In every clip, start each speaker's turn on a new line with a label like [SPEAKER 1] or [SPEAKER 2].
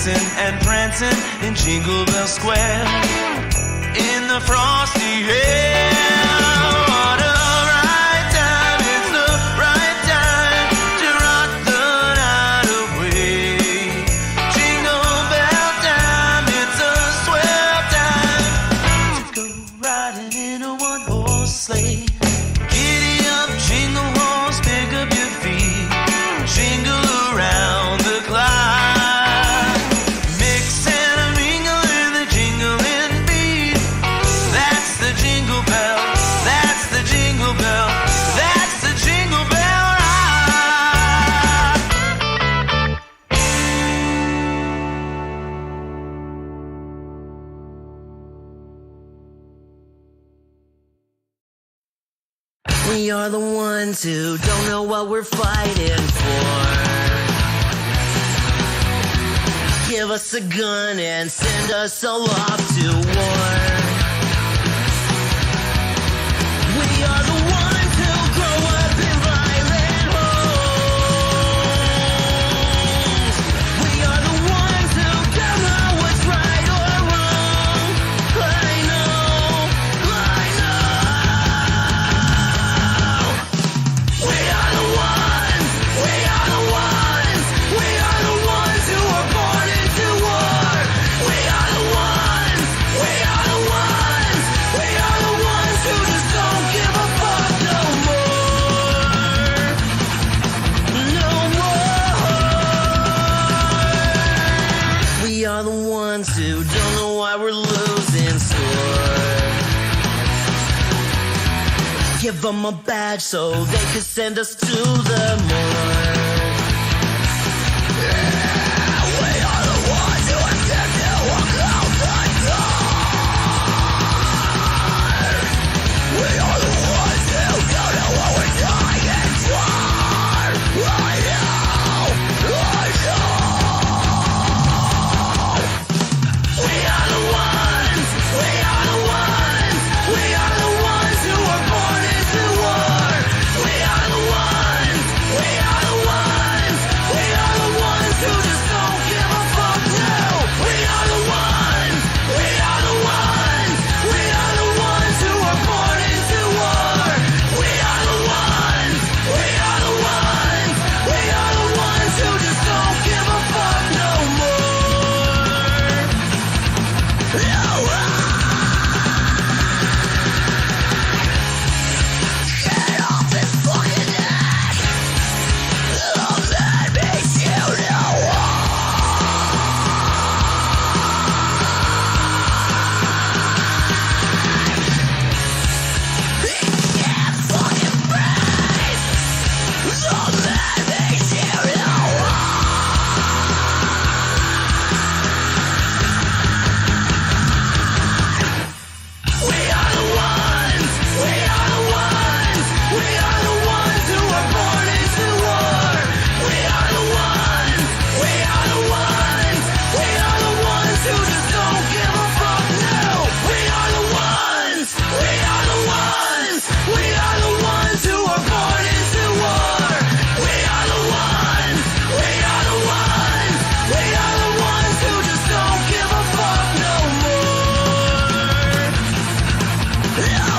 [SPEAKER 1] dancing and prancing in Jingle Bell Square. In the frosty air, what a right time, it's the right time to rock the night away. Jingle bell time, it's a swell time to go riding in a one-horse sleigh. Giddy up, jingle horse, pick up your feet, jingle around the clock. Mix and mingle in the jingling beat. That's the jingle bell, that's the jingle bell, that's the jingle bell rock. We are the ones who don't know what we're fighting for. Give us a gun and send us all off to war. We are the ones who grow up in violent homes. We are the ones who don't know what's right or wrong. I know. We are the ones, we are the ones, we are the ones who are born into war. We are the ones, we are the ones, we are the ones who just don't give a fuck no more. No more. We are the ones who don't know why we're losing score. Give them a badge so they could send us to the morgue. Yeah, we are the ones who attempt to walk out the door. We are the ones who don't know what we're dying for. I know. We are the ones, we are the ones, we are the ones who are born into war. We are the ones, we are the ones, we are the ones who just don't give a fuck now. We are the ones, we are the ones, we are the ones who are born into war. We are the ones, we are the ones, we are the ones who just don't give a fuck no more. No. Get off this fucking neck! Don't let me shoot you! Can't fucking breathe! Don't let me shoot you! We are the ones, we are the ones, we are the ones who are born into war. We are the ones, we are the ones, we are the ones who just don't give a fuck now. We are the ones, we are the ones, we are the ones who are born into war. We are the ones, we are the ones, we are the ones who just don't give a fuck no more. No.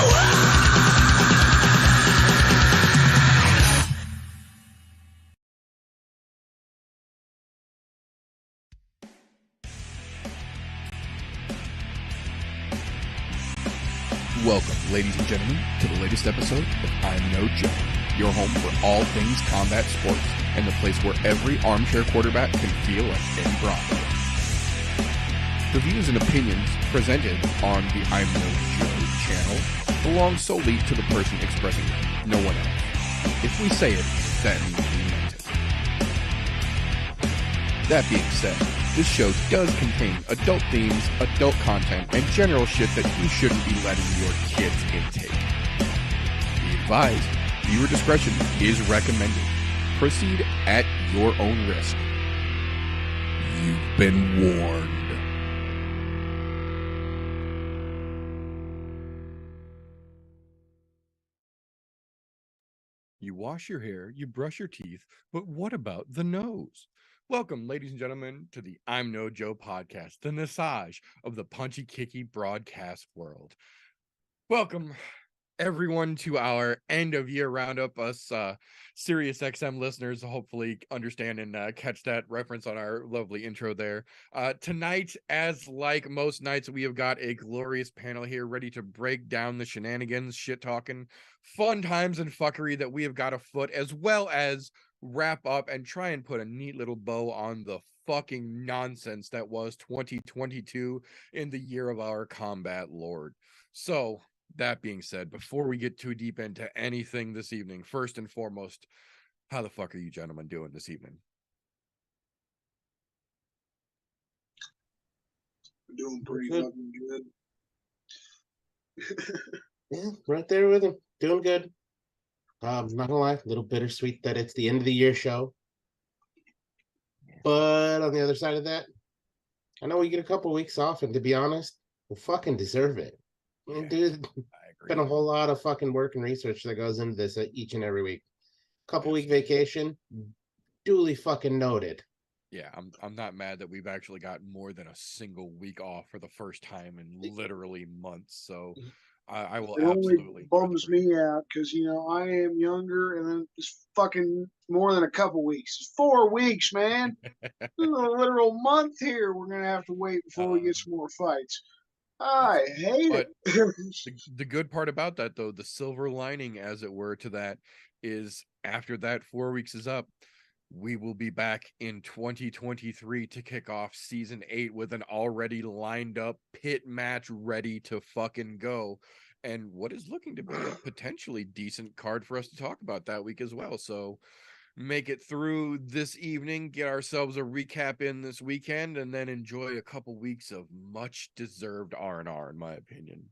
[SPEAKER 2] Welcome, ladies and gentlemen, to the latest episode of ImNoBookie, your home for all things combat sports and the place where every armchair quarterback can feel like Ben Bronco. The views and opinions presented on the ImNoBookie channel belong solely to the person expressing them, no one else. If we say it, that means we meant it. That being said, this show does contain adult themes, adult content, and general shit that you shouldn't be letting your kids intake. Be advised, viewer discretion is recommended. Proceed at your own risk. You've been warned. You wash your hair, you brush your teeth, but what about the nose? Welcome, ladies and gentlemen, to the I'm No Joe podcast, the massage of the punchy kicky broadcast world. Welcome, everyone, to our end of year roundup. Us Sirius XM listeners hopefully understand and catch that reference on our lovely intro there. Tonight, as like most nights, we have got a glorious panel here ready to break down the shenanigans, shit talking, fun times, and fuckery that we have got afoot, as well as wrap up and try and put a neat little bow on the fucking nonsense that was 2022 in the year of our combat lord. So, that being said, before we get too deep into anything this evening, first and foremost, how the fuck are you gentlemen doing this evening?
[SPEAKER 3] We're doing pretty fucking good.
[SPEAKER 4] Yeah, right there with him. Doing good. Not gonna lie, a little bittersweet that it's the end of the year show. But on the other side of that, I know we get a couple weeks off, and to be honest, we fucking deserve it.
[SPEAKER 2] Yeah,
[SPEAKER 4] Dude,
[SPEAKER 2] I agree.
[SPEAKER 4] been a whole lot of fucking work and research that goes into this each and every week. Couple week vacation, duly fucking noted.
[SPEAKER 2] Yeah, I'm not mad that we've actually got more than a single week off for the first time in literally months. So I will
[SPEAKER 3] It only
[SPEAKER 2] absolutely
[SPEAKER 3] bums me out because I am younger, and then it's fucking more than a couple weeks. It's 4 weeks, man. This is a literal month here. We're gonna have to wait before we get some more fights. I hate it.
[SPEAKER 2] The good part about that, though, the silver lining, as it were, to that is after that 4 weeks is up, we will be back in 2023 to kick off season 8 with an already lined up pit match ready to fucking go. And what is looking to be a potentially decent card for us to talk about that week as well. So make it through this evening, get ourselves a recap in this weekend, and then enjoy a couple weeks of much deserved R&R, in my opinion.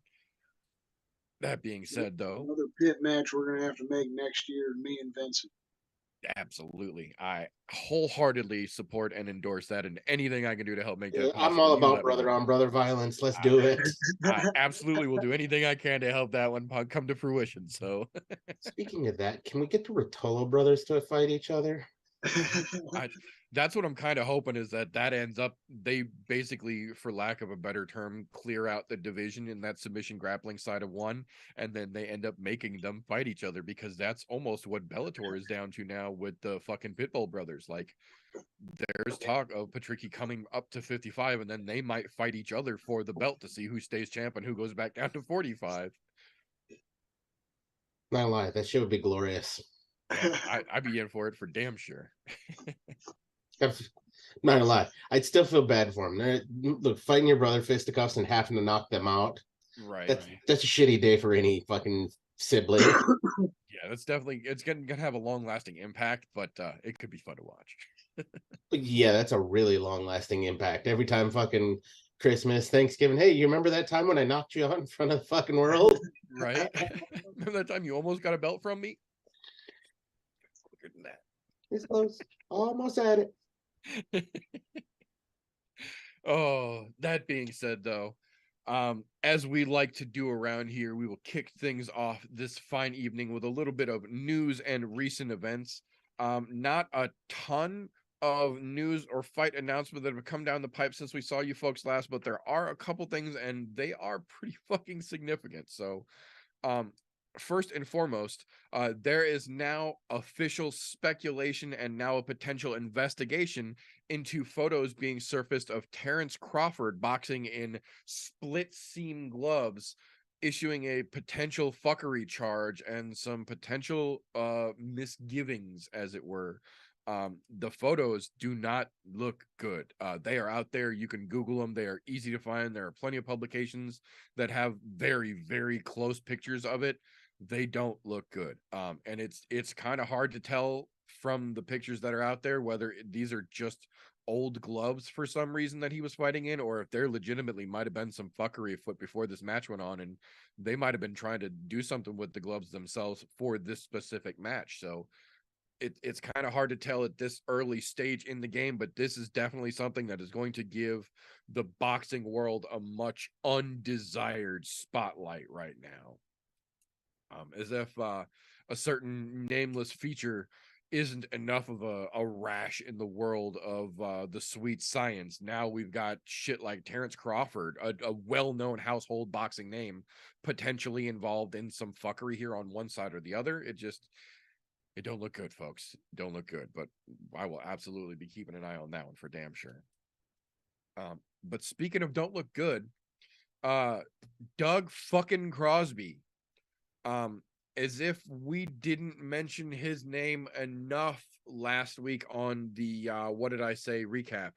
[SPEAKER 2] That being said, though,
[SPEAKER 3] Another pit match we're gonna have to make next year, me and Vincent.
[SPEAKER 2] absolutely, I wholeheartedly support and endorse that, and anything I can do to help make that possible.
[SPEAKER 4] I'm all about brother on brother violence. Let's do it.
[SPEAKER 2] I absolutely will do anything I can to help that one come to fruition. So,
[SPEAKER 4] speaking of that, can we get the Rotolo brothers to fight each other?
[SPEAKER 2] That's what I'm kind of hoping, is that ends up, they basically, for lack of a better term, clear out the division in that submission grappling side of one, and then they end up making them fight each other, because that's almost what Bellator is down to now with the fucking Pitbull brothers. Like, there's talk of Patricky coming up to 55, and then they might fight each other for the belt to see who stays champ and who goes back down to 45.
[SPEAKER 4] Not gonna lie, that shit would be glorious.
[SPEAKER 2] I'd be in for it for damn sure.
[SPEAKER 4] Not gonna lie, I'd still feel bad for him. Look, fighting your brother fisticuffs and having to knock them out.
[SPEAKER 2] Right.
[SPEAKER 4] That's a shitty day for any fucking sibling.
[SPEAKER 2] Yeah, that's definitely, it's gonna have a long lasting impact, but it could be fun to watch.
[SPEAKER 4] Yeah, that's a really long lasting impact. Every time fucking Christmas, Thanksgiving, hey, you remember that time when I knocked you out in front of the fucking world?
[SPEAKER 2] Right. Remember that time you almost got a belt from me? Quicker than that.
[SPEAKER 4] It's close. Almost at it.
[SPEAKER 2] Oh, that being said, though, as we like to do around here, we will kick things off this fine evening with a little bit of news and recent events. Not a ton of news or fight announcements that have come down the pipe since we saw you folks last, but there are a couple things, and they are pretty fucking significant. So, first and foremost, there is now official speculation and now a potential investigation into photos being surfaced of Terrence Crawford boxing in split seam gloves, issuing a potential fuckery charge and some potential misgivings, as it were. The photos do not look good. They are out there. You can Google them. They are easy to find. There are plenty of publications that have very, very close pictures of it. They don't look good. And it's kind of hard to tell from the pictures that are out there whether these are just old gloves for some reason that he was fighting in, or if there legitimately might have been some fuckery afoot before this match went on, and they might have been trying to do something with the gloves themselves for this specific match. So it's kind of hard to tell at this early stage in the game, but this is definitely something that is going to give the boxing world a much undesired spotlight right now. As if a certain nameless feature isn't enough of a rash in the world of the sweet science. Now we've got shit like Terrence Crawford, a well-known household boxing name, potentially involved in some fuckery here on one side or the other. It don't look good, folks. Don't look good, but I will absolutely be keeping an eye on that one for damn sure. But speaking of don't look good, Doug fucking Crosby, as if we didn't mention his name enough last week on the what did I say recap.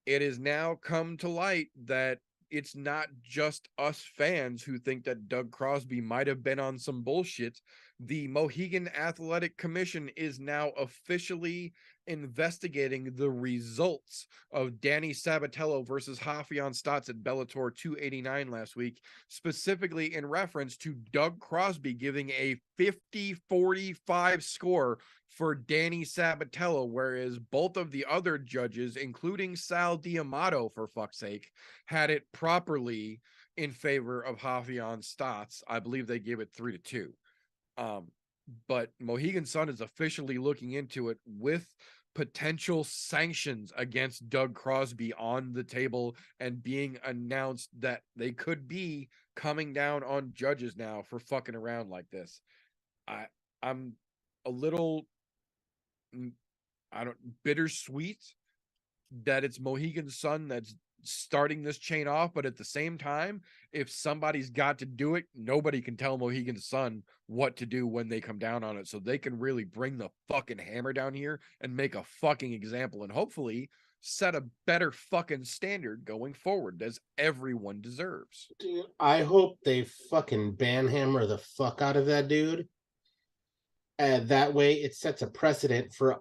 [SPEAKER 2] It has now come to light that it's not just us fans who think that Doug Crosby might have been on some bullshit. The Mohegan Athletic Commission is now officially investigating the results of Danny Sabatello versus Rafion Stotts at Bellator 289 last week, specifically in reference to Doug Crosby giving a 50-45 score for Danny Sabatello, whereas both of the other judges, including Sal D'Amato, for fuck's sake, had it properly in favor of Rafion Stotts. I believe they gave it 3-2. But Mohegan Sun is officially looking into it with potential sanctions against Doug Crosby on the table and being announced that they could be coming down on judges now for fucking around like this. I'm a little bittersweet that it's Mohegan Sun that's starting this chain off, but at the same time, if somebody's got to do it, nobody can tell Mohegan Sun what to do when they come down on it, so they can really bring the fucking hammer down here and make a fucking example and hopefully set a better fucking standard going forward, as everyone deserves.
[SPEAKER 4] Dude, I hope they fucking banhammer the fuck out of that dude. That way it sets a precedent for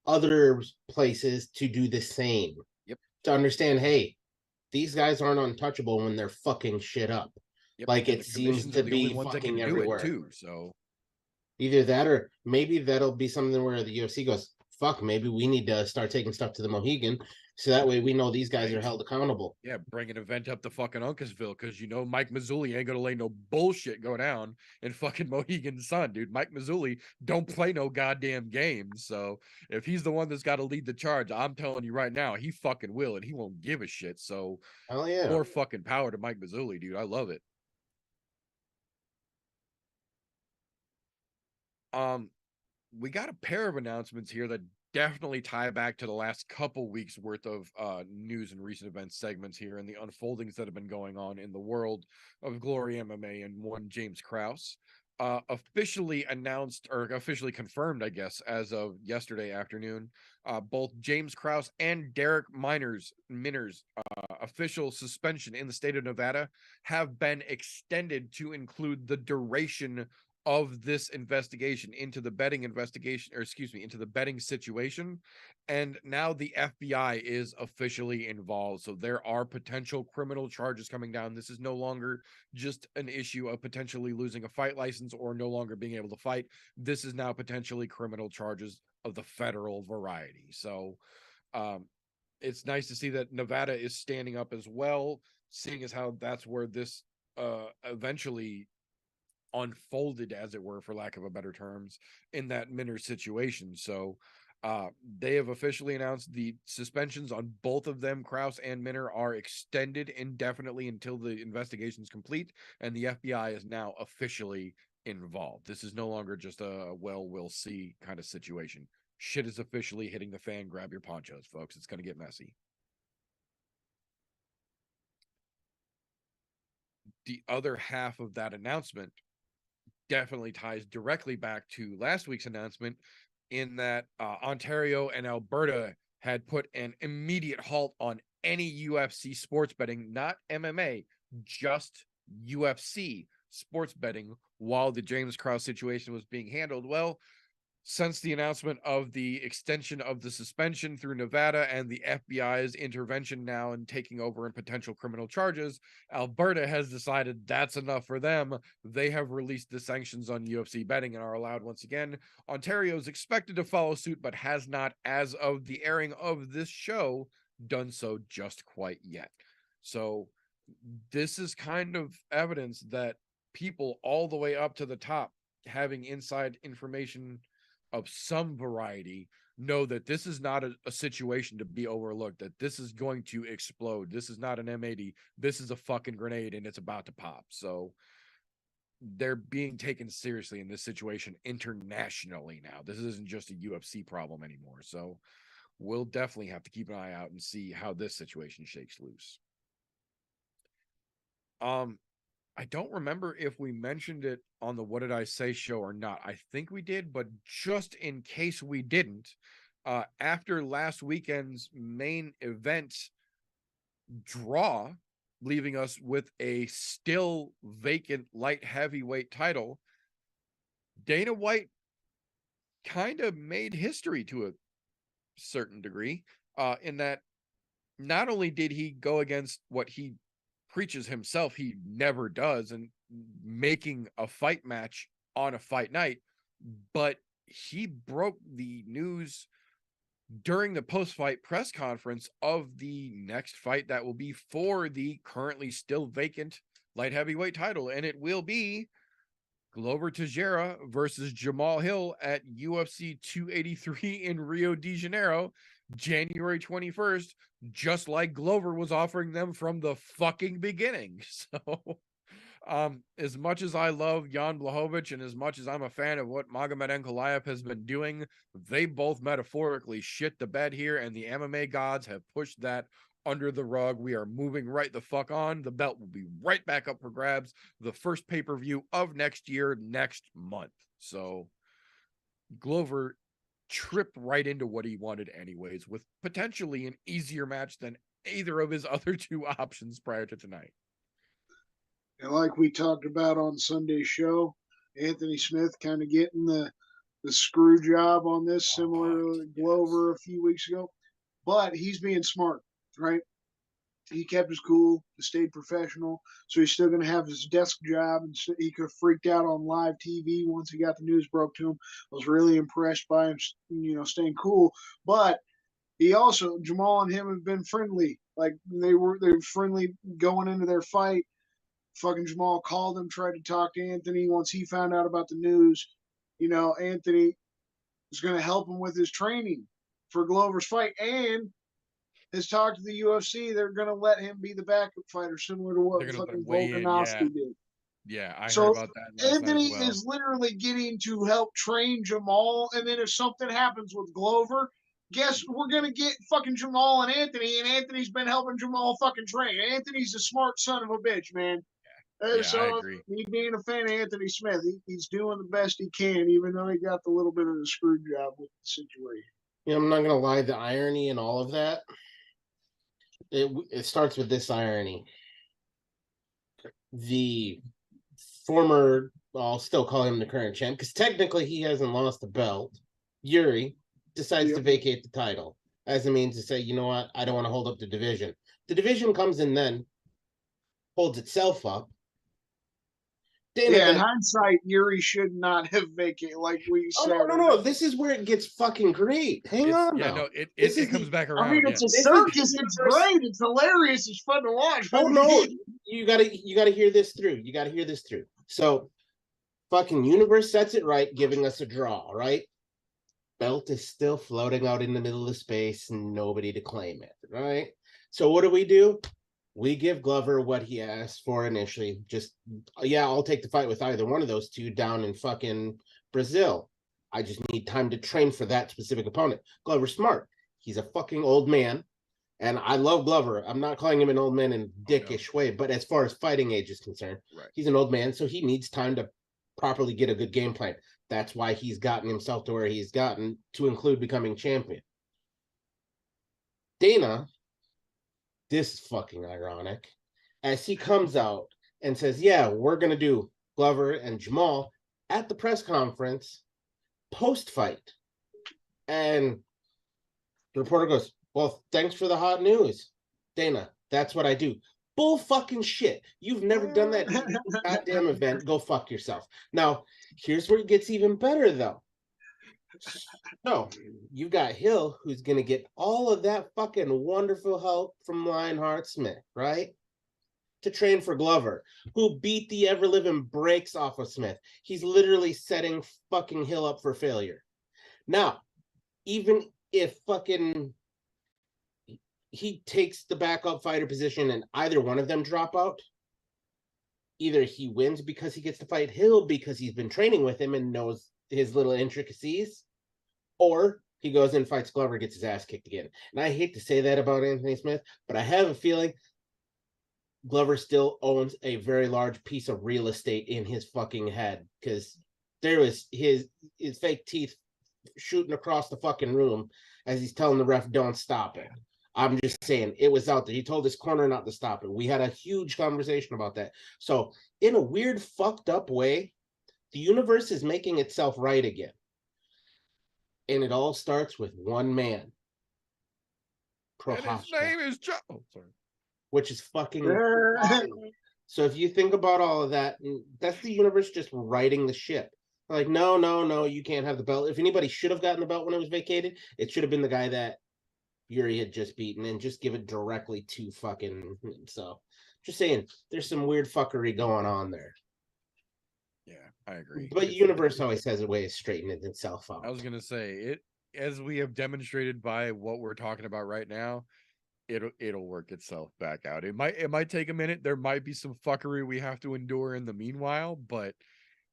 [SPEAKER 4] other places to do the same.
[SPEAKER 2] Yep.
[SPEAKER 4] To understand, hey, these guys aren't untouchable when they're fucking shit up.
[SPEAKER 2] Yep.
[SPEAKER 4] Like,
[SPEAKER 2] and
[SPEAKER 4] it seems to be fucking everywhere
[SPEAKER 2] too. So
[SPEAKER 4] either that, or maybe that'll be something where the UFC goes, fuck, maybe we need to start taking stuff to the Mohegan, so that way we know these guys are held accountable.
[SPEAKER 2] Yeah, bring an event up to fucking Uncasville, because you know Mike Mazzulli ain't gonna lay no bullshit go down in fucking Mohegan Sun, dude. Mike Mazzulli don't play no goddamn games. So if he's the one that's got to lead the charge, I'm telling you right now, he fucking will, and he won't give a shit. So
[SPEAKER 4] hell yeah,
[SPEAKER 2] more fucking power to Mike Mazzulli, dude. I love it. We got a pair of announcements here that definitely tie back to the last couple weeks worth of news and recent events segments here and the unfoldings that have been going on in the world of Glory MMA and one James Krause. Officially announced, or officially confirmed, I guess, as of yesterday afternoon, both James Krause and Derek Miners' official suspension in the state of Nevada have been extended to include the duration of this investigation into the betting investigation, or excuse me, into the betting situation. And now the FBI is officially involved. So there are potential criminal charges coming down. This is no longer just an issue of potentially losing a fight license or no longer being able to fight. This is now potentially criminal charges of the federal variety. So it's nice to see that Nevada is standing up as well, seeing as how that's where this eventually unfolded, as it were, for lack of a better terms, in that Minner situation. So they have officially announced the suspensions on both of them. Krause and Minner are extended indefinitely until the investigation is complete, and the FBI is now officially involved. This is no longer just a well, we'll see kind of situation. Shit is officially hitting the fan. Grab your ponchos, folks. It's going to get messy. The other half of that announcement definitely ties directly back to last week's announcement, in that Ontario and Alberta had put an immediate halt on any UFC sports betting, not MMA, just UFC sports betting, while the James Krause situation was being handled. Well, since the announcement of the extension of the suspension through Nevada and the FBI's intervention now and taking over in potential criminal charges, Alberta has decided that's enough for them. They have released the sanctions on UFC betting and are allowed once again. Ontario is expected to follow suit, but has not, as of the airing of this show, done so just quite yet. So this is kind of evidence that people all the way up to the top having inside information of some variety know that this is not a situation to be overlooked, that this is going to explode. This is not an M80. This is a fucking grenade and it's about to pop. So they're being taken seriously in this situation internationally now. This isn't just a UFC problem anymore. So we'll definitely have to keep an eye out and see how this situation shakes loose. I don't remember if we mentioned it on the What Did I Say show or not. I think we did, but just in case we didn't, after last weekend's main event draw, leaving us with a still vacant light heavyweight title, Dana White kind of made history to a certain degree, in that not only did he go against what he preaches himself he never does, and making a fight match on a fight night, but he broke the news during the post-fight press conference of the next fight that will be for the currently still vacant light heavyweight title, and it will be Glover Teixeira versus Jamal Hill at UFC 283 in Rio de Janeiro, January 21st, just like Glover was offering them from the fucking beginning. So, as much as I love Jan Blachowicz and as much as I'm a fan of what Magomed Ankalaev has been doing, they both metaphorically shit the bed here, and the MMA gods have pushed that under the rug. We are moving right the fuck on. The belt will be right back up for grabs. The first pay-per-view of next year, next month. So Glover tripped right into what he wanted anyways, with potentially an easier match than either of his other two options prior to tonight.
[SPEAKER 3] And like we talked about on Sunday's show, Anthony Smith kind of getting the screw job on this, similar to Glover a few weeks ago. But he's being smart, right? He kept his cool, stayed professional, so he's still going to have his desk job, and so he could have freaked out on live TV once he got the news broke to him. I was really impressed by him, staying cool. But he also, Jamal and him have been friendly. Like they were friendly going into their fight. Fucking Jamal called him, tried to talk to Anthony. Once he found out about the news, Anthony was going to help him with his training for Glover's fight, and has talked to the UFC. They're going to let him be the backup fighter, similar to what fucking Volkanovski did.
[SPEAKER 2] Yeah, I heard about that last
[SPEAKER 3] Anthony
[SPEAKER 2] night as well.
[SPEAKER 3] is literally getting to help train Jamal, and then if something happens with Glover, guess we're going to get fucking Jamal and Anthony's been helping Jamal fucking train. Anthony's a smart son of a bitch, man.
[SPEAKER 2] Yeah,
[SPEAKER 3] so
[SPEAKER 2] I agree.
[SPEAKER 3] Me being a fan of Anthony Smith, he's doing the best he can, even though he got the little bit of the screw job with the situation.
[SPEAKER 4] I'm not going to lie, the irony in all of that, it starts with this irony. The former, I'll still call him the current champ, because technically he hasn't lost the belt, Yuri, decides to vacate the title as a means to say, you know what, I don't want to hold up the division. The division comes in then, holds itself up.
[SPEAKER 3] Dana, in hindsight, Yuri should not have vacated, like we said.
[SPEAKER 4] No. This is where it gets fucking great. Hang on.
[SPEAKER 2] Yeah, no, it comes back around.
[SPEAKER 3] I mean, it's a circus. It's great. It's hilarious. It's fun to watch.
[SPEAKER 4] Oh, no. You gotta hear this through. So, fucking Universe sets it right, giving us a draw, right? Belt is still floating out in the middle of space and nobody to claim it, right? So what do? We give Glover what he asked for initially. Just, I'll take the fight with either one of those two down in fucking Brazil. I just need time to train for that specific opponent. Glover's smart. He's a fucking old man. And I love Glover. I'm not calling him an old man in a dickish way, but as far as fighting age is concerned, He's an old man, so he needs time to properly get a good game plan. That's why he's gotten himself to where he's gotten, to include becoming champion. Dana, this is fucking ironic, as he comes out and says, we're going to do Glover and Jamal at the press conference post-fight. And the reporter goes, well, thanks for the hot news, Dana. That's what I do. Bull fucking shit. You've never done that goddamn event. Go fuck yourself. Now, here's where it gets even better, though. So, you got Hill, who's going to get all of that fucking wonderful help from Lionheart Smith, right? To train for Glover, who beat the ever-living brakes off of Smith. He's literally setting fucking Hill up for failure. Now, even if fucking he takes the backup fighter position and either one of them drop out, either he wins because he gets to fight Hill because he's been training with him and knows his little intricacies, or he goes and fights Glover, gets his ass kicked again. And I hate to say that about Anthony Smith, but I have a feeling Glover still owns a very large piece of real estate in his fucking head, because there was his fake teeth shooting across the fucking room as he's telling the ref, don't stop it. I'm just saying, it was out there. He told his corner not to stop it. We had a huge conversation about that. So in a weird, fucked up way, the universe is making itself right again. And it all starts with one man.
[SPEAKER 2] And his name is Joe. Oh, sorry.
[SPEAKER 4] Which is fucking so if you think about all of that, that's the universe just righting the ship. Like, no, you can't have the belt. If anybody should have gotten the belt when it was vacated, it should have been the guy that Yuri had just beaten, and just give it directly to fucking. So just saying, there's some weird fuckery going on there.
[SPEAKER 2] Yeah, I agree.
[SPEAKER 4] But the universe always has a way of straightening itself out.
[SPEAKER 2] I was gonna say it, as we have demonstrated by what we're talking about right now. It'll work itself back out. It might take a minute. There might be some fuckery we have to endure in the meanwhile, but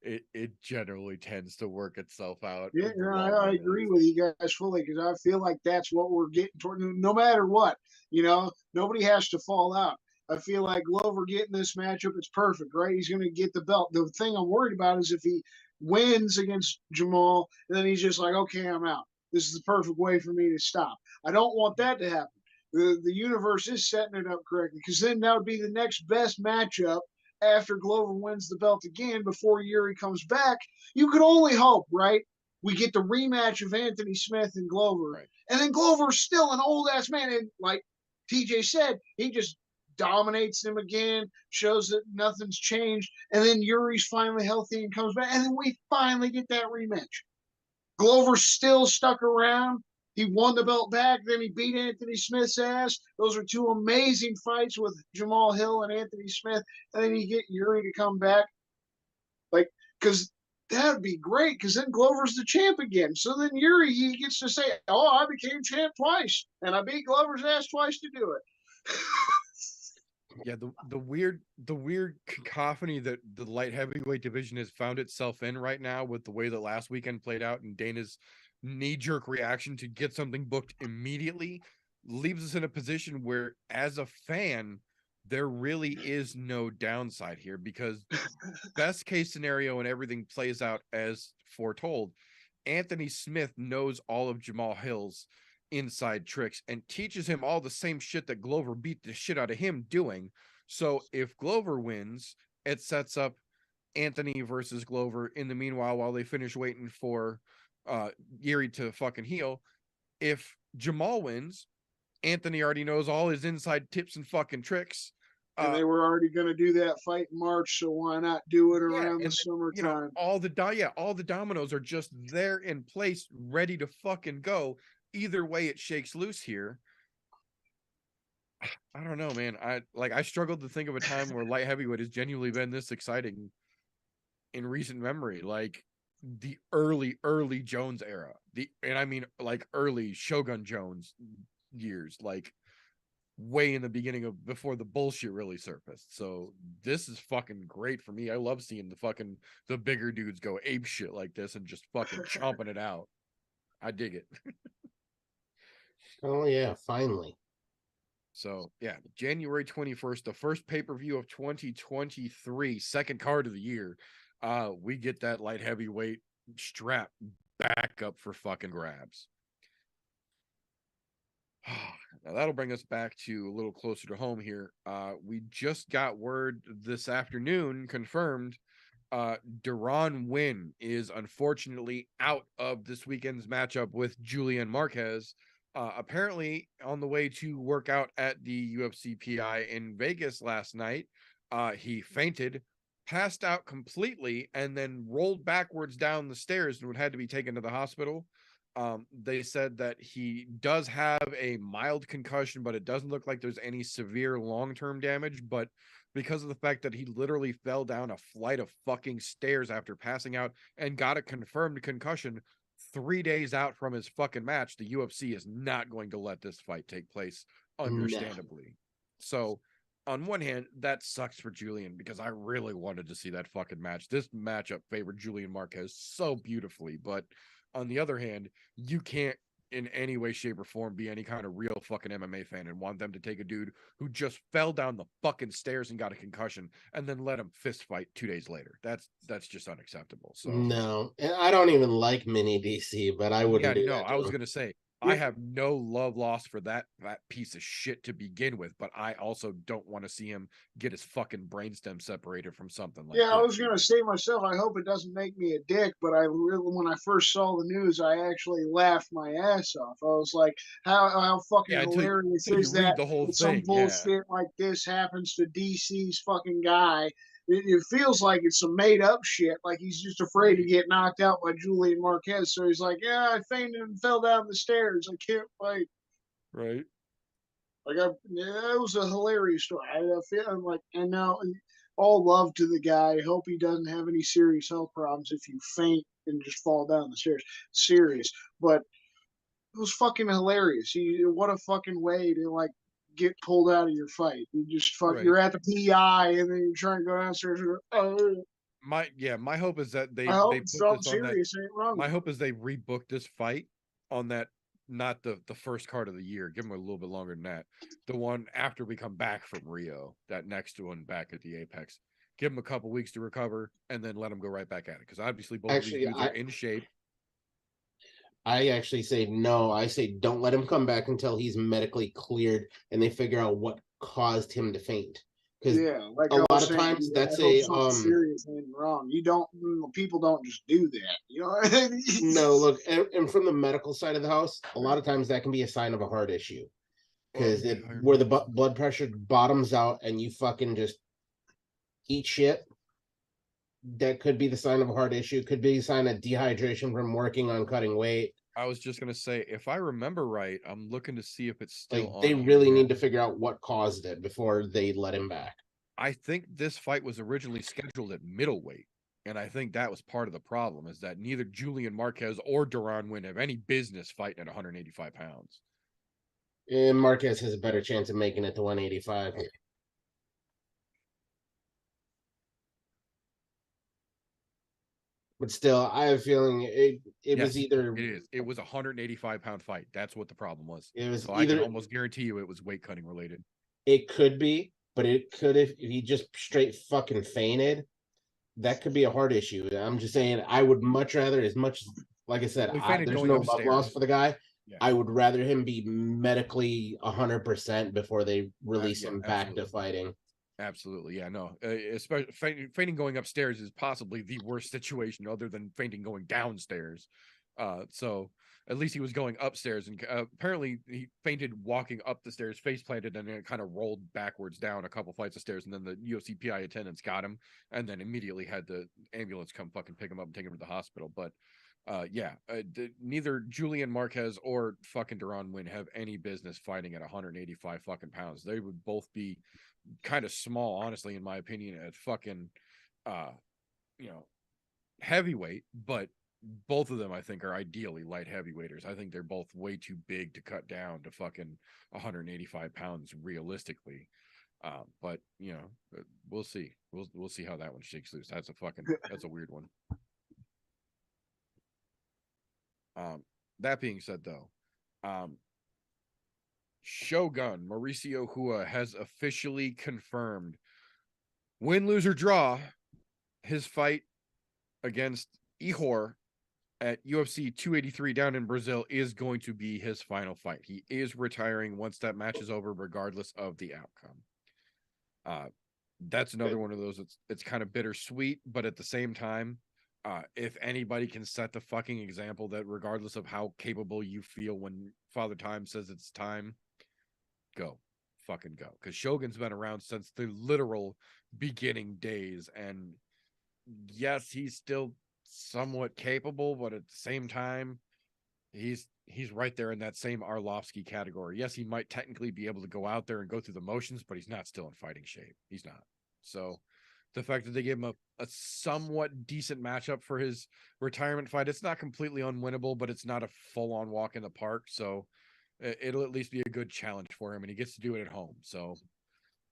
[SPEAKER 2] it generally tends to work itself out.
[SPEAKER 3] Yeah, I agree with you guys fully, because I feel like that's what we're getting toward. No matter what, nobody has to fall out. I feel like Glover getting this matchup, it's perfect, right? He's going to get the belt. The thing I'm worried about is if he wins against Jamal, and then he's just like, okay, I'm out. This is the perfect way for me to stop. I don't want that to happen. The universe is setting it up correctly, because then that would be the next best matchup after Glover wins the belt again before Yuri comes back. You could only hope, right? We get the rematch of Anthony Smith and Glover.
[SPEAKER 2] Right.
[SPEAKER 3] And then Glover's still an old ass man. And like TJ said, he just dominates him again, shows that nothing's changed. And then Yuri's finally healthy and comes back. And then we finally get that rematch. Glover's still stuck around. He won the belt back, then he beat Anthony Smith's ass. Those are two amazing fights with Jamal Hill and Anthony Smith. And then you get Yuri to come back. Like, because that would be great, because then Glover's the champ again. So then Yuri, he gets to say, oh, I became champ twice, and I beat Glover's ass twice to do it.
[SPEAKER 2] Yeah, the weird cacophony that the light heavyweight division has found itself in right now, with the way that last weekend played out and Dana's knee-jerk reaction to get something booked immediately, leaves us in a position where, as a fan, there really is no downside here, because best case scenario and everything plays out as foretold. Anthony Smith knows all of Jamal Hill's inside tricks and teaches him all the same shit that Glover beat the shit out of him doing. So if Glover wins, it sets up Anthony versus Glover in the meanwhile, while they finish waiting for Yuri to fucking heal. If Jamal wins, Anthony already knows all his inside tips and fucking tricks.
[SPEAKER 3] And they were already going to do that fight in March, so why not do it around the summertime?
[SPEAKER 2] All the dominoes are just there in place, ready to fucking go. Either way, it shakes loose here. I don't know, man. I struggled to think of a time where light heavyweight has genuinely been this exciting in recent memory. Like the early Jones era, and I mean like early Shogun Jones years, like way in the beginning of before the bullshit really surfaced. So this is fucking great for me. I love seeing the bigger dudes go ape shit like this and just fucking chomping it out. I dig it.
[SPEAKER 4] Oh yeah, finally.
[SPEAKER 2] So yeah, January 21st, the first pay-per-view of 2023, second card of the year. We get that light heavyweight strap back up for fucking grabs. Now that'll bring us back to a little closer to home here. We just got word this afternoon, confirmed, Deron Wynn is unfortunately out of this weekend's matchup with Julian Marquez. Apparently on the way to work out at the UFC PI in Vegas last night, he fainted, passed out completely, and then rolled backwards down the stairs and had to be taken to the hospital. They said that he does have a mild concussion, but it doesn't look like there's any severe long-term damage. But because of the fact that he literally fell down a flight of fucking stairs after passing out and got a confirmed concussion, 3 days out from his fucking match, the UFC is not going to let this fight take place,
[SPEAKER 4] No.
[SPEAKER 2] understandably. So, on one hand, that sucks for Julian because I really wanted to see that fucking match. This matchup favored Julian Marquez so beautifully, but on the other hand, you can't in any way, shape, or form be any kind of real fucking MMA fan and want them to take a dude who just fell down the fucking stairs and got a concussion and then let him fist fight 2 days later. That's just unacceptable. So
[SPEAKER 4] No, and I don't even like mini DC, but I wouldn't do that.
[SPEAKER 2] I was gonna say I have no love lost for that piece of shit to begin with, but I also don't want to see him get his fucking brainstem separated from something like
[SPEAKER 3] Yeah, I
[SPEAKER 2] this.
[SPEAKER 3] was gonna say myself. I hope it doesn't make me a dick, but I really, when I first saw the news, I actually laughed my ass off. I was like, how fucking
[SPEAKER 2] Yeah,
[SPEAKER 3] hilarious
[SPEAKER 2] until you
[SPEAKER 3] is
[SPEAKER 2] read
[SPEAKER 3] that?
[SPEAKER 2] the whole
[SPEAKER 3] Some
[SPEAKER 2] thing. Yeah,
[SPEAKER 3] bullshit like this happens to DC's fucking guy. It feels like it's some made up shit. Like he's just afraid to get knocked out by Julian Marquez. So he's like, yeah, I fainted and fell down the stairs. I can't fight.
[SPEAKER 2] right.
[SPEAKER 3] Like, it was a hilarious story. I feel I'm like, and now all love to the guy. Hope he doesn't have any serious health problems if you faint and just fall down the stairs. Serious, but it was fucking hilarious. What a fucking way to like get pulled out of your fight. You just fuck.
[SPEAKER 2] Right.
[SPEAKER 3] You're at the PI and then you're trying to go downstairs. And go,
[SPEAKER 2] My hope is that
[SPEAKER 3] I hope
[SPEAKER 2] they
[SPEAKER 3] it's
[SPEAKER 2] put
[SPEAKER 3] something
[SPEAKER 2] this on that.
[SPEAKER 3] serious. Ain't wrong.
[SPEAKER 2] My hope is they rebook this fight on that, not the first card of the year. Give them a little bit longer than that. The one after we come back from Rio, that next one back at the Apex. Give them a couple weeks to recover, and then let them go right back at it. Because obviously both of these dudes are in shape.
[SPEAKER 4] I actually say no. I say don't let him come back until he's medically cleared and they figure out what caused him to faint. Because
[SPEAKER 3] like
[SPEAKER 4] a lot of times that's
[SPEAKER 3] serious and wrong. You don't, people don't just do that. You know.
[SPEAKER 4] No, look, and from the medical side of the house, a lot of times that can be a sign of a heart issue. Because where the blood pressure bottoms out and you fucking just eat shit, that could be the sign of a heart issue. Could be a sign of dehydration from working on cutting weight.
[SPEAKER 2] I was just gonna say, if I remember right, I'm looking to see if it's still
[SPEAKER 4] like
[SPEAKER 2] on.
[SPEAKER 4] They really need to figure out what caused it before they let him back.
[SPEAKER 2] I think this fight was originally scheduled at middleweight, and I think that was part of the problem, is that neither Julian Marquez or Deron Wynn have any business fighting at 185 pounds.
[SPEAKER 4] And Marquez has a better chance of making it to 185. But still, I have a feeling it was either...
[SPEAKER 2] It was a 185-pound fight. That's what the problem was.
[SPEAKER 4] It was
[SPEAKER 2] so either, I can almost guarantee you it was weight cutting related.
[SPEAKER 4] It could be, but it could if he just straight fucking fainted. That could be a heart issue. I'm just saying, I would much rather, as much, like I said, there's no love loss for the guy. Yeah. I would rather him be medically 100% before they release him back to fighting.
[SPEAKER 2] Absolutely, yeah, no. Especially fainting going upstairs is possibly the worst situation, other than fainting going downstairs. So at least he was going upstairs, and apparently he fainted walking up the stairs, face planted, and then it kind of rolled backwards down a couple flights of stairs, and then the UFC PI attendants got him, and then immediately had the ambulance come fucking pick him up and take him to the hospital. But neither Julian Marquez or fucking Deron Wynn have any business fighting at 185 fucking pounds. They would both be kind of small, honestly, in my opinion, at fucking heavyweight, but both of them I think are ideally light heavyweighters. I think they're both way too big to cut down to fucking 185 pounds realistically. But we'll see. We'll see how that one shakes loose. That's a weird one. That being said, though, Shogun Mauricio Hua has officially confirmed, win, lose, or draw, his fight against Ihor at UFC 283 down in Brazil is going to be his final fight. He is retiring once that match is over, regardless of the outcome. That's another one of those. It's kind of bittersweet, but at the same time, if anybody can set the fucking example that regardless of how capable you feel when Father Time says it's time, go. Fucking go. Because Shogun's been around since the literal beginning days. And yes, he's still somewhat capable, but at the same time, he's right there in that same Arlovsky category. Yes, he might technically be able to go out there and go through the motions, but he's not still in fighting shape. He's not. So The fact that they gave him a somewhat decent matchup for his retirement fight. It's not completely unwinnable, but it's not a full-on walk in the park. So it'll at least be a good challenge for him, and he gets to do it at home. So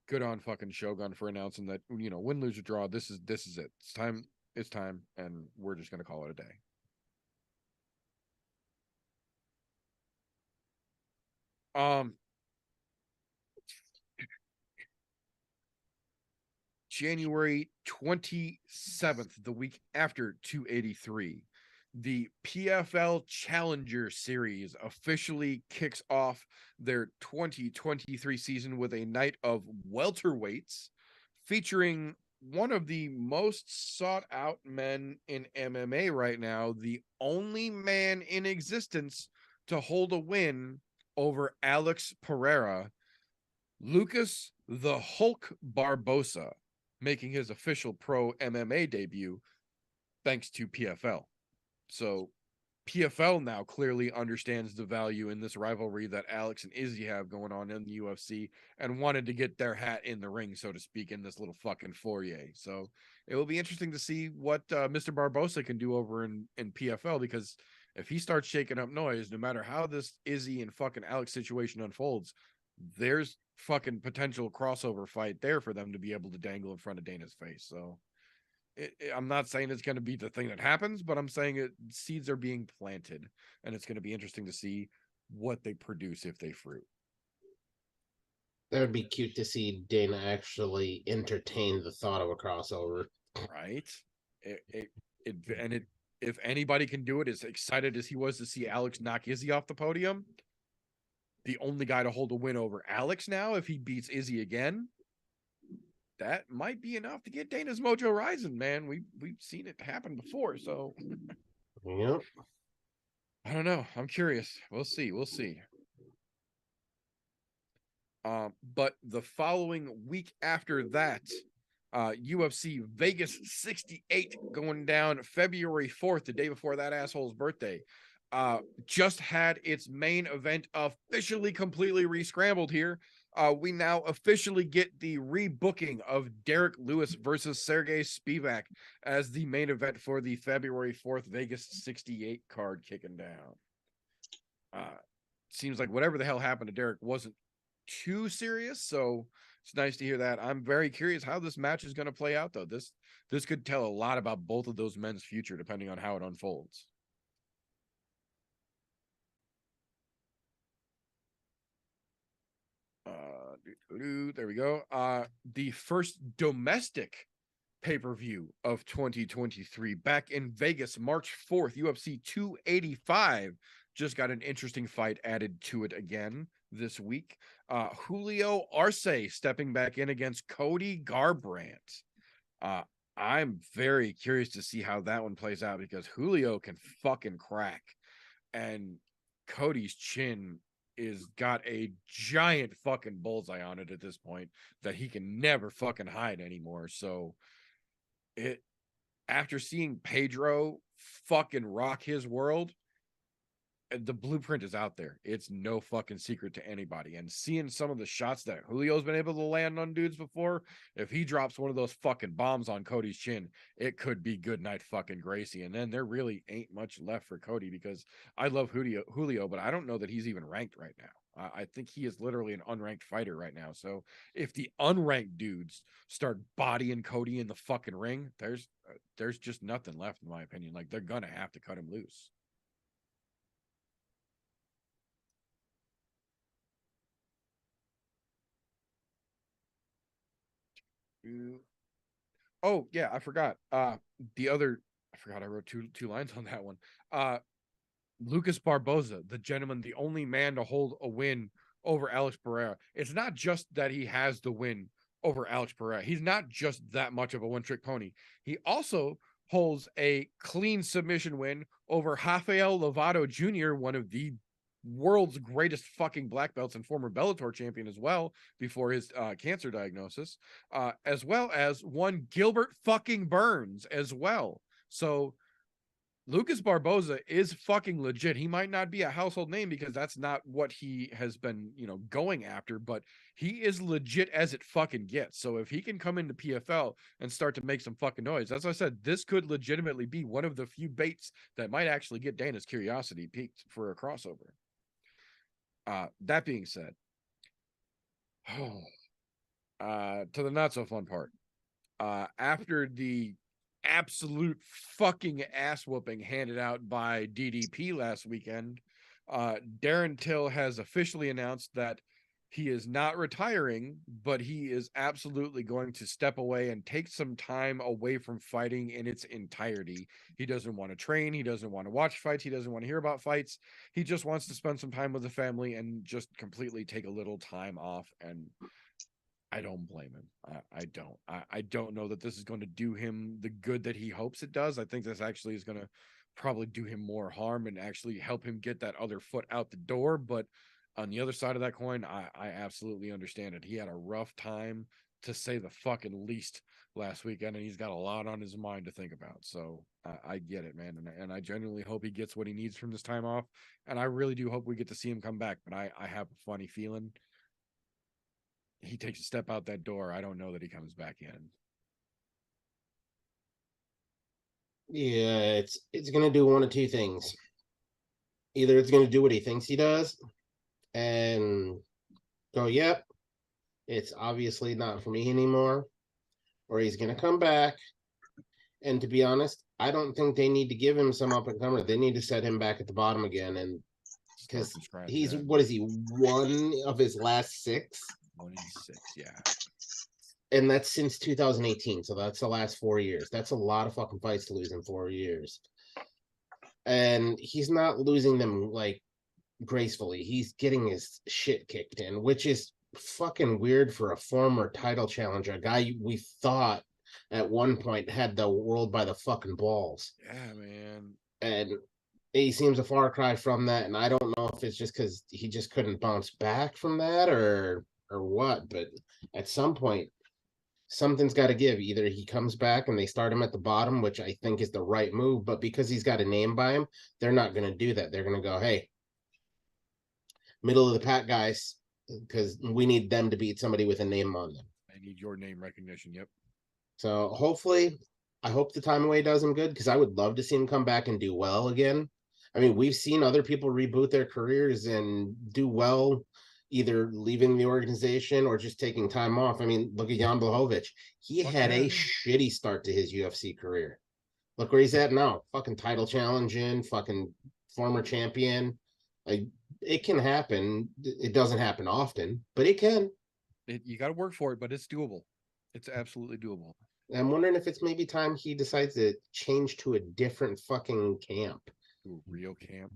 [SPEAKER 2] good on fucking Shogun for announcing that, win, lose, or draw. This is it. It's time. It's time, and we're just gonna call it a day. January 27th, the week after 283, the PFL Challenger Series officially kicks off their 2023 season with a night of welterweights featuring one of the most sought out men in MMA right now, the only man in existence to hold a win over Alex Pereira, Lucas the Hulk Barbosa, making his official pro MMA debut thanks to PFL. So PFL now clearly understands the value in this rivalry that Alex and Izzy have going on in the UFC and wanted to get their hat in the ring, so to speak, in this little fucking foyer. So it will be interesting to see what Mr. Barbosa can do over in PFL, because if he starts shaking up noise, no matter how this Izzy and fucking Alex situation unfolds, there's fucking potential crossover fight there for them to be able to dangle in front of Dana's face. So I'm not saying it's going to be the thing that happens, but I'm saying seeds are being planted, and it's going to be interesting to see what they produce if they fruit.
[SPEAKER 4] That would be cute to see Dana actually entertain the thought of a crossover.
[SPEAKER 2] Right? If anybody can do it, as excited as he was to see Alex knock Izzy off the podium, the only guy to hold a win over Alex now, if he beats Izzy again, that might be enough to get Dana's mojo rising, man. We've seen it happen before, so
[SPEAKER 4] Yep.
[SPEAKER 2] I don't know. I'm curious. We'll see. But the following week after that, UFC Vegas 68 going down February 4th, the day before that asshole's birthday. Just had its main event officially completely re-scrambled here. We now officially get the rebooking of Derek Lewis versus Sergey Spivak as the main event for the February 4th Vegas 68 card kicking down. Seems like whatever the hell happened to Derek wasn't too serious, so it's nice to hear that. I'm very curious how this match is going to play out, though. This could tell a lot about both of those men's future, depending on how it unfolds. There we go. The first domestic pay-per-view of 2023 back in Vegas, March 4th, UFC 285 just got an interesting fight added to it again this week. Julio Arce stepping back in against Cody Garbrandt. I'm very curious to see how that one plays out, because Julio can fucking crack, and Cody's chin is got a giant fucking bullseye on it at this point that he can never fucking hide anymore. So after seeing Pedro fucking rock his world, the blueprint is out there. It's no fucking secret to anybody. And seeing some of the shots that Julio's been able to land on dudes before, if he drops one of those fucking bombs on Cody's chin, it could be good night fucking Gracie. And then there really ain't much left for Cody, because I love Julio, but I don't know that he's even ranked right now. I think he is literally an unranked fighter right now. So if the unranked dudes start bodying Cody in the fucking ring, there's just nothing left, in my opinion. Like, they're gonna have to cut him loose. Oh yeah, I forgot. I forgot I wrote two lines on that one. Lucas Barbosa, the gentleman, the only man to hold a win over Alex Pereira. It's not just that he has the win over Alex Pereira. He's not just that much of a one-trick pony. He also holds a clean submission win over Rafael Lovato Jr., one of the world's greatest fucking black belts and former Bellator champion as well, before his cancer diagnosis, as well as one Gilbert fucking Burns as well. So Lucas Barboza is fucking legit. He might not be a household name because that's not what he has been, going after, but he is legit as it fucking gets. So if he can come into PFL and start to make some fucking noise, as I said, this could legitimately be one of the few baits that might actually get Dana's curiosity piqued for a crossover. That being said, to the not so fun part. After the absolute fucking ass whooping handed out by DDP last weekend, Darren Till has officially announced that he is not retiring, but he is absolutely going to step away and take some time away from fighting in its entirety. He doesn't want to train. He doesn't want to watch fights. He doesn't want to hear about fights. He just wants to spend some time with the family and just completely take a little time off. And I don't blame him. I don't. I don't know that this is going to do him the good that he hopes it does. I think this actually is going to probably do him more harm and actually help him get that other foot out the door. But on the other side of that coin, I absolutely understand it. He had a rough time, to say the fucking least, last weekend, and he's got a lot on his mind to think about. So I get it, man. And I genuinely hope he gets what he needs from this time off. And I really do hope we get to see him come back. But I have a funny feeling he takes a step out that door, I don't know that he comes back in.
[SPEAKER 4] Yeah, it's gonna do one of two things. Either it's gonna do what he thinks he does and go, yep, it's obviously not for me anymore, or he's gonna come back. And to be honest, I don't think they need to give him some up and comer. They need to set him back at the bottom again, and because he's what is he, one of his last 6?
[SPEAKER 2] 186, yeah.
[SPEAKER 4] And that's since 2018. So that's the last 4 years. That's a lot of fucking fights to lose in 4 years. And he's not losing them like gracefully. He's getting his shit kicked in, which is fucking weird for a former title challenger, a guy we thought at one point had the world by the fucking balls.
[SPEAKER 2] Yeah, man.
[SPEAKER 4] And he seems a far cry from that. And I don't know if it's just because he just couldn't bounce back from that or what, but at some point something's got to give. Either he comes back and they start him at the bottom, which I think is the right move, but because he's got a name by him, they're not going to do that. They're going to go, hey, middle of the pack guys, because we need them to beat somebody with a name on them.
[SPEAKER 2] I need your name recognition. Yep.
[SPEAKER 4] So hopefully, I hope the time away does him good, because I would love to see him come back and do well again. I mean, we've seen other people reboot their careers and do well, either leaving the organization or just taking time off. I mean, look at Jan Blachowicz. He had a shitty start to his UFC career. Look where he's at now. Fucking title challenging, fucking former champion. Like, it can happen. It doesn't happen often, but it can.
[SPEAKER 2] You got to work for it, but it's doable. It's absolutely doable.
[SPEAKER 4] I'm wondering if it's maybe time he decides to change to a different fucking camp.
[SPEAKER 2] Ooh, real camp.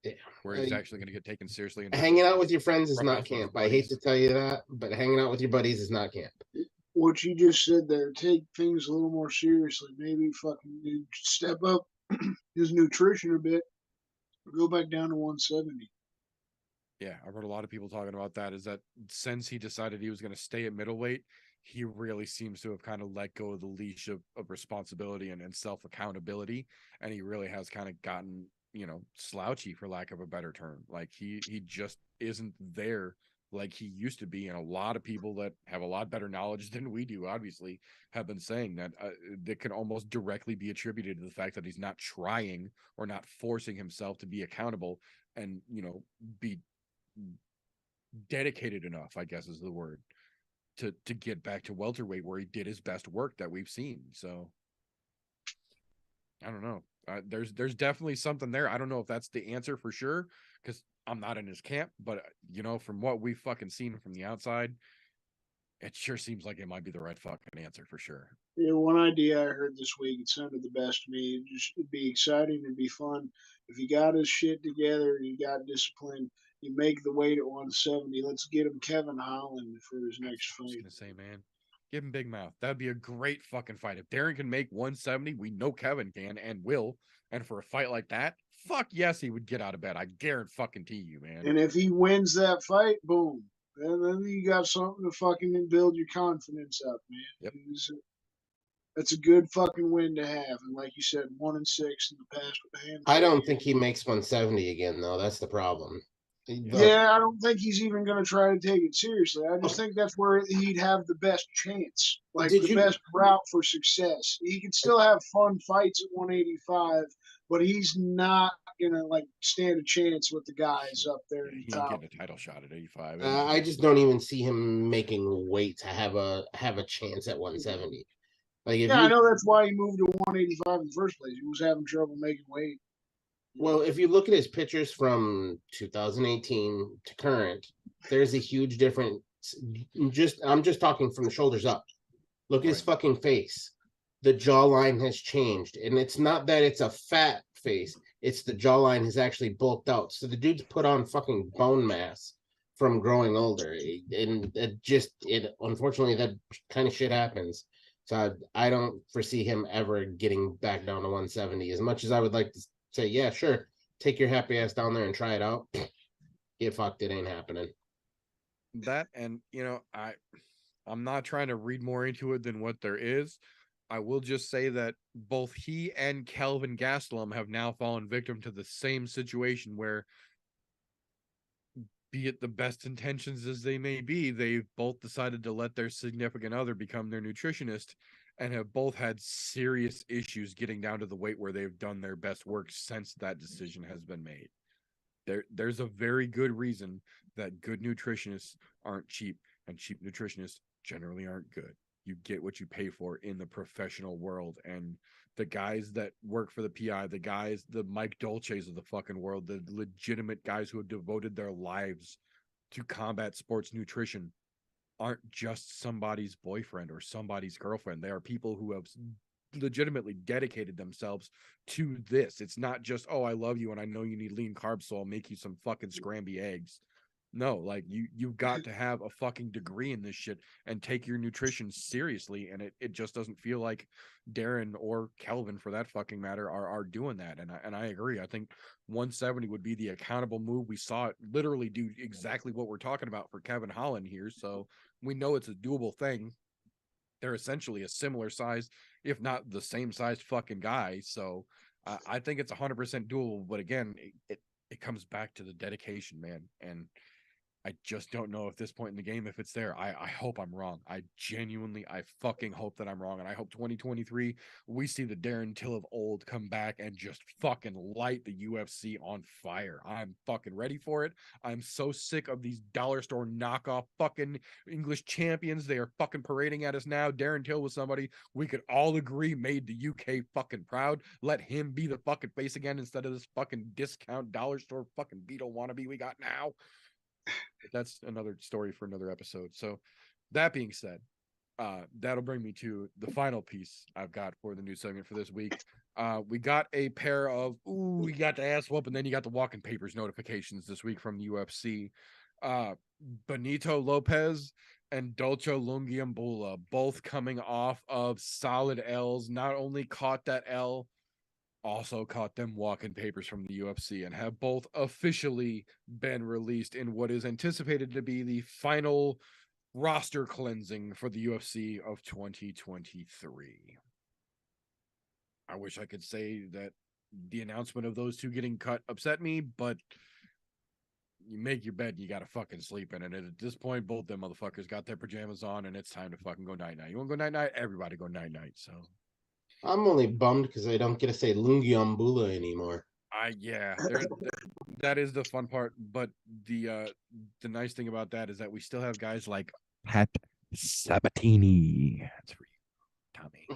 [SPEAKER 4] Yeah.
[SPEAKER 2] Where he's actually going to get taken seriously.
[SPEAKER 4] Hanging out with your friends is not camp. I hate to tell you that, but hanging out with your buddies is not camp.
[SPEAKER 3] What you just said there, take things a little more seriously. Maybe fucking step up his nutrition a bit, or go back down to 170.
[SPEAKER 2] Yeah, I've heard a lot of people talking about that, is that since he decided he was going to stay at middleweight, he really seems to have kind of let go of the leash of responsibility and self-accountability. And he really has kind of gotten, slouchy, for lack of a better term. Like he just isn't there like he used to be. And a lot of people that have a lot better knowledge than we do, obviously, have been saying that that can almost directly be attributed to the fact that he's not trying or not forcing himself to be accountable and, be dedicated enough, I guess is the word, to get back to welterweight where he did his best work that we've seen. So I don't know. There's definitely something there. I don't know if that's the answer for sure, because I'm not in his camp, but from what we've fucking seen from the outside, it sure seems like it might be the right fucking answer for sure.
[SPEAKER 3] Yeah, one idea I heard this week, it sounded the best to me. It'd be exciting, it'd be fun. If he got his shit together, he got discipline, you make the weight at 170. Let's get him Kevin Holland for his next fight. I was
[SPEAKER 2] gonna say, man, give him Big Mouth. That'd be a great fucking fight. If Darren can make 170, we know Kevin can and will. And for a fight like that, fuck yes, he would get out of bed. I guarantee you, man.
[SPEAKER 3] And if he wins that fight, boom. Then you got something to fucking build your confidence up, man.
[SPEAKER 2] Yep.
[SPEAKER 3] That's a good fucking win to have. And like you said, 1-6 in the past with the hand.
[SPEAKER 4] I don't think he makes 170 again, though. That's the problem.
[SPEAKER 3] Yeah, I don't think he's even going to try to take it seriously. I just think that's where he'd have the best chance, like
[SPEAKER 4] Did
[SPEAKER 3] the
[SPEAKER 4] you-
[SPEAKER 3] best route for success. He could still have fun fights at 185, but he's not going to like stand a chance with the guys up there in
[SPEAKER 2] He
[SPEAKER 3] the
[SPEAKER 2] ain't
[SPEAKER 3] top.
[SPEAKER 2] getting a title shot at 85.
[SPEAKER 4] I just don't even see him making weight to have a chance at 170. Like if
[SPEAKER 3] Yeah,
[SPEAKER 4] you,
[SPEAKER 3] I know that's why he moved to 185 in the first place. He was having trouble making weight.
[SPEAKER 4] well, if you look at his pictures from 2018 to current, there's a huge difference. I'm just talking from the shoulders up. Look at his fucking face. The jawline has changed, and it's not that it's a fat face. It's the jawline has actually bulked out. So the dude's put on fucking bone mass from growing older, and it unfortunately that kind of shit happens. So I don't foresee him ever getting back down to 170. As much as I would like to say, yeah, sure, take your happy ass down there and try it out. Get fucked, it ain't happening.
[SPEAKER 2] That, and I'm not trying to read more into it than what there is. I will just say that both he and Kelvin Gastelum have now fallen victim to the same situation where, be it the best intentions as they may be, they've both decided to let their significant other become their nutritionist and have both had serious issues getting down to the weight where they've done their best work since that decision has been made. There's a very good reason that good nutritionists aren't cheap, and cheap nutritionists generally aren't good. You get what you pay for in the professional world, and the guys that work for the PI, the Mike Dolces of the fucking world, the legitimate guys who have devoted their lives to combat sports nutrition aren't just somebody's boyfriend or somebody's girlfriend. They are people who have legitimately dedicated themselves to this. It's not just, oh, I love you and I know you need lean carbs, so I'll make you some fucking scramby eggs. No, like you've got to have a fucking degree in this shit and take your nutrition seriously, and it just doesn't feel like Darren or Kelvin, for that fucking matter, are doing that. And I agree. I think 170 would be the accountable move. We saw it literally do exactly what we're talking about for Kevin Holland here, so we know it's a doable thing. They're essentially a similar size, if not the same size fucking guy. So I think it's 100% doable. But again, it comes back to the dedication, man. And I just don't know at this point in the game if it's there. I hope I'm wrong. I fucking hope that I'm wrong. And I hope 2023, we see the Darren Till of old come back and just fucking light the UFC on fire. I'm fucking ready for it. I'm so sick of these dollar store knockoff fucking English champions. They are fucking parading at us now. Darren Till was somebody we could all agree made the UK fucking proud. Let him be the fucking face again instead of this fucking discount dollar store fucking Beetle wannabe we got now. But that's another story for another episode. So that being said, that'll bring me to the final piece I've got for the news segment for this week. We got a pair of we got the ass whoop, and then you got the walking papers notifications this week from the UFC. Benito Lopez and Dolce Lungiambula both coming off of solid L's. Not only caught that L, also caught them walking papers from the UFC, and have both officially been released in what is anticipated to be the final roster cleansing for the UFC of 2023. I wish I could say that the announcement of those two getting cut upset me, but you make your bed, you gotta fucking sleep in it. And at this point, both them motherfuckers got their pajamas on, and it's time to fucking go night-night. You want to go night-night? Everybody go night-night, so...
[SPEAKER 4] I'm only bummed because I don't get to say Lungiambula anymore.
[SPEAKER 2] Yeah, that is the fun part. But the nice thing about that is that we still have guys like Pat Sabatini. That's for you, Tommy.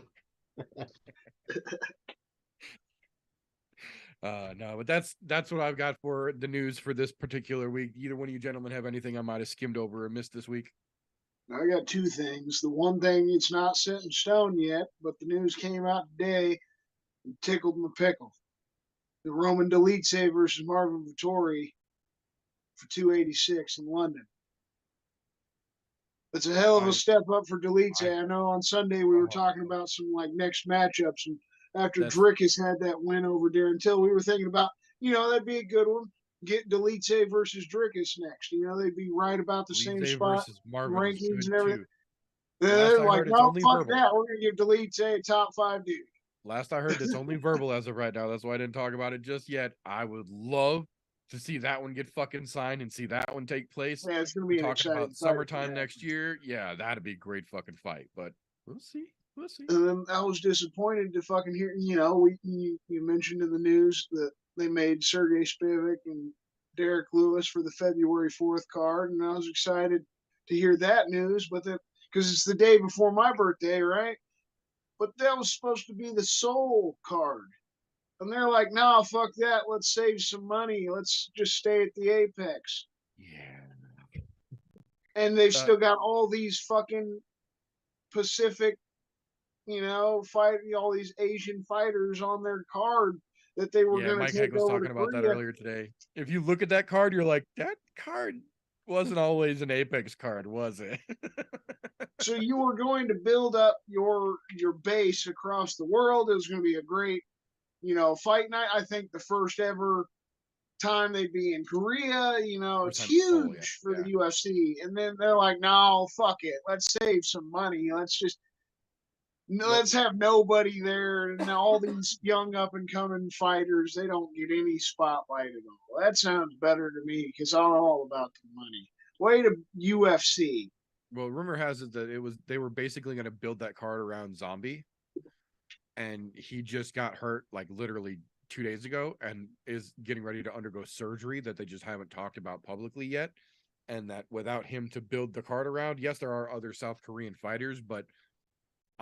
[SPEAKER 2] No, but that's what I've got for the news for this particular week. Either one of you gentlemen have anything I might have skimmed over or missed this week?
[SPEAKER 3] I got two things. The one thing, it's not set in stone yet, but the news came out today and tickled my pickle. The Roman Dolidze versus Marvin Vettori for 286 in London. That's a hell of a step up for Dolidze. I know on Sunday we were talking about some like next matchups, and after Drickus had that win over Darren Till, we were thinking about, that'd be a good one. Get Dolidze versus Drickus next. They'd be right about the same spot, rankings and everything. They're
[SPEAKER 2] I
[SPEAKER 3] like,
[SPEAKER 2] heard, it's
[SPEAKER 3] no,
[SPEAKER 2] only
[SPEAKER 3] fuck
[SPEAKER 2] verbal.
[SPEAKER 3] that. We're gonna give Delete a top 5 dude.
[SPEAKER 2] Last I heard, that's only verbal as of right now. That's why I didn't talk about it just yet. I would love to see that one get fucking signed and see that one take place.
[SPEAKER 3] Yeah, it's gonna
[SPEAKER 2] We're
[SPEAKER 3] be an
[SPEAKER 2] talking
[SPEAKER 3] exciting
[SPEAKER 2] about
[SPEAKER 3] fight.
[SPEAKER 2] summertime next year. Yeah, that'd be a great fucking fight. But we'll see. We'll see.
[SPEAKER 3] And then I was disappointed to fucking hear. You mentioned in the news that they made Sergey Spivak and Derek Lewis for the February 4th card, and I was excited to hear that news. But then, because it's the day before my birthday, right? But that was supposed to be the Soul card. And they're like, no, fuck that. Let's save some money. Let's just stay at the Apex.
[SPEAKER 2] Yeah.
[SPEAKER 3] And they've still got all these fucking Pacific, fighting all these Asian fighters on their card that they were going
[SPEAKER 2] Mike
[SPEAKER 3] to
[SPEAKER 2] Heck
[SPEAKER 3] take
[SPEAKER 2] was
[SPEAKER 3] over
[SPEAKER 2] talking
[SPEAKER 3] to
[SPEAKER 2] about that
[SPEAKER 3] Korea.
[SPEAKER 2] earlier today. If you look at that card, you're like, that card wasn't always an Apex card, was it?
[SPEAKER 3] So you were going to build up your base across the world. It was going to be a great, fight night. I think the first ever time they'd be in Korea, it's huge for the UFC. And then they're like, no, fuck it. Let's save some money. Let's have nobody there, and all these young up and coming fighters, they don't get any spotlight at all. That sounds better to me because I'm all about the money. Way to UFC.
[SPEAKER 2] Well, rumor has it that they were basically going to build that card around Zombie, and he just got hurt like literally 2 days ago and is getting ready to undergo surgery that they just haven't talked about publicly yet. And that without him to build the card around, yes, there are other South Korean fighters, but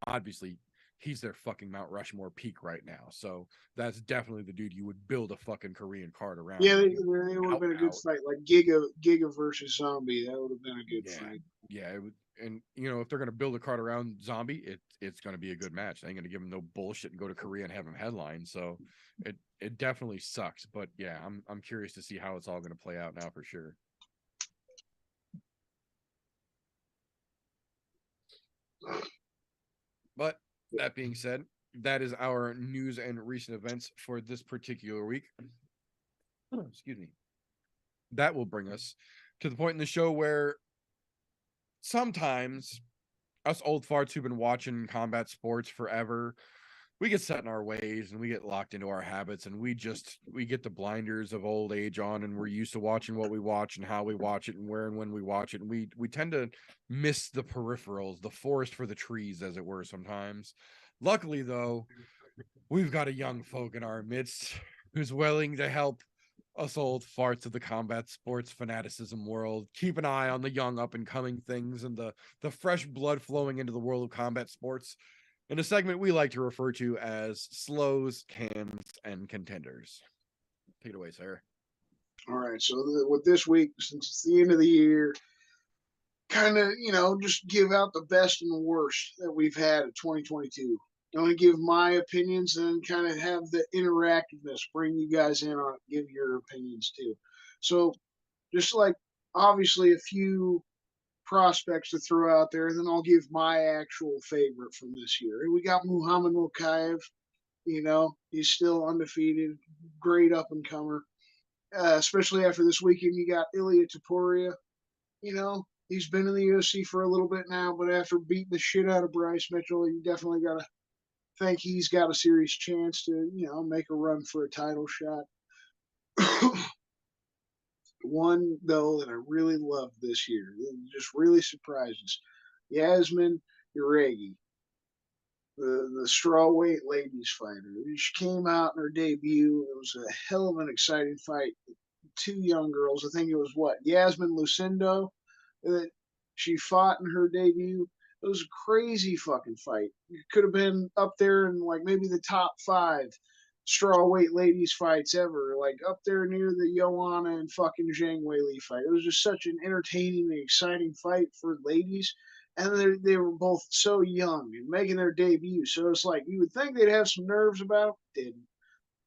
[SPEAKER 2] obviously he's their fucking Mount Rushmore peak right now. So that's definitely the dude you would build a fucking Korean card around.
[SPEAKER 3] Yeah, it would have been a good fight, like Giga versus Zombie. That would have been a good fight.
[SPEAKER 2] Yeah, it would. And if they're gonna build a card around Zombie, it's gonna be a good match. They ain't gonna give him no bullshit and go to Korea and have him headline. So it definitely sucks. But yeah, I'm curious to see how it's all gonna play out now for sure. But that being said, that is our news and recent events for this particular week. Excuse me. That will bring us to the point in the show where sometimes us old farts who've been watching combat sports forever, we get set in our ways and we get locked into our habits, and we get the blinders of old age on, and we're used to watching what we watch and how we watch it and where and when we watch it. And we tend to miss the peripherals, the forest for the trees, as it were, sometimes. Luckily, though, we've got a young folk in our midst who's willing to help us old farts of the combat sports fanaticism world keep an eye on the young up and coming things and the fresh blood flowing into the world of combat sports in a segment we like to refer to as slows, cans, and contenders. Take it away, sir.
[SPEAKER 3] All right. So with this week, since it's the end of the year, kind of, just give out the best and the worst that we've had of 2022. I'm going to give my opinions and kind of have the interactiveness, bring you guys in on it, give your opinions too. So just like obviously a few prospects to throw out there, and then I'll give my actual favorite from this year. We got Muhammad Mokaev. He's still undefeated, great up and comer. Especially after this weekend, you got Ilia Topuria. He's been in the UFC for a little bit now, but after beating the shit out of Bryce Mitchell, you definitely got to think he's got a serious chance to, make a run for a title shot. One, though, that I really loved this year, it just really surprises, Yasmin Uregi, the strawweight ladies fighter. She came out in her debut. It was a hell of an exciting fight. Two young girls. I think it was Yasmin Lucindo that she fought in her debut. It was a crazy fucking fight. It could have been up there in maybe the top 5 strawweight ladies fights ever, up there near the Joanna and fucking Zhang Weili fight. It was just such an entertaining and exciting fight for ladies. And they were both so young and making their debut. So it's like you would think they'd have some nerves about them.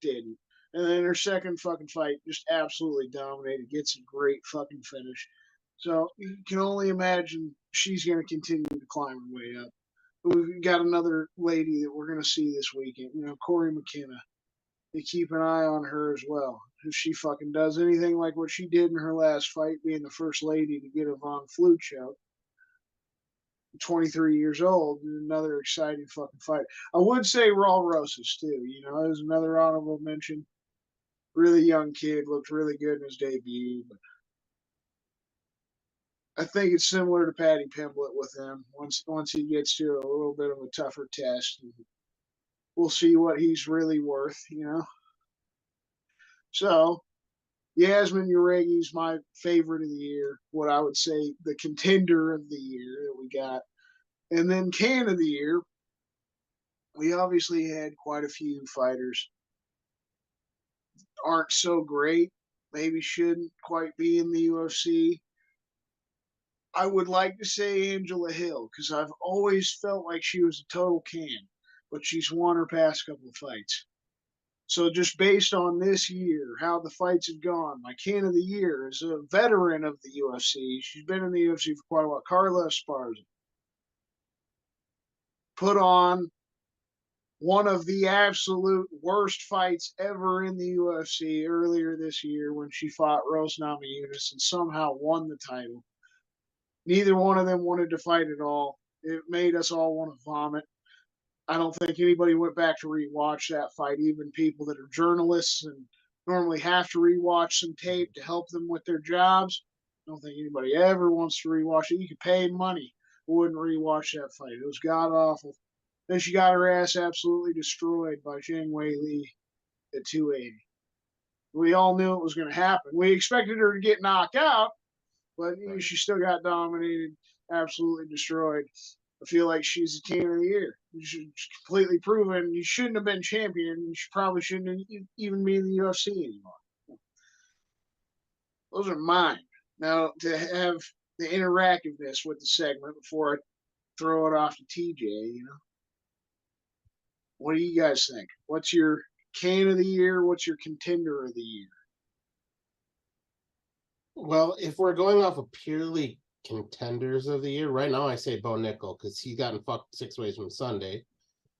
[SPEAKER 3] Didn't. And then her second fucking fight just absolutely dominated, gets a great fucking finish. So you can only imagine she's going to continue to climb her way up. But we've got another lady that we're going to see this weekend, Corey McKenna. You keep an eye on her as well. If she fucking does anything like what she did in her last fight, being the first lady to get a Von Flue choke, 23 years old. Another exciting fucking fight. I would say Raul Rosas too. You know, there's another honorable mention. Really young kid, looked really good in his debut. But I think it's similar to Paddy Pimblett with him. Once he gets to a little bit of a tougher test, we'll see what he's really worth. You know. So Yasmin Uragi's my favorite of the year. What I would say the contender of the year that we got, and then can of the year. We obviously had quite a few fighters aren't so great. Maybe shouldn't quite be in the UFC. I would like to say Angela Hill because I've always felt like she was a total can, but she's won her past couple of fights. So just based on this year, how the fights have gone, my can of the year is a veteran of the UFC. She's been in the UFC for quite a while. Carla Esparza put on one of the absolute worst fights ever in the UFC earlier this year when she fought Rose Namajunas and somehow won the title. Neither one of them wanted to fight at all. It made us all want to vomit. I don't think anybody went back to rewatch that fight, even people that are journalists and normally have to rewatch some tape to help them with their jobs. I don't think anybody ever wants to rewatch it. You could pay money, wouldn't rewatch that fight. It was god awful. Then she got her ass absolutely destroyed by Zhang Wei Li at 280. We all knew it was going to happen. We expected her to get knocked out, but right. She still got dominated, absolutely destroyed. I feel like she's a can of the year. She's completely proven you shouldn't have been champion. You probably shouldn't even be in the UFC anymore. Those are mine. Now, to have the interactiveness with the segment before I throw it off to TJ, you know. What do you guys think? What's your can of the year? What's your contender of the year?
[SPEAKER 4] Well, if we're going off of purely contenders of the year, right now I say Bo Nickel because he's gotten fucked 6 ways from Sunday.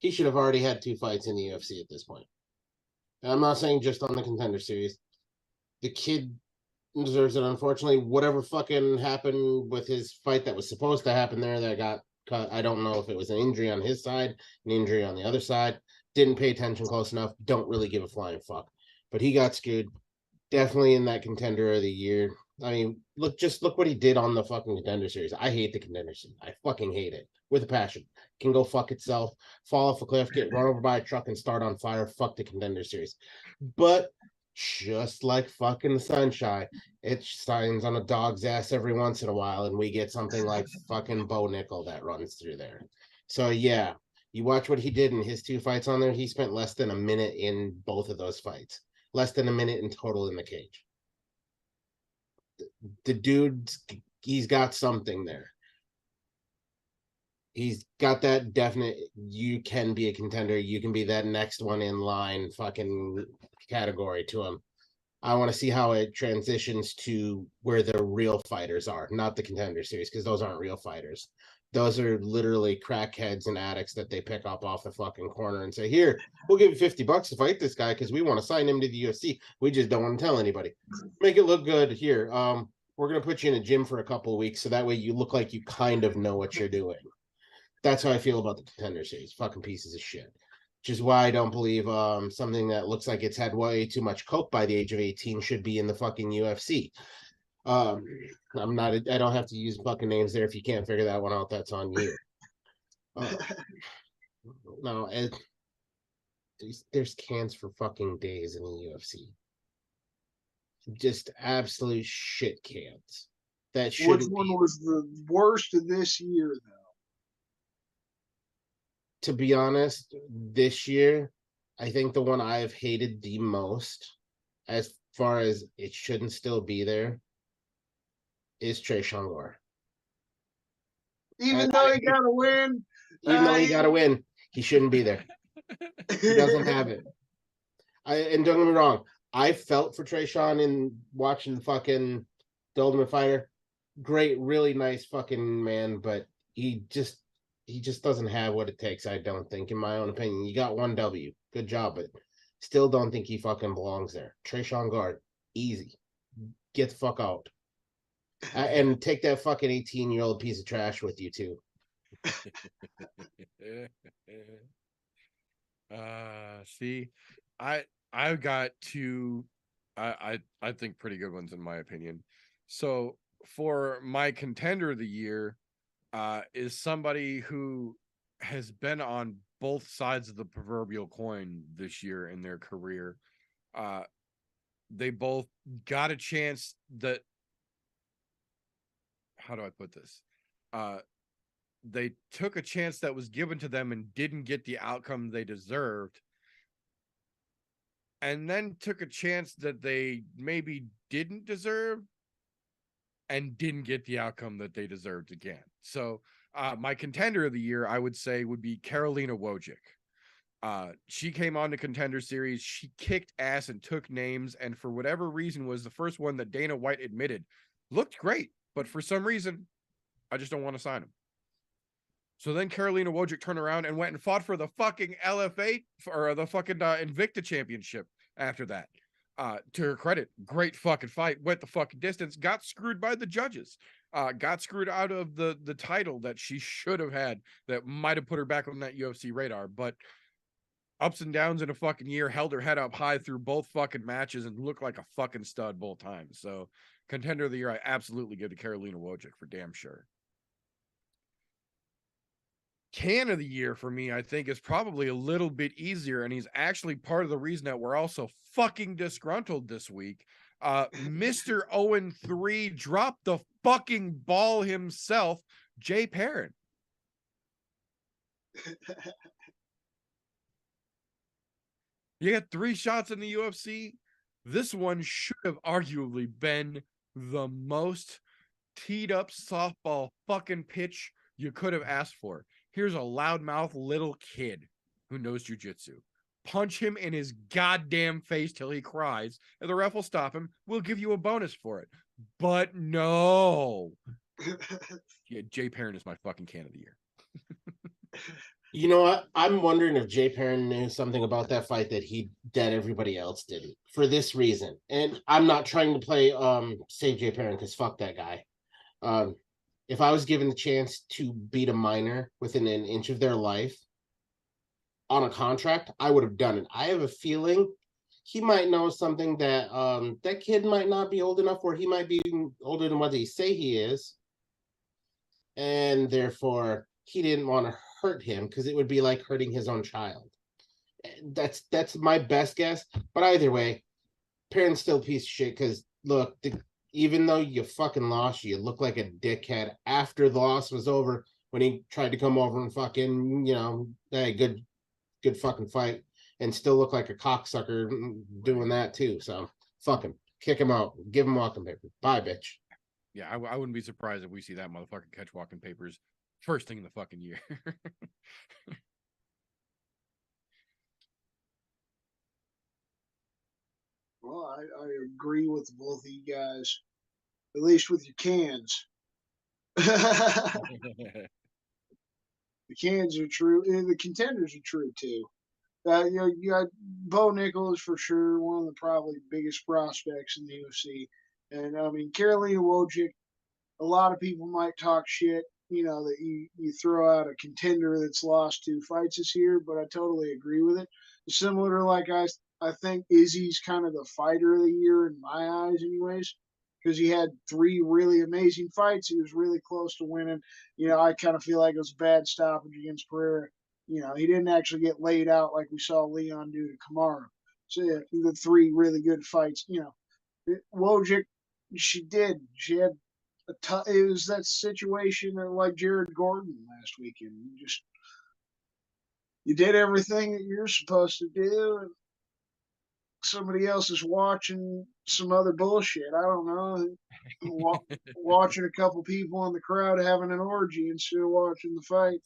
[SPEAKER 4] He should have already had 2 fights in the UFC at this point. And I'm not saying just on the contender series. The kid deserves it. Unfortunately, whatever fucking happened with his fight that was supposed to happen there that got cut, I don't know if it was an injury on his side, an injury on the other side. Didn't pay attention close enough. Don't really give a flying fuck. But he got screwed. Definitely in that contender of the year. I mean, look what he did on the fucking contender series. I hate the contender series. I fucking hate it with a passion. It can go fuck itself, fall off a cliff, get run over by a truck, and start on fire. Fuck the contender series. But just like fucking Sunshine, it shines on a dog's ass every once in a while, and we get something like fucking Bo Nickel that runs through there. So yeah, you watch what he did in his 2 fights on there. He spent less than a minute in both of those fights. Less than a minute in total in the cage. The dude, he's got something there. He's got that definite, you can be a contender. You can be that next one in line fucking category to him. I want to see how it transitions to where the real fighters are, not the contender series, because those aren't real fighters. Those are literally crackheads and addicts that they pick up off the fucking corner and say, here, we'll give you $50 to fight this guy because we want to sign him to the UFC. We just don't want to tell anybody. Make it look good. Here, we're going to put you in a gym for a couple of weeks so that way you look like you kind of know what you're doing. That's how I feel about the contender series. Fucking pieces of shit. Which is why I don't believe something that looks like it's had way too much coke by the age of 18 should be in the fucking UFC. I don't have to use fucking names there. If you can't figure that one out, that's on you. No, there's cans for fucking days in the UFC. Just absolute shit cans. That shouldn't.
[SPEAKER 3] Which one was the worst of this year, though?
[SPEAKER 4] To be honest, this year, I think the one I've hated the most, as far as it shouldn't still be there, is Trey Shongor.
[SPEAKER 3] Even though he got to win.
[SPEAKER 4] Even though he got to win, he shouldn't be there. He doesn't have it. And don't get me wrong, I felt for Trey Sean in watching fucking The Ultimate Fighter. Great, really nice fucking man, but he just doesn't have what it takes, I don't think, in my own opinion. You got 1 W. Good job, but still don't think he fucking belongs there. Trey Shongor, easy. Get the fuck out. And take that fucking 18-year-old piece of trash with you, too.
[SPEAKER 2] See, I got two I think pretty good ones in my opinion. So for my contender of the year is somebody who has been on both sides of the proverbial coin this year in their career. They both got a chance that, how do I put this? They took a chance that was given to them and didn't get the outcome they deserved, and then took a chance that they maybe didn't deserve and didn't get the outcome that they deserved again. So my contender of the year, I would say, would be Karolina Wojcik. She came on the Contender Series. She kicked ass and took names, and for whatever reason was the first one that Dana White admitted looked great, but for some reason, I just don't want to sign him. So then Karolina Wojcik turned around and went and fought for the fucking LFA or the fucking Invicta Championship after that. To her credit, great fucking fight, went the fucking distance, got screwed by the judges, got screwed out of the title that she should have had that might have put her back on that UFC radar. But ups and downs in a fucking year, held her head up high through both fucking matches and looked like a fucking stud both times. So contender of the year, I absolutely give to Karolina Wojcik for damn sure. Can of the year for me, I think, is probably a little bit easier, and he's actually part of the reason that we're all so fucking disgruntled this week. Mr. 0-3 dropped the fucking ball himself, Jay Perrin. You got 3 shots in the UFC. This one should have arguably been the most teed up softball fucking pitch you could have asked for. Here's a loudmouth little kid who knows jujitsu. Punch him in his goddamn face till he cries, and the ref will stop him. We'll give you a bonus for it. But no. Yeah, Jay Perrin is my fucking can of the year.
[SPEAKER 4] You know what? I'm wondering if Jay Perrin knew something about that fight that everybody else didn't. For this reason, and I'm not trying to play save Jay Perrin because fuck that guy. If I was given the chance to beat a minor within an inch of their life on a contract, I would have done it. I have a feeling he might know something that that kid might not be old enough, or he might be older than what they say he is, and therefore he didn't want to hurt him because it would be like hurting his own child. That's my best guess. But either way, Perrin's still a piece of shit because look, even though you fucking lost, you look like a dickhead after the loss was over when he tried to come over and fucking, hey, good fucking fight, and still look like a cocksucker doing that too. So fuck him. Kick him out. Give him walking papers. Bye, bitch.
[SPEAKER 2] Yeah, I wouldn't be surprised if we see that motherfucker catch walking papers first thing in the fucking year.
[SPEAKER 3] Well, I agree with both of you guys, at least with your cans. The cans are true, and the contenders are true too. You got Bo Nichols for sure, one of the probably biggest prospects in the UFC, and I mean Karolina Wojcik. A lot of people might talk shit, that you throw out a contender that's lost 2 fights this year, but I totally agree with it. Similar to like I think Izzy's kind of the fighter of the year in my eyes, anyways, because he had 3 really amazing fights. He was really close to winning. I kind of feel like it was a bad stoppage against Pereira. He didn't actually get laid out like we saw Leon do to Kamaru. So yeah, the 3 really good fights. Wojcik, she had it was that situation like Jared Gordon last weekend. You did everything that you're supposed to do, and somebody else is watching some other bullshit. I don't know, watching a couple people in the crowd having an orgy instead of watching the fight.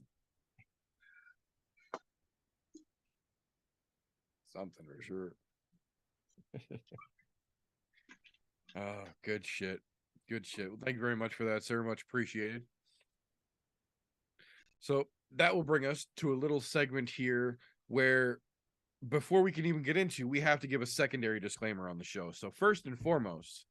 [SPEAKER 2] Something for sure. Oh, good shit. Good shit. Well, thank you very much for that, sir. Much appreciated. So that will bring us to a little segment here where before we can even get into, we have to give a secondary disclaimer on the show. So first and foremost,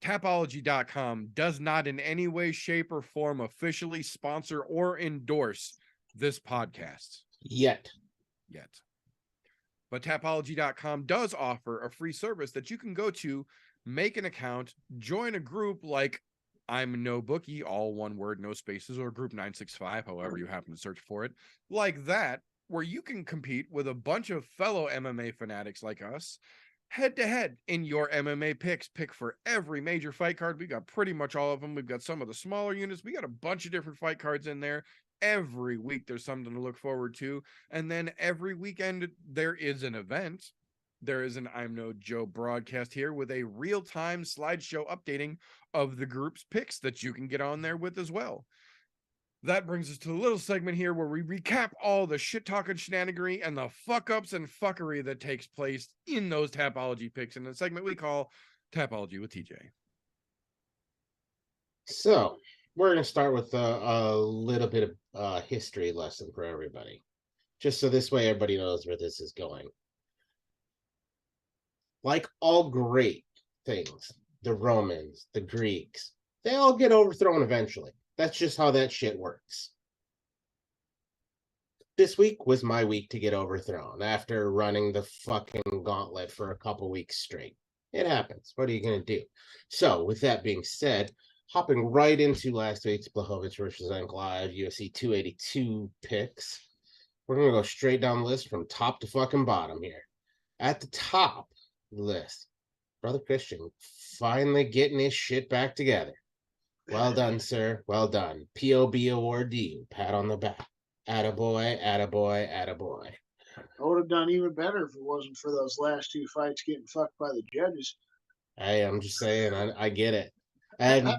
[SPEAKER 2] Tapology.com does not in any way, shape, or form officially sponsor or endorse this podcast.
[SPEAKER 4] Yet.
[SPEAKER 2] But Tapology.com does offer a free service that you can go to, make an account, join a group like ImNoBookie, all one word, no spaces, or Group 965, however you happen to search for it, like that, where you can compete with a bunch of fellow MMA fanatics like us, head to head in your MMA picks. Pick for every major fight card. We got pretty much all of them. We've got some of the smaller units. We got a bunch of different fight cards in there. Every week there's something to look forward to. And then every weekend there is an event. There is an I'm No Joe broadcast here with a real-time slideshow updating of the group's picks that you can get on there with as well. That brings us to a little segment here where we recap all the shit-talking shenanigery and the fuck-ups and fuckery that takes place in those Tapology picks in the segment we call Tapology with TJ.
[SPEAKER 4] So, we're going to start with a little bit of history lesson for everybody. Just so this way everybody knows where this is going. Like all great things, the Romans, the Greeks, they all get overthrown eventually. That's just how that shit works. This week was my week to get overthrown after running the fucking gauntlet for a couple weeks straight. It happens. What are you going to do? So, with that being said, hopping right into last week's Blachowicz versus Ankalaev UFC 282 picks, we're going to go straight down the list from top to fucking bottom here. At the top of the list, Brother Christian finally getting his shit back together. Well done, sir. Well done. POB award to you. Pat on the back. Attaboy, attaboy, attaboy.
[SPEAKER 3] I would have done even better if it wasn't for those last two fights getting fucked by the judges.
[SPEAKER 4] Hey, I'm just saying, I get it. And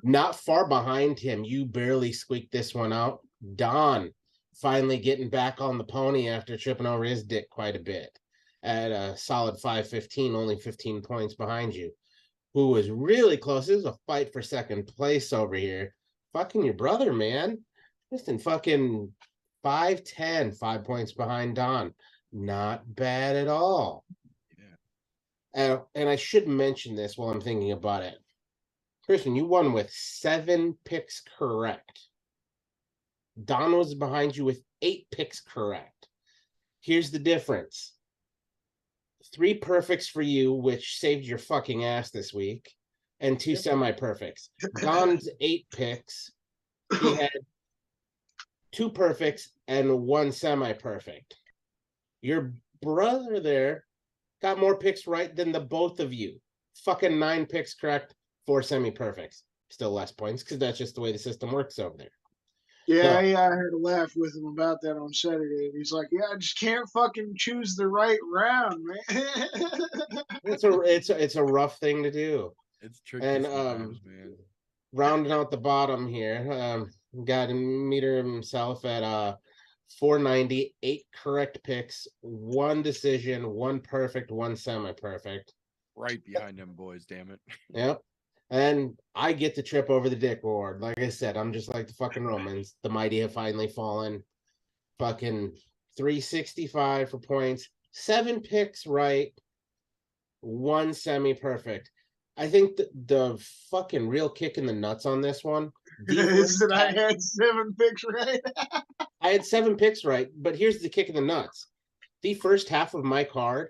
[SPEAKER 4] not far behind him, you barely squeaked this one out. Don finally getting back on the pony after tripping over his dick quite a bit. At a solid 5-15, only 15 points behind you. Who was really close. This was a fight for second place over here. Fucking your brother, man. Just in fucking 5-10, 5 points behind Don. Not bad at all. Yeah. And I should mention this while I'm thinking about it. Christian, you won with 7 picks correct. Don was behind you with 8 picks correct. Here's the difference. 3 perfects for you, which saved your fucking ass this week, and 2 semi-perfects. Don's 8 picks. He had 2 perfects and 1 semi-perfect. Your brother there got more picks right than the both of you. Fucking 9 picks correct, 4 semi-perfects. Still less points, because that's just the way the system works over there.
[SPEAKER 3] Yeah, I had a laugh with him about that on Saturday. He's like, "Yeah, I just can't fucking choose the right round, man."
[SPEAKER 4] It's a rough thing to do.
[SPEAKER 2] It's tricky
[SPEAKER 4] and
[SPEAKER 2] sometimes, man.
[SPEAKER 4] Rounding out the bottom here, got a meter himself at 490, 8 correct picks, 1 decision, 1 perfect, 1 semi-perfect.
[SPEAKER 2] Right behind them boys, damn it.
[SPEAKER 4] Yep. And I get the trip over the dick award. Like I said, I'm just like the fucking Romans. The mighty have finally fallen. Fucking 365 for points. 7 picks right. 1 semi-perfect. I think the fucking real kick in the nuts on this one
[SPEAKER 3] is that I had 7 picks right.
[SPEAKER 4] I had 7 picks right, but here's the kick in the nuts. The first half of my card,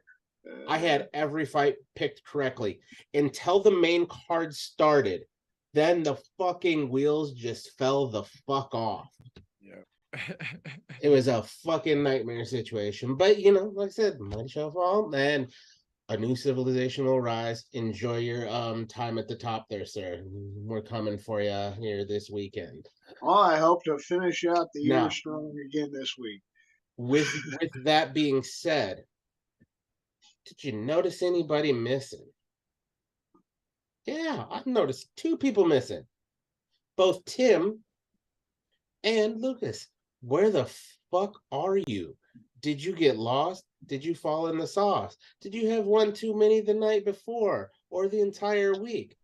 [SPEAKER 4] I had every fight picked correctly until the main card started. Then the fucking wheels just fell the fuck off.
[SPEAKER 2] Yeah.
[SPEAKER 4] It was a fucking nightmare situation. But, you know, like I said, mighty shall fall, and a new civilization will rise. Enjoy your time at the top there, sir. We're coming for you here this weekend.
[SPEAKER 3] Well, I hope to finish out the year strong again this week.
[SPEAKER 4] With that being said, did you notice anybody missing? Yeah, I've noticed 2 people missing. Both Tim and Lucas. Where the fuck are you? Did you get lost? Did you fall in the sauce? Did you have one too many the night before or the entire week?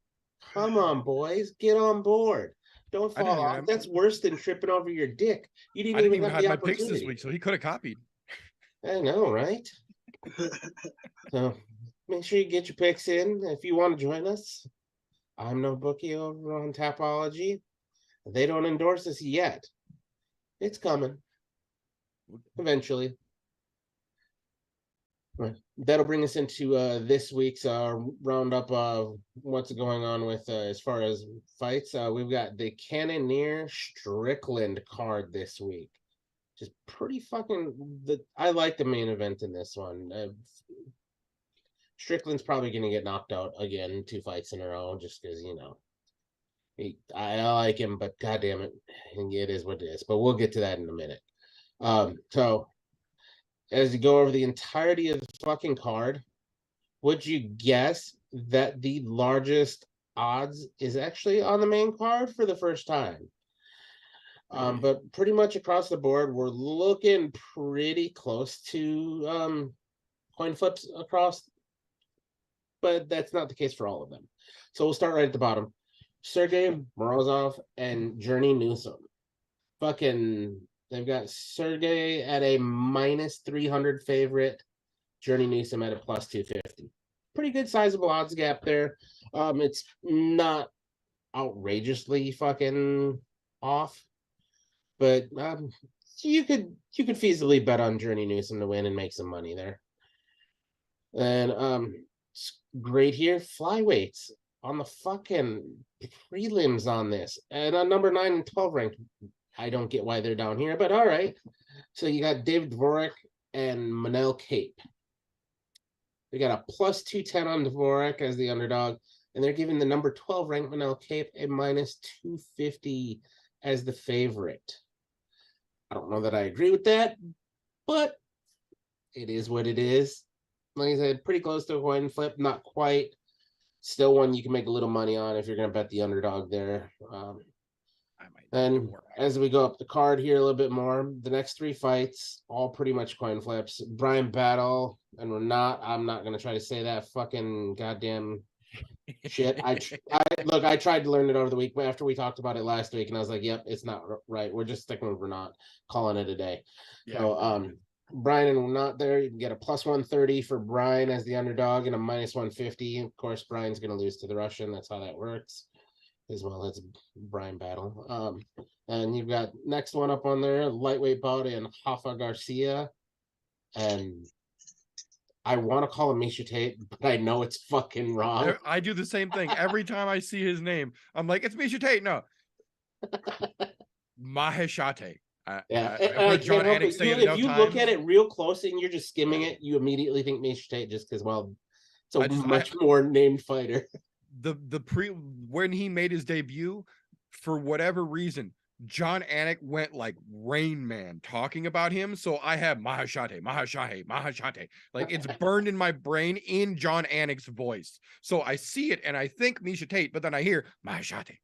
[SPEAKER 4] Come on, boys, get on board. Don't fall off. That's worse than tripping over your dick. You didn't even have the
[SPEAKER 2] my
[SPEAKER 4] opportunity.
[SPEAKER 2] picks this week, so he could have copied.
[SPEAKER 4] I know, right? So make sure you get your picks in if you want to join us. ImNoBookie over on Tapology. They don't endorse us yet. It's coming. Eventually. That'll bring us into this week's roundup of what's going on with as far as fights. We've got the CannonierVsStrickland card this week. Just pretty fucking. I like the main event in this one. Strickland's probably going to get knocked out again 2 fights in a row just because, you know, I like him, but goddamn it, it is what it is. But we'll get to that in a minute. So as you go over the entirety of the fucking card, would you guess that the largest odds is actually on the main card for the first time? But pretty much across the board, we're looking pretty close to coin flips across, but that's not the case for all of them. So we'll start right at the bottom. Sergey Morozov and Journey Newsom. Fucking, they've got Sergey at a -300 favorite, Journey Newsom at a +250. Pretty good sizable odds gap there. It's not outrageously fucking off, but you could feasibly bet on Journey Newsom to win and make some money there. And great here, flyweights on the fucking prelims on this, and on number 9 and 12 ranked. I don't get why they're down here, but all right. So you got David Dvorak and Manel Cape. They got a +210 on Dvorak as the underdog, and they're giving the number 12 ranked Manel Cape a -250 as the favorite. I don't know that I agree with that, but it is what it is. Like I said, pretty close to a coin flip, not quite. Still one you can make a little money on if you're going to bet the underdog there. And as we go up the card here a little bit more, the next 3 fights, all pretty much coin flips. Brian Battle and Renat, I'm not going to try to say that fucking goddamn shit. I tried to learn it over the week after we talked about it last week, and I was like, yep, it's not right. We're just sticking with Renat, calling it a day. Yeah. So Brian and Renat there, you can get a +130 for Brian as the underdog and a -150. Of course, Brian's going to lose to the Russian. That's how that works. As well as Brian Battle. And you've got next one up on there, lightweight bout in Rafa Garcia. And I want to call him Misha Tate, but I know it's fucking wrong.
[SPEAKER 2] I do the same thing. Every time I see his name, I'm like, it's Misha Tate. No. Maheshate.
[SPEAKER 4] Yeah. If you look at it real close and you're just skimming it, you immediately think Misha Tate just because, well, it's a much more named fighter.
[SPEAKER 2] When he made his debut, for whatever reason, John Anik went like Rain Man talking about him. So I have Maheshate. Like it's burned in my brain in John Anik's voice. So I see it and I think Misha Tate, but then I hear Maheshate.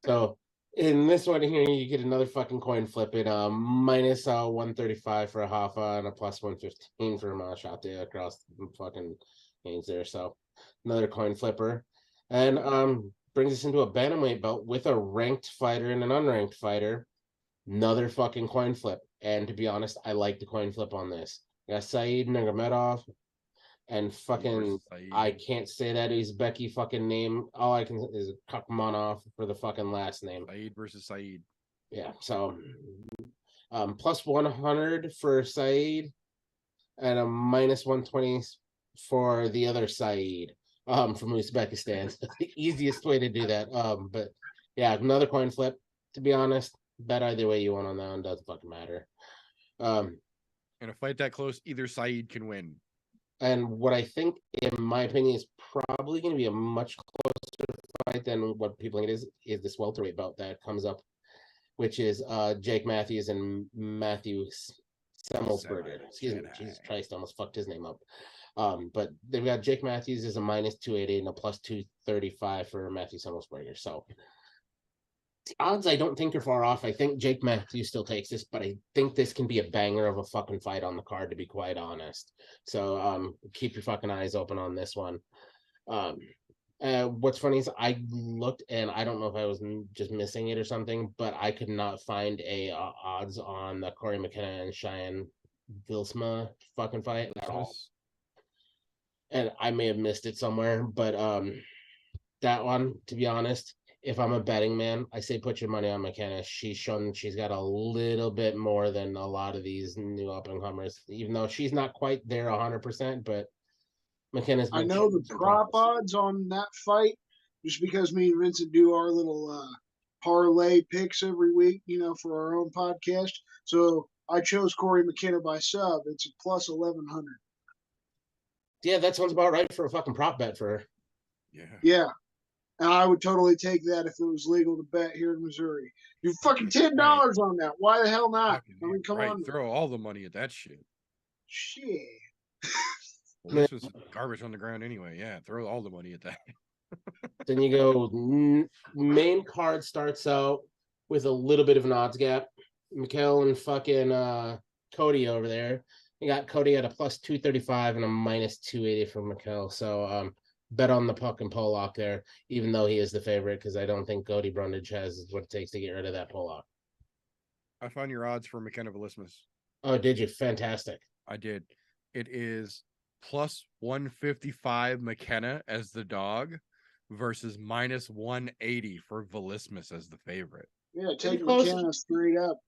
[SPEAKER 4] So in this one here, you get another fucking coin flip at -135 for a Rafa and a +115 for Maheshate across the fucking hands there. So another coin flipper, and brings us into a bantamweight belt with a ranked fighter and an unranked fighter. Another fucking coin flip, and to be honest, I like the coin flip on this. I got Said Nurmagomedov and fucking I can't say that Uzbeki fucking name. All I can is Kakmanov for the fucking last name.
[SPEAKER 2] Said versus Said.
[SPEAKER 4] Yeah, so +100 for Said and a -120 for the other Said from Uzbekistan. The easiest way to do that. But yeah, another coin flip. To be honest, bet either way you want on that one, doesn't fucking matter.
[SPEAKER 2] In a fight that close, either Said can win.
[SPEAKER 4] And what I think, in my opinion, is probably going to be a much closer fight than what people think it is this welterweight bout that comes up, which is Jake Matthews and Matthew Semmelsberger. Excuse me, Jesus Christ, I almost fucked his name up. But they've got Jake Matthews as a -280 and a +235 for Matthew Semmelsberger. So the odds I don't think are far off. I think Jake Matthews still takes this, but I think this can be a banger of a fucking fight on the card, to be quite honest. So keep your fucking eyes open on this one. What's funny is I looked, and I don't know if I was just missing it or something, but I could not find a odds on the Corey McKenna and Cheyenne Vilsma fucking fight at all. And I may have missed it somewhere, but that one, to be honest. If I'm a betting man, I say put your money on McKenna. She's shown she's got a little bit more than a lot of these new up and comers, even though she's not quite there 100%. But McKenna's
[SPEAKER 3] I
[SPEAKER 4] been
[SPEAKER 3] know the
[SPEAKER 4] some
[SPEAKER 3] prop
[SPEAKER 4] promise.
[SPEAKER 3] odds on that fight, just because me and Vincent do our little parlay picks every week, for our own podcast. So I chose Corey McKenna by sub. It's a plus 1100.
[SPEAKER 4] Yeah, that sounds about right for a fucking prop bet for her.
[SPEAKER 2] Yeah.
[SPEAKER 3] Yeah. And I would totally take that if it was legal to bet here in Missouri. You fucking $10 on that. Why the hell not? I mean, come on.
[SPEAKER 2] Throw all the money at that shit.
[SPEAKER 3] Shit.
[SPEAKER 2] Well, this was garbage on the ground anyway. Yeah, throw all the money at that.
[SPEAKER 4] Then you go, main card starts out with a little bit of an odds gap. Mikhail and fucking Cody over there. You got Cody at a plus 235 and a minus 280 for Mikhail. So bet on the puck and Pollock there, even though he is the favorite, because I don't think Cody Brundage has what it takes to get rid of that Pollock.
[SPEAKER 2] I found your odds for McKenna Velismus.
[SPEAKER 4] Oh, did you? Fantastic.
[SPEAKER 2] I did. It is plus 155 McKenna as the dog versus minus 180 for Velismus as the favorite.
[SPEAKER 3] Yeah, take McKenna straight up.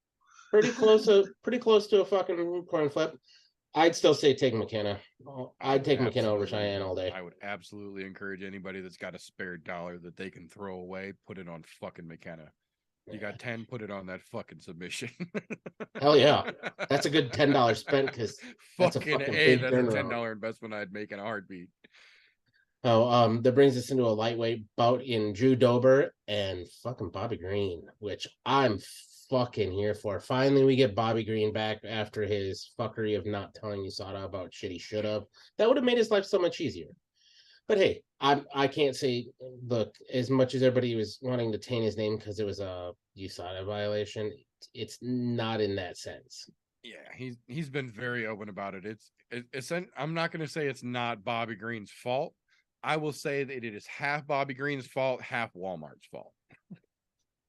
[SPEAKER 4] Pretty close to a fucking coin flip. I'd still say take McKenna. I'd take McKenna over Cheyenne all day.
[SPEAKER 2] I would absolutely encourage anybody that's got a spare dollar that they can throw away, put it on fucking McKenna. You got 10, put it on that fucking submission.
[SPEAKER 4] Hell yeah. That's a good $10 spent because that's a fucking big
[SPEAKER 2] that's a
[SPEAKER 4] turnaround.
[SPEAKER 2] $10 investment I'd make in a heartbeat.
[SPEAKER 4] Oh, that brings us into a lightweight bout in Drew Dober and fucking Bobby Green, which I'm fucking here for. Finally, we get Bobby Green back after his fuckery of not telling USADA about shit he should have. That would have made his life so much easier. But hey, I can't say, look, as much as everybody was wanting to taint his name because it was a USADA violation, it's not in that sense.
[SPEAKER 2] Yeah, he's been very open about it. It's I'm not going to say it's not Bobby Green's fault. I will say that it is half Bobby Green's fault, half Walmart's fault.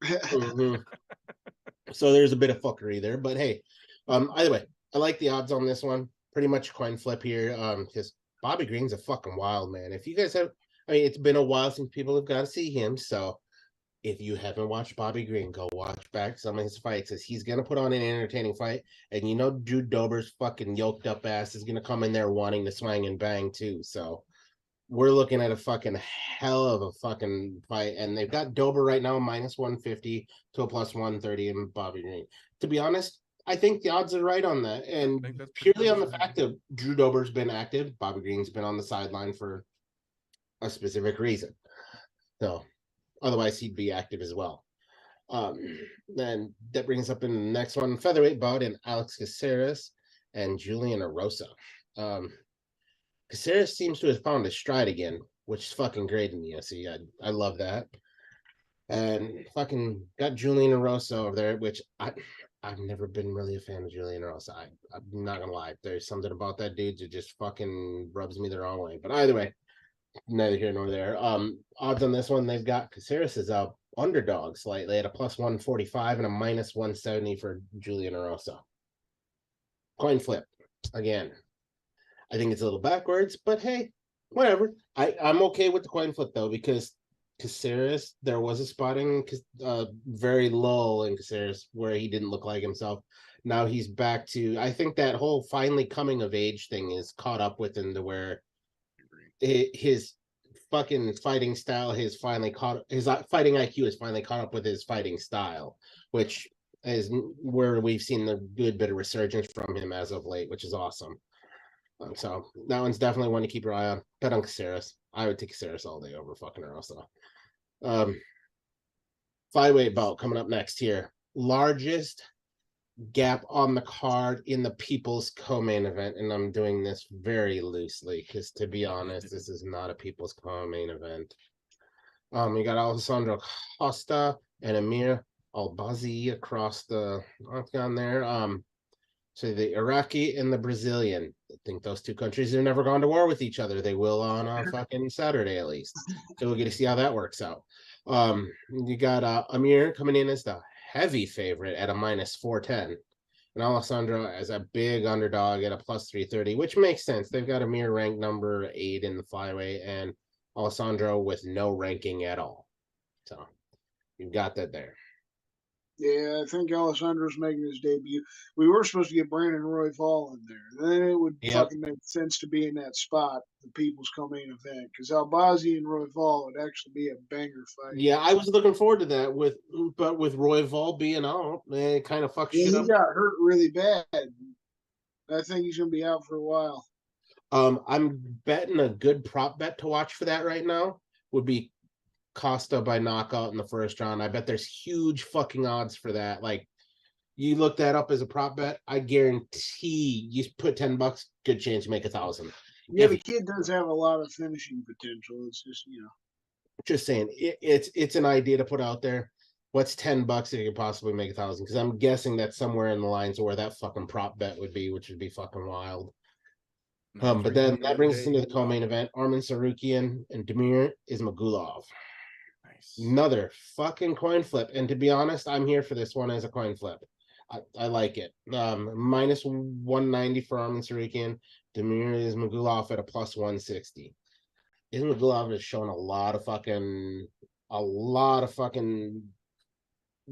[SPEAKER 4] Mm-hmm. So there's a bit of fuckery there, but hey, either way, I like the odds on this one. Pretty much coin flip here, because Bobby Green's a fucking wild man. If you guys have, it's been a while since people have got to see him, so if you haven't watched Bobby Green, go watch back some of his fights, as he's gonna put on an entertaining fight, and Drew Dober's fucking yoked up ass is gonna come in there wanting to swing and bang too, so we're looking at a fucking hell of a fucking fight, and they've got Dober right now minus 150 to a plus 130 in Bobby Green. To be honest, I think the odds are right on that, and purely on the fact that Drew Dober's been active, Bobby Green's been on the sideline for a specific reason. So otherwise he'd be active as well. Then that brings up in the next one, featherweight bout in Alex Caceres and Julian Erosa. Caceres seems to have found his stride again, which is fucking great in the UFC. I love that. And fucking got Julian Erosa over there, which I've never been really a fan of Julian Erosa. I'm not gonna lie. There's something about that dude that just fucking rubs me the wrong way. But either way, neither here nor there. Odds on this one, they've got Caceres as a underdog slightly at a plus 145 and a minus 170 for Julian Erosa. Coin flip again. I think it's a little backwards, but hey, whatever. I'm okay with the coin flip though, because Caceres, there was a spotting very low in Caceres where he didn't look like himself. Now he's back to, I think that whole finally coming of age thing is caught up with him to where his fucking fighting style his fighting IQ is finally caught up with his fighting style, which is where we've seen the good bit of resurgence from him as of late, which is awesome. So that one's definitely one to keep your eye on. Bet on Caceres. I would take Caceres all day over fucking Erosa. Flyweight bout coming up next here. Largest gap on the card in the People's Co-Main event, and I'm doing this very loosely because, to be honest, this is not a People's Co-Main event. You got Alessandro Costa and Amir Albazi across the octagon there. So the Iraqi and the Brazilian. I think those two countries have never gone to war with each other. They will on a fucking Saturday at least. So we'll get to see how that works out. You got Amir coming in as the heavy favorite at a minus 410. And Alessandro as a big underdog at a plus 330, which makes sense. They've got Amir ranked number 8 in the flyweight, and Alessandro with no ranking at all. So you've got that there.
[SPEAKER 3] Yeah, I think Alessandro's making his debut. We were supposed to get Brandon Royval in there. Then it would fucking make sense to be in that spot, the People's Co-Main Event, because Albazi and Royval would actually be a banger fight.
[SPEAKER 4] Yeah, I was looking forward to that, but with Royval being out, it kind of fucks shit up.
[SPEAKER 3] He got hurt really bad. I think he's going to be out for a while.
[SPEAKER 4] I'm betting a good prop bet to watch for that right now would be Costa by knockout in the first round. I bet there's huge fucking odds for that. Like, you look that up as a prop bet, I guarantee you put $10, good chance you make 1,000.
[SPEAKER 3] Yeah, the kid does have a lot of finishing potential. It's just,
[SPEAKER 4] just saying, it's an idea to put out there. What's $10 if you could possibly make 1,000? Because I'm guessing that's somewhere in the lines of where that fucking prop bet would be, which would be fucking wild. But then that brings us into the co-main event. Arman Tsarukyan and Damir Ismagulov. Nice. Another fucking coin flip. And to be honest, I'm here for this one as a coin flip. I like it. Minus 190 for Arman Tsarukyan. Damir Ismagulov at a plus 160. Ismagulov has shown a lot of fucking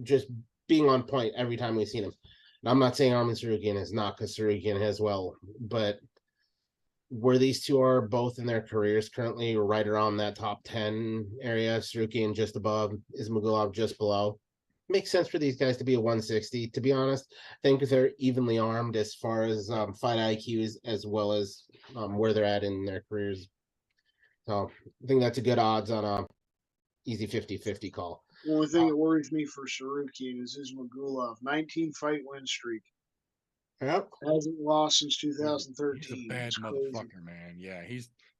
[SPEAKER 4] just being on point every time we've seen him. And I'm not saying Arman Tsarukyan is not, because Tsarukyan has well, but where these two are both in their careers currently, right around that top 10 area, Tsarukyan just above, Ismagulov just below. Makes sense for these guys to be a 160. To be honest, I think they're evenly armed as far as fight IQs, as well as where they're at in their careers. So I think that's a good odds on a easy 50-50 call.
[SPEAKER 3] The only thing that worries me for Tsarukyan is Ismagulov, 19-fight win streak.
[SPEAKER 4] Yep.
[SPEAKER 3] Hasn't lost since 2013.
[SPEAKER 2] He's a bad motherfucker, man. Yeah,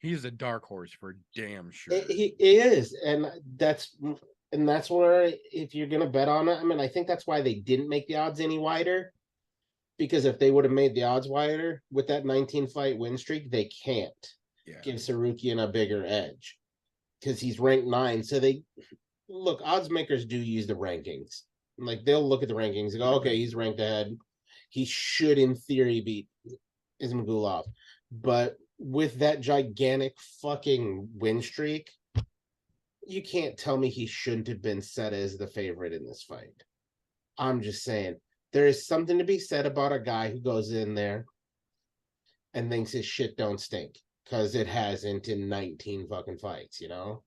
[SPEAKER 2] he's a dark horse for damn sure.
[SPEAKER 4] He is, and that's where, if you're gonna bet on it, I mean, I think that's why they didn't make the odds any wider. Because if they would have made the odds wider with that 19-fight win streak, they can't give Tsarukyan a bigger edge because he's ranked 9. So they look, odds makers do use the rankings. Like, they'll look at the rankings and go, okay, he's ranked ahead. He should, in theory, beat Ismagulov. But with that gigantic fucking win streak, you can't tell me he shouldn't have been set as the favorite in this fight. I'm just saying, there is something to be said about a guy who goes in there and thinks his shit don't stink, because it hasn't in 19 fucking fights, you know?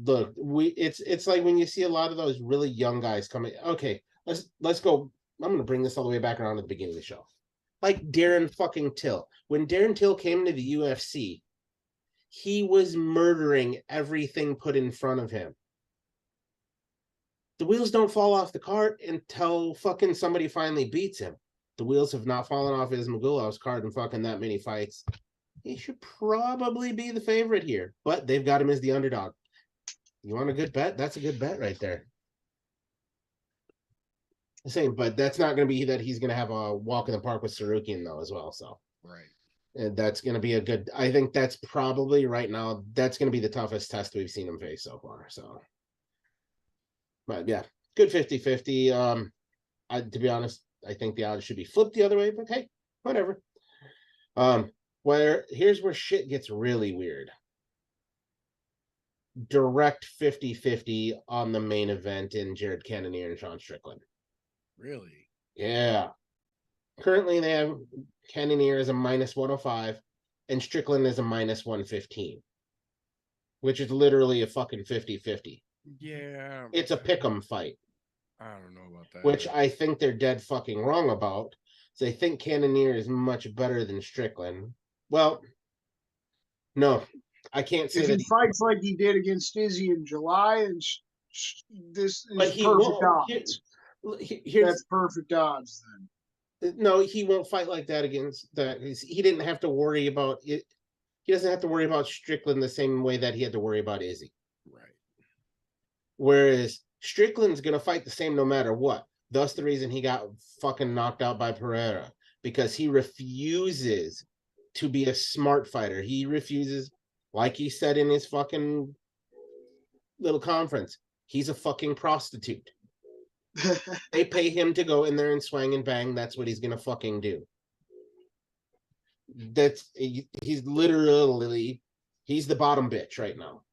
[SPEAKER 4] Look, it's like when you see a lot of those really young guys coming. Okay, let's go. I'm going to bring this all the way back around to the beginning of the show. Like Darren fucking Till. When Darren Till came to the UFC, he was murdering everything put in front of him. The wheels don't fall off the cart until fucking somebody finally beats him. The wheels have not fallen off Ismagulov's cart in fucking that many fights. He should probably be the favorite here, but they've got him as the underdog. You want a good bet? That's a good bet right there. Same, but that's not going to be that he's going to have a walk in the park with Tsarukyan, though, as well. So,
[SPEAKER 2] right.
[SPEAKER 4] And that's going to be a good, I think that's probably right now, that's going to be the toughest test we've seen him face so far. So, but yeah, good 50-50. To be honest, I think the odds should be flipped the other way, but hey, whatever. Here's where shit gets really weird. Direct 50-50 on the main event in Jared Cannonier and Sean Strickland.
[SPEAKER 2] Really?
[SPEAKER 4] Yeah. Currently, they have Cannonier as a minus 105 and Strickland as a minus 115, which is literally a fucking 50-50.
[SPEAKER 2] Yeah.
[SPEAKER 4] It's a pick'em fight.
[SPEAKER 2] I don't know about that.
[SPEAKER 4] Which I think they're dead fucking wrong about. So they think Cannonier is much better than Strickland. Well, no, I can't say
[SPEAKER 3] if
[SPEAKER 4] that.
[SPEAKER 3] He fights like he did against Izzy in July, and this is perfect odds. That's perfect odds then.
[SPEAKER 4] No, he won't fight like that against that. He didn't have to worry about it. He doesn't have to worry about Strickland the same way that he had to worry about Izzy.
[SPEAKER 2] Right.
[SPEAKER 4] Whereas Strickland's going to fight the same no matter what. Thus the reason he got fucking knocked out by Pereira. Because he refuses to be a smart fighter. He refuses, like he said in his fucking little conference, he's a fucking prostitute. They pay him to go in there and swing and bang. That's what he's gonna fucking do. He's literally He's the bottom bitch right now.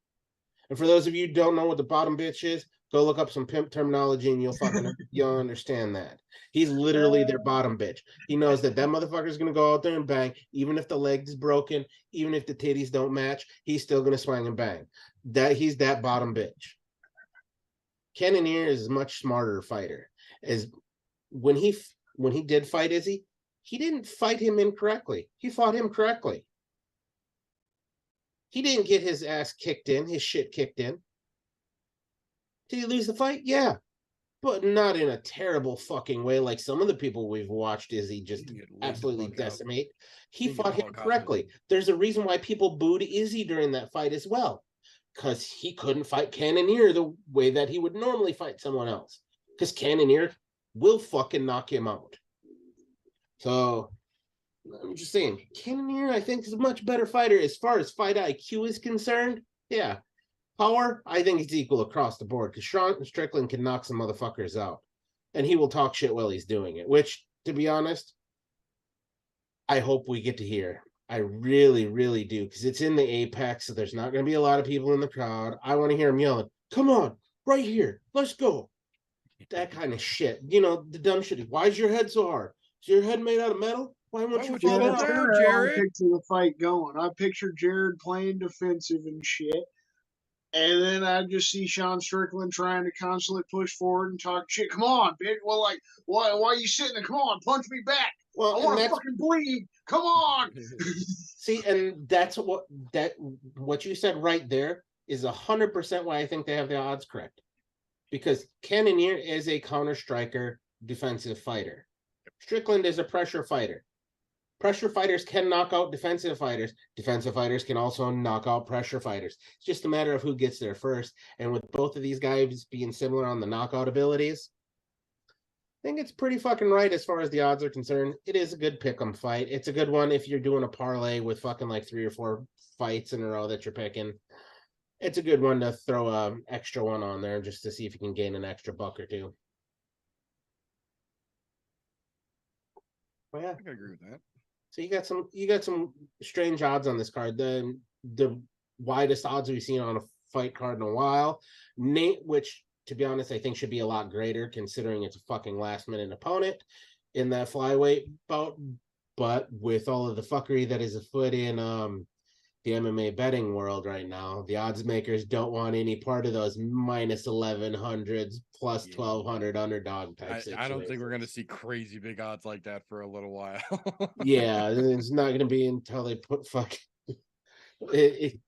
[SPEAKER 4] And for those of you who don't know what the bottom bitch is, go look up some pimp terminology and you'll understand that. He's literally their bottom bitch. He knows that motherfucker's going to go out there and bang, even if the leg is broken, even if the titties don't match, he's still going to swing and bang. He's that bottom bitch. Cannonier is a much smarter fighter. As when he did fight Izzy, he didn't fight him incorrectly. He fought him correctly. He didn't get his ass kicked in, his shit kicked in. Did he lose the fight? Yeah. But not in a terrible fucking way like some of the people we've watched Izzy just absolutely decimate. He fought him correctly. There's a reason why people booed Izzy during that fight as well. Because he couldn't fight Cannonier the way that he would normally fight someone else. Because Cannonier will fucking knock him out. So, I'm just saying, Cannonier, I think, is a much better fighter as far as fight IQ is concerned. Yeah. Power, I think it's equal across the board because Sean Strickland can knock some motherfuckers out. And he will talk shit while he's doing it, which, to be honest, I hope we get to hear. I really, really do, because it's in the Apex, so there's not going to be a lot of people in the crowd. I want to hear him yelling, "Come on, right here, let's go." That kind of shit. You know, the dumb shit. Why is your head so hard? Is your head made out of metal? Why won't you fall
[SPEAKER 3] that's
[SPEAKER 4] down?
[SPEAKER 3] kind of how I picture the fight going. I picture Jared playing defensive and shit. And then I just see Sean Strickland trying to constantly push forward and talk shit. Come on, bitch. Well, like, why are you sitting there? Come on, punch me back. Well, I want to fucking bleed. Come on.
[SPEAKER 4] See, and that's what you said right there is 100% why I think they have the odds correct. Because Cannonier is a counter striker defensive fighter. Strickland is a pressure fighter. Pressure fighters can knock out defensive fighters. Defensive fighters can also knock out pressure fighters. It's just a matter of who gets there first. And with both of these guys being similar on the knockout abilities, I think it's pretty fucking right as far as the odds are concerned. It is a good pick'em fight. It's a good one if you're doing a parlay with fucking like 3 or 4 fights in a row that you're picking. It's a good one to throw an extra one on there just to see if you can gain an extra buck or two. Well, yeah,
[SPEAKER 2] I can agree with that.
[SPEAKER 4] So you got some strange odds on this card. The widest odds we've seen on a fight card in a while. Which, to be honest, I think should be a lot greater considering it's a fucking last minute opponent in that flyweight bout. But with all of the fuckery that is afoot in the MMA betting world right now, the odds makers don't want any part of those minus 1100s plus 1200 underdog type situations.
[SPEAKER 2] I don't think we're going to see crazy big odds like that for a little while.
[SPEAKER 4] Yeah, it's not going to be until they put fucking...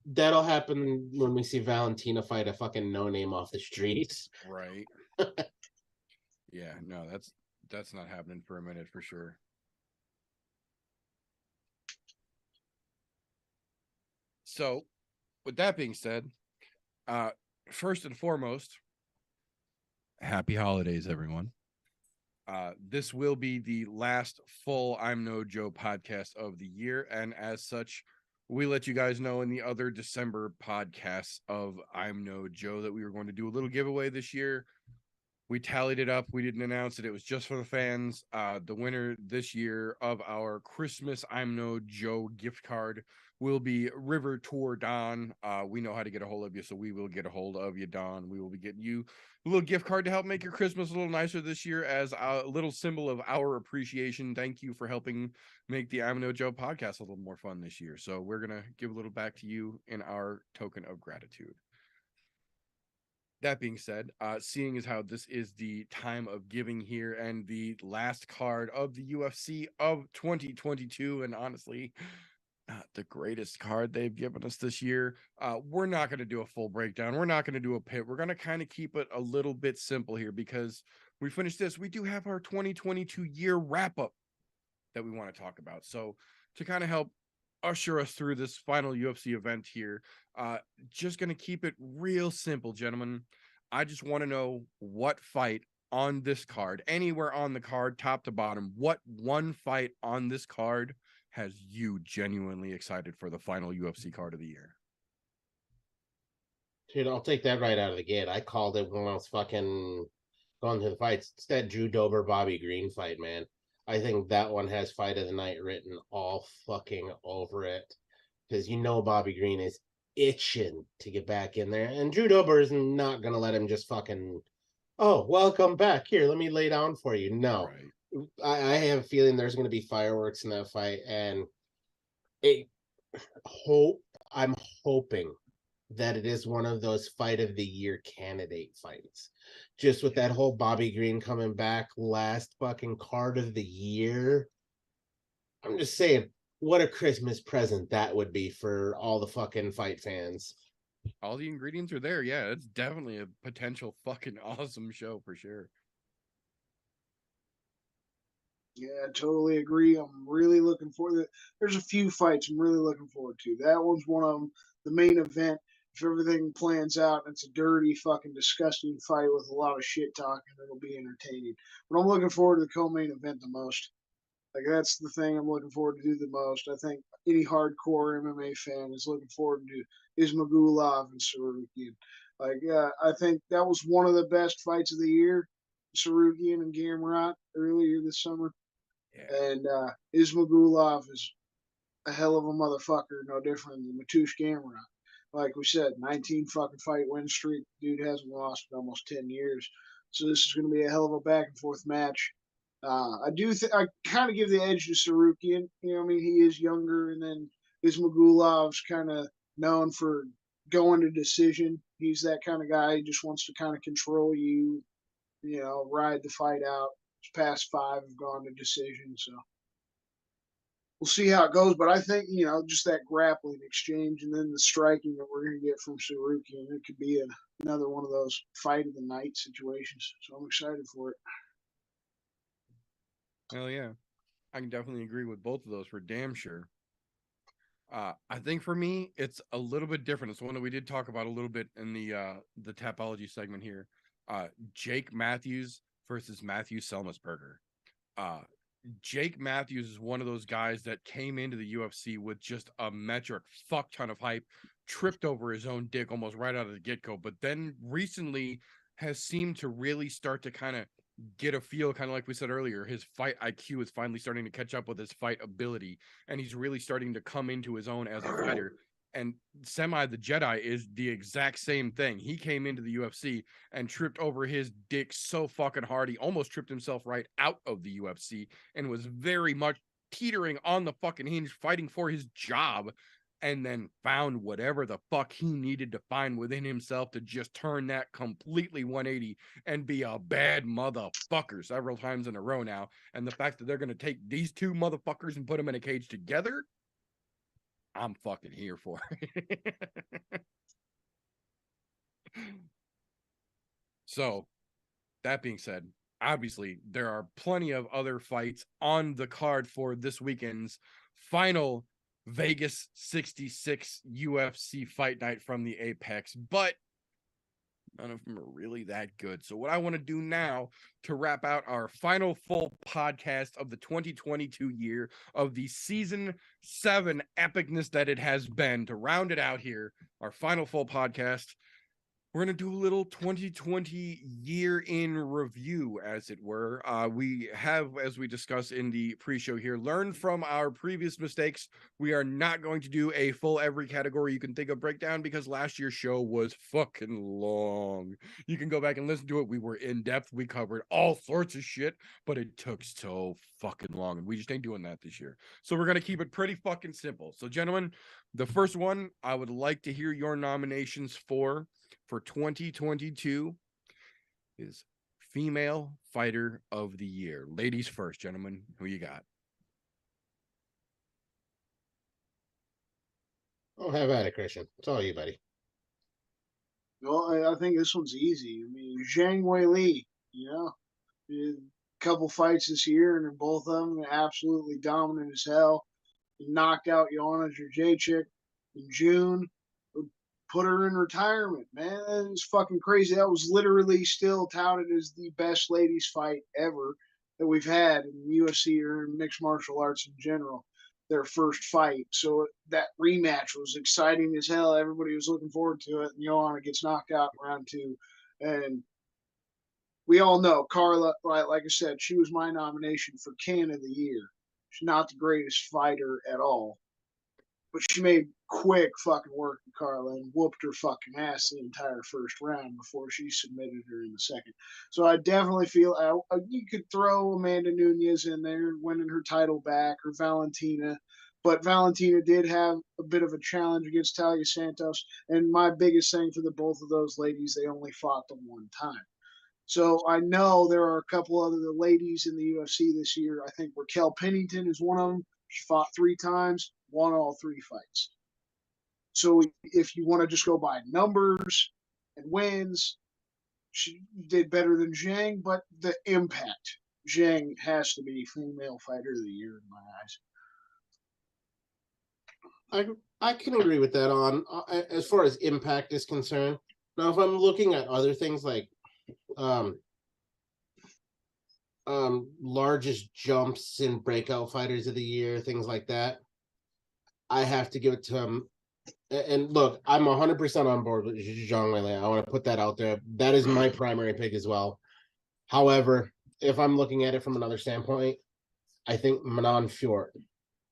[SPEAKER 4] That'll happen when we see Valentina fight a fucking no-name off the streets.
[SPEAKER 2] Right. Yeah, no, that's not happening for a minute for sure. So, with that being said, first and foremost, happy holidays, everyone. This will be the last full I'm No Joe podcast of the year, and as such, we let you guys know in the other December podcasts of I'm No Joe that we were going to do a little giveaway this year. We tallied it up. We didn't announce it. It was just for the fans. The winner this year of our Christmas I'm No Joe gift card will be River Tour Don. We know how to get a hold of you, so we will get a hold of you, Don. We will be getting you a little gift card to help make your Christmas a little nicer this year as a little symbol of our appreciation. Thank you for helping make the I'm No Joe podcast a little more fun this year. So we're going to give a little back to you in our token of gratitude. That being said, seeing as how this is the time of giving here and the last card of the UFC of 2022, and honestly, the greatest card they've given us this year, we're not going to do a full breakdown. We're not going to do a pit. We're going to kind of keep it a little bit simple here because we finished this. We do have our 2022 year wrap up that we want to talk about. So to kind of help usher us through this final UFC event here, just going to keep it real simple, gentlemen. I just want to know what fight on this card, anywhere on the card, top to bottom, what one fight on this card has you genuinely excited for the final UFC card of the year?
[SPEAKER 4] Dude, I'll take that right out of the gate. I called it when I was fucking going to the fights. It's that Drew Dober Bobby Green fight, man. I think that one has fight of the night written all fucking over it. Because you know Bobby Green is itching to get back in there. And Drew Dober is not going to let him just fucking, oh, welcome back. Here, let me lay down for you. No. Right. I have a feeling there's going to be fireworks in that fight. And I'm hoping that it is one of those fight of the year candidate fights. Just with that whole Bobby Green coming back last fucking card of the year. I'm just saying, what a Christmas present that would be for all the fucking fight fans.
[SPEAKER 2] All the ingredients are there. Yeah, it's definitely a potential fucking awesome show for sure.
[SPEAKER 3] Yeah, I totally agree. I'm really looking forward to it. There's a few fights I'm really looking forward to. That one's one of them. The main event, if everything plans out and it's a dirty, fucking disgusting fight with a lot of shit talking, it'll be entertaining. But I'm looking forward to the co-main event the most. Like, that's the thing I'm looking forward to do the most. I think any hardcore MMA fan is looking forward to Ismagulov and Sarukian. Like, I think that was one of the best fights of the year, Sarukian and Gamrot earlier this summer. Yeah. And Ismagulov is a hell of a motherfucker, no different than Mateusz Gamrot. Like we said, 19 fucking fight win streak. Dude hasn't lost in almost 10 years. So this is going to be a hell of a back and forth match. I kind of give the edge to Sarukian. You know, I mean, he is younger, and then Ismagulov's kind of known for going to decision. He's that kind of guy. He just wants to kind of control you, you know, ride the fight out. His past 5 have gone to decision, so we'll see how it goes. But I think, you know, just that grappling exchange and then the striking that we're going to get from Sarukian, it could be another one of those fight of the night situations. So I'm excited for it.
[SPEAKER 2] Hell yeah. I can definitely agree with both of those for damn sure. I think for me, it's a little bit different. It's one that we did talk about a little bit in the Tapology segment here. Jake Matthews versus Matthew Selmasberger. Jake Matthews is one of those guys that came into the UFC with just a metric fuck ton of hype, tripped over his own dick almost right out of the get-go, but then recently has seemed to really start to kind of get a feel, kind of like we said earlier. His fight IQ is finally starting to catch up with his fight ability, and he's really starting to come into his own as a fighter. And Semi the Jedi is the exact same thing. He came into the UFC and tripped over his dick so fucking hard, he almost tripped himself right out of the UFC and was very much teetering on the fucking hinge, fighting for his job, and then found whatever the fuck he needed to find within himself to just turn that completely 180 and be a bad motherfucker several times in a row now. And the fact that they're going to take these two motherfuckers and put them in a cage together, I'm fucking here for it. So, that being said, obviously, there are plenty of other fights on the card for this weekend's final Vegas 66 UFC fight night from the Apex, but none of them are really that good. So what I want to do now to wrap out our final full podcast of the 2022 year of the season 7 epicness that it has been, to round it out here, our final full podcast, we're going to do a little 2020 year in review, as it were. We have, as we discussed in the pre-show here, learned from our previous mistakes. We are not going to do a full every category you can think of breakdown because last year's show was fucking long. You can go back and listen to it. We were in depth. We covered all sorts of shit, but it took so fucking long, and we just ain't doing that this year. So we're going to keep it pretty fucking simple. So, gentlemen, the first one I would like to hear your nominations for 2022 is Female Fighter of the Year. Ladies first, gentlemen. Who you got?
[SPEAKER 4] Oh, have at it, Christian. It's all you, buddy.
[SPEAKER 3] Well, I think this one's easy. I mean, Zhang Weili, you know, did a couple fights this year, and in both of them, absolutely dominant as hell. He knocked out Joanna Jędrzejczyk in June. Put her in retirement, man. That is fucking crazy. That was literally still touted as the best ladies fight ever that we've had in the UFC or in mixed martial arts in general. Their first fight. So that rematch was exciting as hell. Everybody was looking forward to it. And Joanna gets knocked out in round 2. And we all know Carla, like I said, she was my nomination for Can of the Year. She's not the greatest fighter at all, but she made quick fucking work of Carla and whooped her fucking ass the entire first round before she submitted her in the second. So I definitely feel you could throw Amanda Nunes in there, winning her title back, or Valentina. But Valentina did have a bit of a challenge against Talia Santos. And my biggest thing for the both of those ladies, they only fought them one time. So I know there are a couple other ladies in the UFC this year. I think Raquel Pennington is one of them. She fought 3 times, won all 3 fights. So if you want to just go by numbers and wins, she did better than Zhang, but the impact, Zhang has to be female fighter of the year in my eyes.
[SPEAKER 4] I can agree with that on as far as impact is concerned. Now, if I'm looking at other things like largest jumps in breakout fighters of the year, things like that, I have to give it to and look, I'm 100% on board with Zhang Weili. I want to put that out there. That is my primary pick as well. However, if I'm looking at it from another standpoint, I think Manon Fiorot,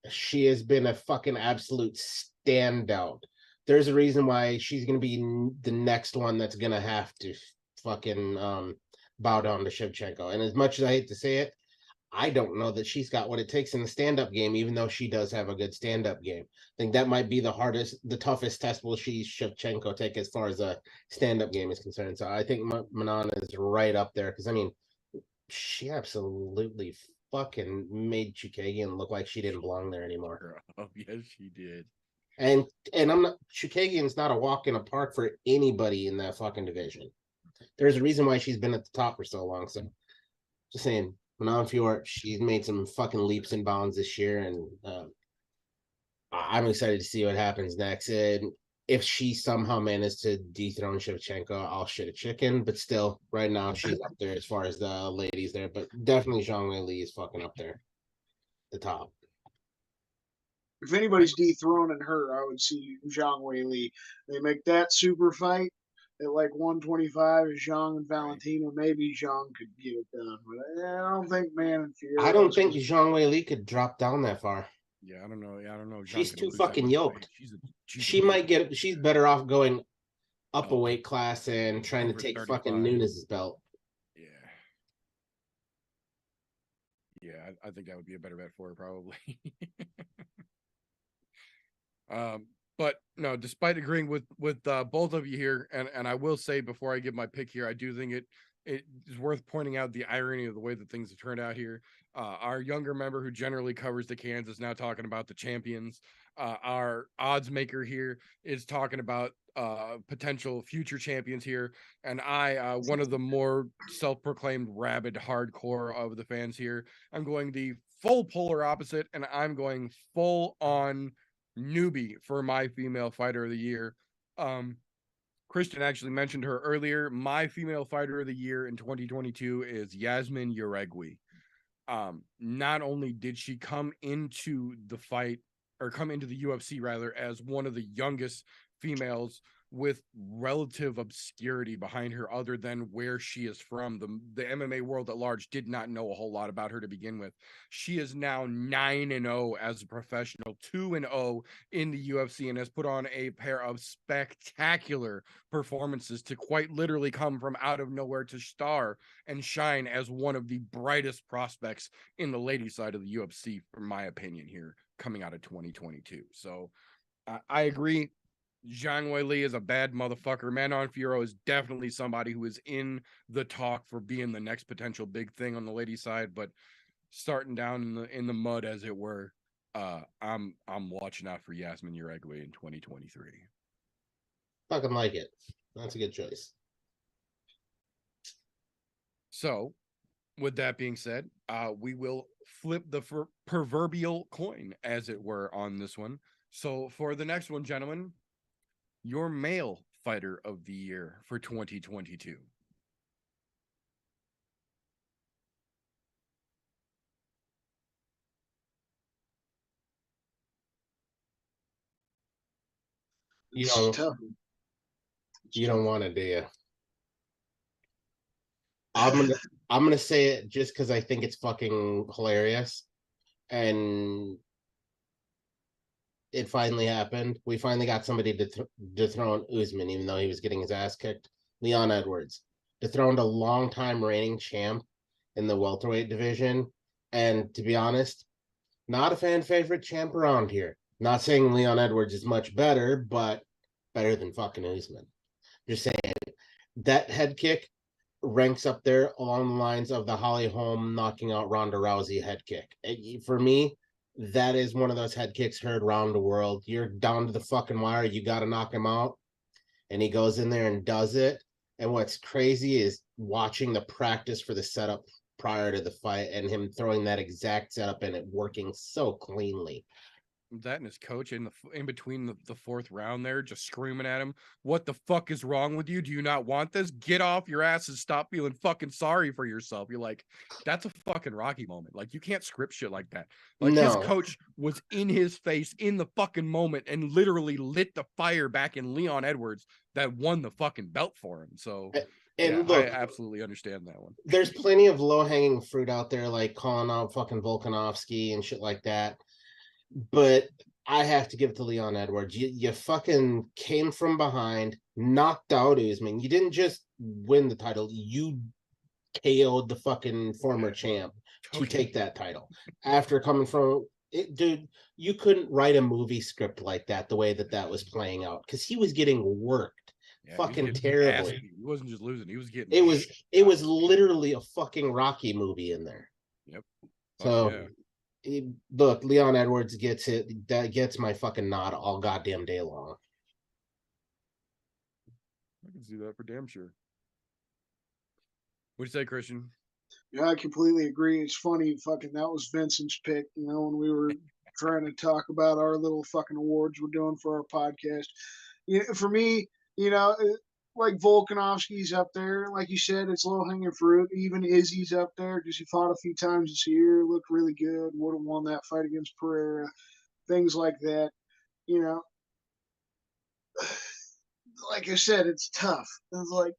[SPEAKER 4] she has been a fucking absolute standout. There's a reason why she's going to be the next one that's going to have to fucking bow down to Shevchenko. And as much as I hate to say it, I don't know that she's got what it takes in the stand-up game, even though she does have a good stand-up game. I think that might be the toughest test will Shevchenko take as far as a stand-up game is concerned. So I think Manon is right up there because, I mean, she absolutely fucking made Chukagian look like she didn't belong there anymore.
[SPEAKER 2] Oh, yes, she did.
[SPEAKER 4] And I'm not, Chukagian's not a walk in a park for anybody in that fucking division. There's a reason why she's been at the top for so long. So just saying, Manon Fiorot, she's made some fucking leaps and bounds this year, and I'm excited to see what happens next. And if she somehow manages to dethrone Shevchenko, I'll shit a chicken. But still, right now, she's up there as far as the ladies there. But definitely Zhang Weili is fucking up there, the top.
[SPEAKER 3] If anybody's dethroning her, I would see Zhang Weili. They make that super fight at like 125 is Zhang and Valentina. Maybe Zhang could get it done, but I don't think Manon Fiorot.
[SPEAKER 4] I don't think Zhang Weili could drop down that far.
[SPEAKER 2] Yeah, I don't know.
[SPEAKER 4] She's too fucking yoked. She might get. She's better off going up a weight class and trying to take fucking Nunes' belt.
[SPEAKER 2] Yeah, I think that would be a better bet for her probably. But no, despite agreeing with both of you here, and I will say before I give my pick here, I do think it is worth pointing out the irony of the way that things have turned out here. Our younger member who generally covers the cans is now talking about the champions. Our odds maker here is talking about potential future champions here. And I, one of the more self-proclaimed rabid hardcore of the fans here, I'm going the full polar opposite, and I'm going full on newbie for my female fighter of the year. Christian actually mentioned her earlier. My female fighter of the year in 2022 is Yasmin Yaregui. Not only did she come into the fight, or come into the UFC rather, as one of the youngest females with relative obscurity behind her other than where she is from. The MMA world at large did not know a whole lot about her to begin with. She is now 9-0 as a professional, 2-0 in the UFC, and has put on a pair of spectacular performances to quite literally come from out of nowhere to star and shine as one of the brightest prospects in the ladies' side of the UFC, from my opinion here, coming out of 2022. So I agree. Zhang Weili is a bad motherfucker. Manon Fiorot is definitely somebody who is in the talk for being the next potential big thing on the ladies' side, but starting down in the mud, as it were. I'm watching out for Yasmin Yaregui in 2023.
[SPEAKER 4] Fucking like it. That's a good choice.
[SPEAKER 2] So, with that being said, we will flip the proverbial coin, as it were, on this one. So, for the next one, gentlemen, your male fighter of the year for 2022.
[SPEAKER 4] You don't want it, do you? I'm gonna say it just because I think it's fucking hilarious, and it finally happened. We finally got somebody to dethrone Usman, even though he was getting his ass kicked. Leon Edwards dethroned a longtime reigning champ in the welterweight division. And to be honest, not a fan favorite champ around here. Not saying Leon Edwards is much better, but better than fucking Usman. Just saying that head kick ranks up there along the lines of the Holly Holm knocking out Ronda Rousey head kick. For me, that is one of those head kicks heard around the world. You're down to the fucking wire. You got to knock him out. And he goes in there and does it. And what's crazy is watching the practice for the setup prior to the fight and him throwing that exact setup and it working so cleanly.
[SPEAKER 2] That and his coach in between the fourth round there, just screaming at him, "What the fuck is wrong with you? Do you not want this? Get off your ass and stop feeling fucking sorry for yourself." You're like, that's a fucking Rocky moment. Like, you can't script shit like that. Like, his coach was in his face in the fucking moment and literally lit the fire back in Leon Edwards that won the fucking belt for him. So and yeah, look, I absolutely understand that one.
[SPEAKER 4] There's plenty of low-hanging fruit out there, like calling out fucking Volkanovski and shit like that. But I have to give it to Leon Edwards. You fucking came from behind, knocked out Usman. You didn't just win the title. You KO'd the fucking former champ to take that title. After coming from it, dude, you couldn't write a movie script like that, the way that was playing out, because he was getting worked fucking terribly.
[SPEAKER 2] He wasn't just losing. He was getting
[SPEAKER 4] it was literally a fucking Rocky movie in there.
[SPEAKER 2] Yep.
[SPEAKER 4] So look, Leon Edwards gets it. That gets my fucking nod all goddamn day long.
[SPEAKER 2] I can see that for damn sure. What'd you say, Christian?
[SPEAKER 3] Yeah, I completely agree. It's funny, fucking that was Vincent's pick, you know, when we were trying to talk about our little fucking awards we're doing for our podcast. Yeah, for me, you know, like Volkanovski's up there. Like you said, it's low-hanging fruit. Even Izzy's up there because he fought a few times this year, looked really good, would have won that fight against Pereira, things like that. You know, like I said, it's tough. It's like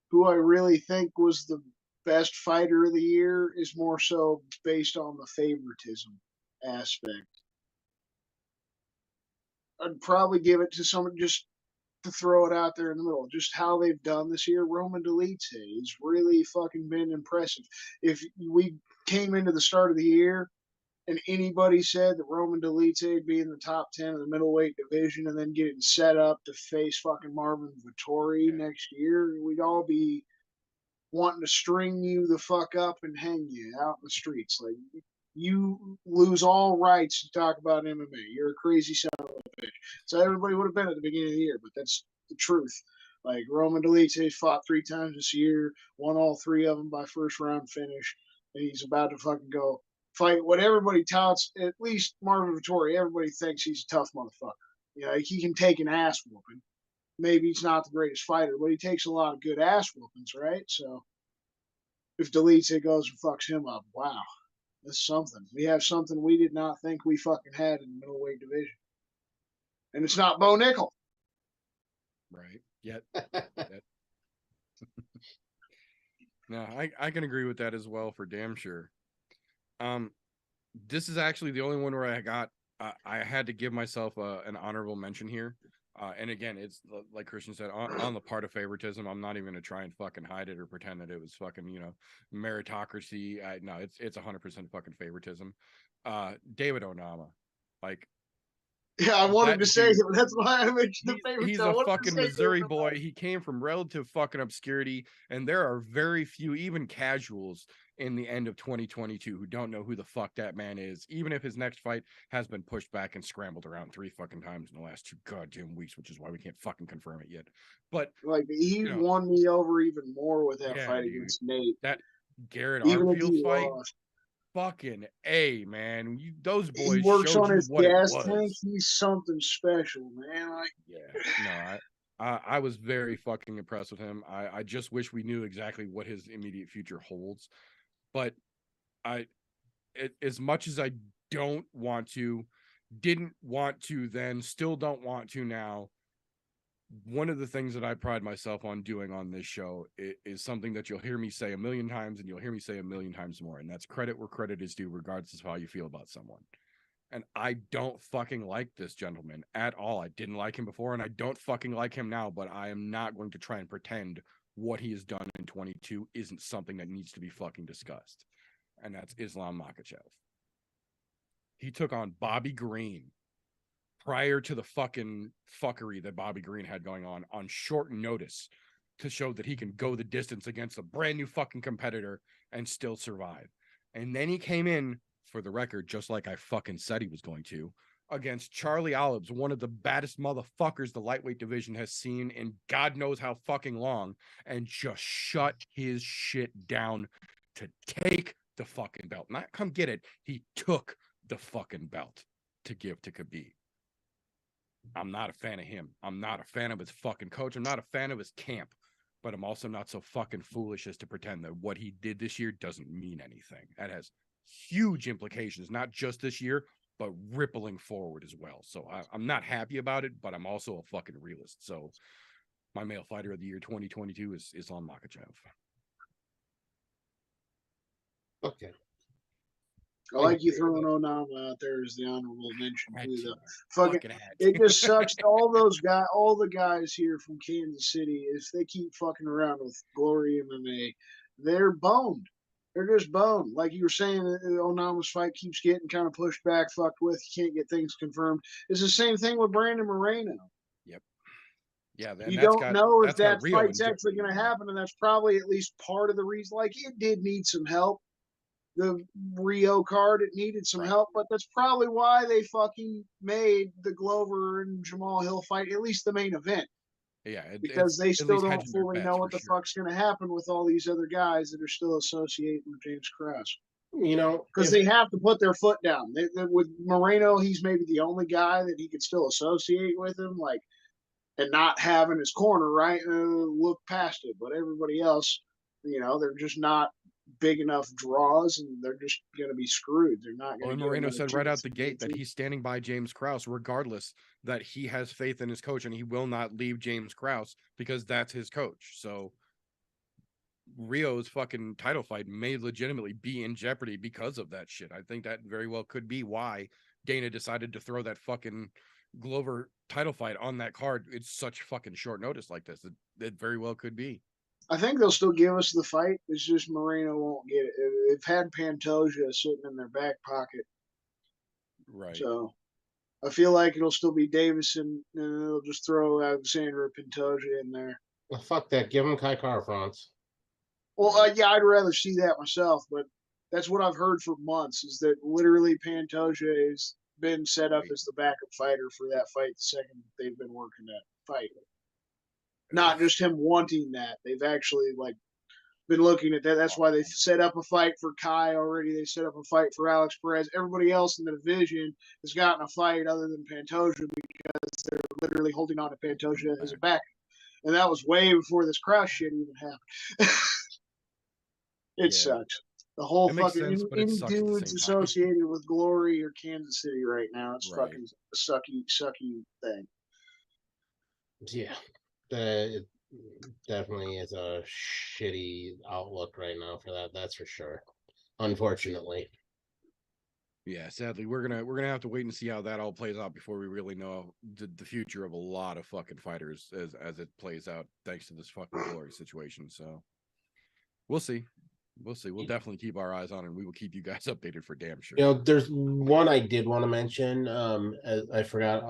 [SPEAKER 3] who I really think was the best fighter of the year is more so based on the favoritism aspect. I'd probably give it to someone just to throw it out there in the middle. Just how they've done this year, Roman Dolidze has really fucking been impressive. If we came into the start of the year and anybody said that Roman Dolidze would be in the top 10 of the middleweight division and then getting set up to face fucking Marvin Vettori next year, we'd all be wanting to string you the fuck up and hang you out in the streets. Like, you lose all rights to talk about MMA. You're a crazy son of a bitch. So everybody would have been at the beginning of the year, but that's the truth. Like, Roman Dolidze fought 3 times this year, won all 3 of them by first round finish, and he's about to fucking go fight what everybody touts, at least Marvin Vettori. Everybody thinks he's a tough motherfucker. You know, he can take an ass whooping. Maybe he's not the greatest fighter, but he takes a lot of good ass whoopings, right? So if Dolidze goes and fucks him up, wow. That's something. We have something we did not think we fucking had in the middleweight division. And it's not Bo Nickel.
[SPEAKER 2] Right. Yet. No, I can agree with that as well for damn sure. This is actually the only one where I had to give myself an honorable mention here. And again, it's like Christian said, on the part of favoritism. I'm not even going to try and fucking hide it or pretend that it was fucking, meritocracy. No, it's 100% fucking favoritism. David Onama, like.
[SPEAKER 3] Yeah, I wanted to say him. That's why I mentioned the favorite.
[SPEAKER 2] He's a fucking Missouri boy. He came from relative fucking obscurity, and there are very few, even casuals, in the end of 2022 who don't know who the fuck that man is, even if his next fight has been pushed back and scrambled around 3 fucking times in the last 2 goddamn weeks, which is why we can't fucking confirm it yet. But
[SPEAKER 3] like, he won me over even more with that fight against Nate.
[SPEAKER 2] That Garrett Armfield fight. Lost. Fucking A, man. Those boys.
[SPEAKER 3] He works on his gas tank. He's something special, man.
[SPEAKER 2] I was very fucking impressed with him. I just wish we knew exactly what his immediate future holds. But as much as I didn't want to then, still don't want to now, one of the things that I pride myself on doing on this show is something that you'll hear me say 1,000,000 times, and you'll hear me say 1,000,000 times more. And that's credit where credit is due, regardless of how you feel about someone. And I don't fucking like this gentleman at all. I didn't like him before, and I don't fucking like him now, but I am not going to try and pretend what he has done in 22 isn't something that needs to be fucking discussed. And that's Islam Makhachev. He took on Bobby Green prior to the fucking fuckery that Bobby Green had going on short notice to show that he can go the distance against a brand new fucking competitor and still survive. And then he came in, for the record, just like I fucking said he was going to, against Charlie Olives, one of the baddest motherfuckers the lightweight division has seen in God knows how fucking long, and just shut his shit down to take the fucking belt. Not come get it. He took the fucking belt to give to Khabib. I'm not a fan of him. I'm not a fan of his fucking coach. I'm not a fan of his camp. But I'm also not so fucking foolish as to pretend that what he did this year doesn't mean anything. That has huge implications, not just this year, but rippling forward as well. So I'm not happy about it, but I'm also a fucking realist. So my male fighter of the year 2022 is Islam Makhachev.
[SPEAKER 4] Okay.
[SPEAKER 3] I like you throwing Onama out there as the honorable mention too. Though. Fucking, it just sucks. All the guys here from Kansas City, if they keep fucking around with Glory MMA, they're boned. They're just boned. Like you were saying, Onama's fight keeps getting kind of pushed back, fucked with. You can't get things confirmed. It's the same thing with Brandon Moreno.
[SPEAKER 2] Yep. Yeah.
[SPEAKER 3] You don't know if that fight's actually going to happen, and that's probably at least part of the reason. Like, it did need some help. The Rio card, it needed some help, but that's probably why they fucking made the Glover and Jamal Hill fight, at least the main event.
[SPEAKER 2] Yeah,
[SPEAKER 3] because they still don't fully know what the fuck's going to happen with all these other guys that are still associated with James Krause.
[SPEAKER 4] You know,
[SPEAKER 3] because they have to put their foot down. With Moreno, he's maybe the only guy that he could still associate with him, like, and not have in his corner, right? Look past it, but everybody else, they're just not big enough draws, and they're just going to be screwed. They're not going to.
[SPEAKER 2] Moreno said right out the gate that he's standing by James Krause, regardless, that he has faith in his coach and he will not leave James Krause because that's his coach. So Rio's fucking title fight may legitimately be in jeopardy because of that shit. I think that very well could be why Dana decided to throw that fucking Glover title fight on that card. It's such fucking short notice like this. It very well could be.
[SPEAKER 3] I think they'll still give us the fight. It's just Moreno won't get it. They've had Pantoja sitting in their back pocket.
[SPEAKER 2] Right.
[SPEAKER 3] So I feel like it'll still be Davison, and they'll just throw Alexander Pantoja in there.
[SPEAKER 4] Well, fuck that. Give him Kai Kara-France.
[SPEAKER 3] Well, yeah, I'd rather see that myself, but that's what I've heard for months, is that literally Pantoja has been set up as the backup fighter for that fight the second they've been working that fight. Not just him wanting that. They've actually been looking at that. That's why they set up a fight for Kai already. They set up a fight for Alex Perez. Everybody else in the division has gotten a fight other than Pantoja because they're literally holding on to Pantoja as a backup. And that was way before this Krause shit even happened. It sucks. The whole fucking any dudes associated with Glory or Kansas City right now. It's fucking a sucky thing.
[SPEAKER 4] Yeah. It definitely is a shitty outlook right now for that. That's for sure. Unfortunately.
[SPEAKER 2] Yeah, sadly, we're gonna have to wait and see how that all plays out before we really know the future of a lot of fucking fighters as it plays out, thanks to this fucking Glory situation. So we'll see. We'll definitely keep our eyes on it, and we will keep you guys updated for damn sure.
[SPEAKER 4] There's one I did want to mention. I forgot.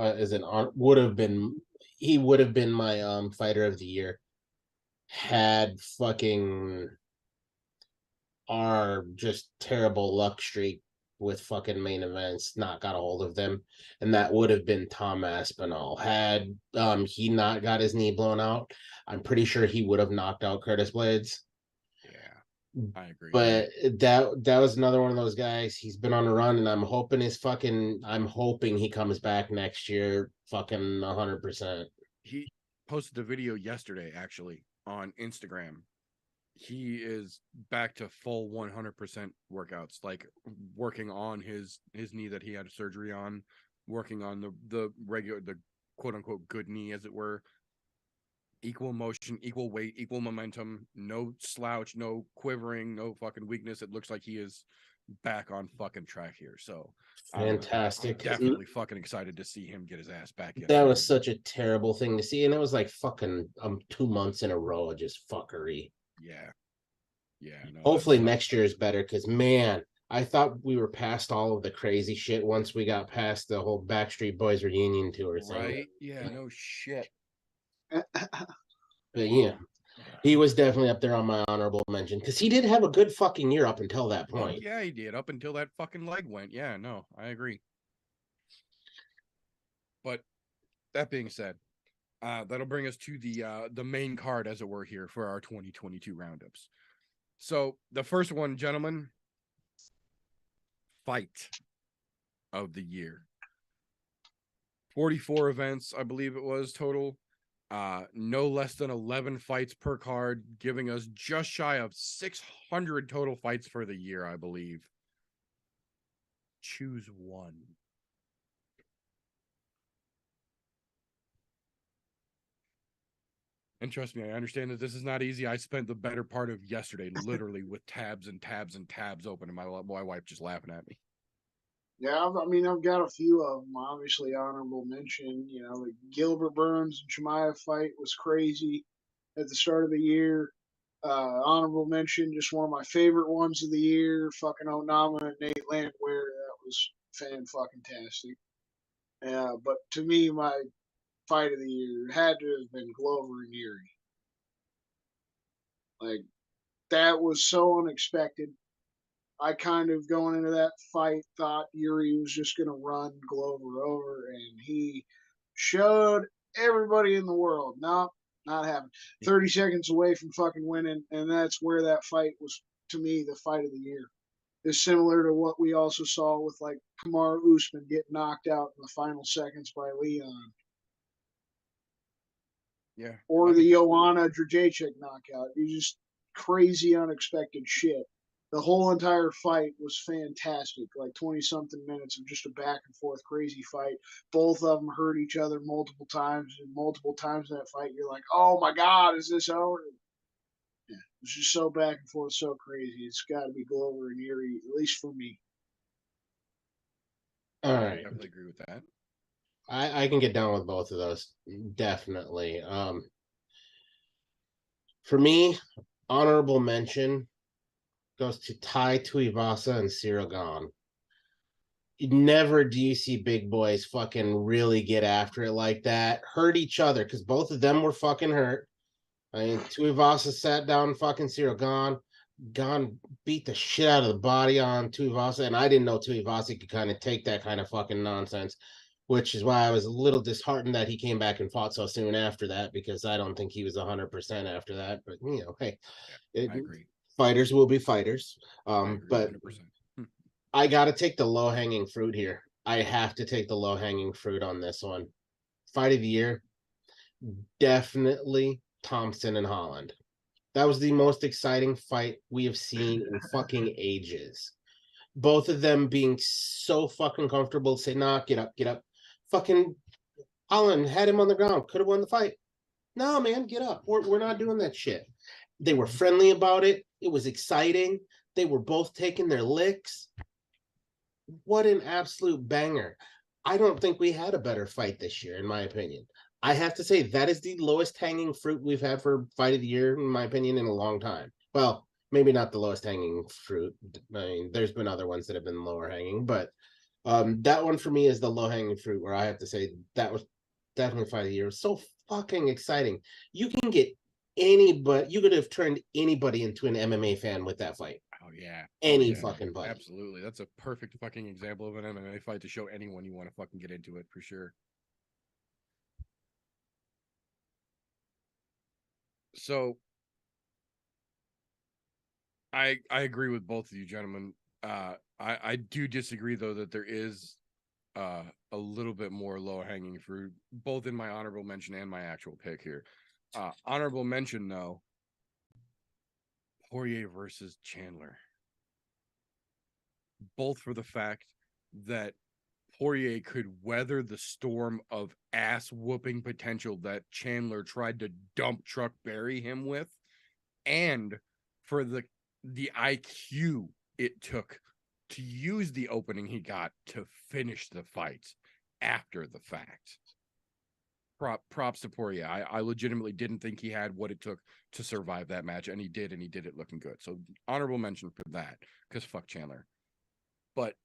[SPEAKER 4] He would have been my fighter of the year had fucking our just terrible luck streak with fucking main events not got a hold of them, and that would have been Tom Aspinall. Had he not got his knee blown out, I'm pretty sure he would have knocked out Curtis Blades.
[SPEAKER 2] Yeah, I agree.
[SPEAKER 4] But that was another one of those guys. He's been on a run, and I'm hoping he comes back next year fucking 100%.
[SPEAKER 2] He posted a video yesterday actually on Instagram. He is back to full 100% workouts, like working on his knee that he had surgery on, working on the quote unquote good knee, as it were. Equal motion, equal weight, equal momentum, no slouch, no quivering, no fucking weakness. It looks like he is back on fucking track here. So
[SPEAKER 4] fantastic.
[SPEAKER 2] I'm definitely fucking excited to see him get his ass back in.
[SPEAKER 4] That was such a terrible thing to see, and it was like fucking 2 months in a row of just fuckery.
[SPEAKER 2] Yeah. No,
[SPEAKER 4] hopefully next year is better, because man, I thought we were past all of the crazy shit once we got past the whole Backstreet Boys reunion tour thing.
[SPEAKER 2] Right? Yeah, no shit.
[SPEAKER 4] But yeah, he was definitely up there on my honorable mention, because he did have a good fucking year up until that point.
[SPEAKER 2] Oh, yeah, he did, up until that fucking leg went. Yeah, no, I agree. But that being said, that'll bring us to the main card, as it were, here for our 2022 roundups. So the first one, gentlemen, fight of the year. 44 events, I believe it was total. No less than 11 fights per card, giving us just shy of 600 total fights for the year, I believe. Choose one. And trust me, I understand that this is not easy. I spent the better part of yesterday literally with tabs and tabs and tabs open, and my wife just laughing at me.
[SPEAKER 3] Yeah, I've got a few of them. Obviously, honorable mention. The Gilbert Burns and Chimaev fight was crazy at the start of the year. Honorable mention, just one of my favorite ones of the year. Fucking Onama and Nate Landwehr. That was fan-fucking-tastic. But to me, my fight of the year had to have been Glover and Yuri. Like, that was so unexpected. I kind of, going into that fight, thought Yuri was just going to run Glover over, and he showed everybody in the world. No, not happening. 30 seconds away from fucking winning, and that's where that fight was, to me, the fight of the year. It's similar to what we also saw with, like, Kamaru Usman getting knocked out in the final seconds by Leon.
[SPEAKER 2] Yeah.
[SPEAKER 3] Or the Joanna Jędrzejczyk knockout. You just crazy, unexpected shit. The whole entire fight was fantastic. Like 20-something minutes of just a back and forth crazy fight. Both of them hurt each other multiple times, and multiple times in that fight, you're like, "Oh my God, is this over?" Yeah, it's just so back and forth, so crazy. It's got to be Glover and Yuri, at least for me.
[SPEAKER 4] All right,
[SPEAKER 2] I definitely agree with that.
[SPEAKER 4] I can get down with both of those, definitely. For me, honorable mention goes to Tai Tuivasa and Cyril Gane. Never do you see big boys fucking really get after it like that, hurt each other, because both of them were fucking hurt. I mean, Tuivasa sat down fucking Cyril Gane. Gane beat the shit out of the body on Tuivasa, and I didn't know Tuivasa could kind of take that kind of fucking nonsense, which is why I was a little disheartened that he came back and fought so soon after that, because I don't think he was 100% after that. But, hey,
[SPEAKER 2] I agree.
[SPEAKER 4] Fighters will be fighters.
[SPEAKER 2] I agree
[SPEAKER 4] But
[SPEAKER 2] 100%.
[SPEAKER 4] I got to take the low-hanging fruit here. I have to take the low-hanging fruit on this one. Fight of the year, definitely Thompson and Holland. That was the most exciting fight we have seen in fucking ages. Both of them being so fucking comfortable to say, "Nah, get up, get up." Fucking Holland had him on the ground, could have won the fight. No, man, get up. We're not doing that shit. They were friendly about it. It was exciting. They were both taking their licks. What an absolute banger. I don't think we had a better fight this year, in my opinion. I have to say that is the lowest hanging fruit we've had for fight of the year, in my opinion, in a long time. Well, maybe not the lowest hanging fruit. I mean, there's been other ones that have been lower hanging, but that one for me is the low hanging fruit, where I have to say that was definitely fight of the year. It was so fucking exciting. You can get anybody, you could have turned anybody into an MMA fan with that fight.
[SPEAKER 2] Oh yeah.
[SPEAKER 4] Any fucking fight.
[SPEAKER 2] Absolutely. That's a perfect fucking example of an MMA fight to show anyone you want to fucking get into it, for sure. So I agree with both of you gentlemen. I do disagree though that there is a little bit more low hanging fruit, both in my honorable mention and my actual pick here. Honorable mention though, Poirier versus Chandler. Both for the fact that Poirier could weather the storm of ass whooping potential that Chandler tried to dump truck bury him with, and for the IQ it took to use the opening he got to finish the fight after the fact. Props to Poirier. I legitimately didn't think he had what it took to survive that match, and he did it looking good. So honorable mention for that, because fuck Chandler. But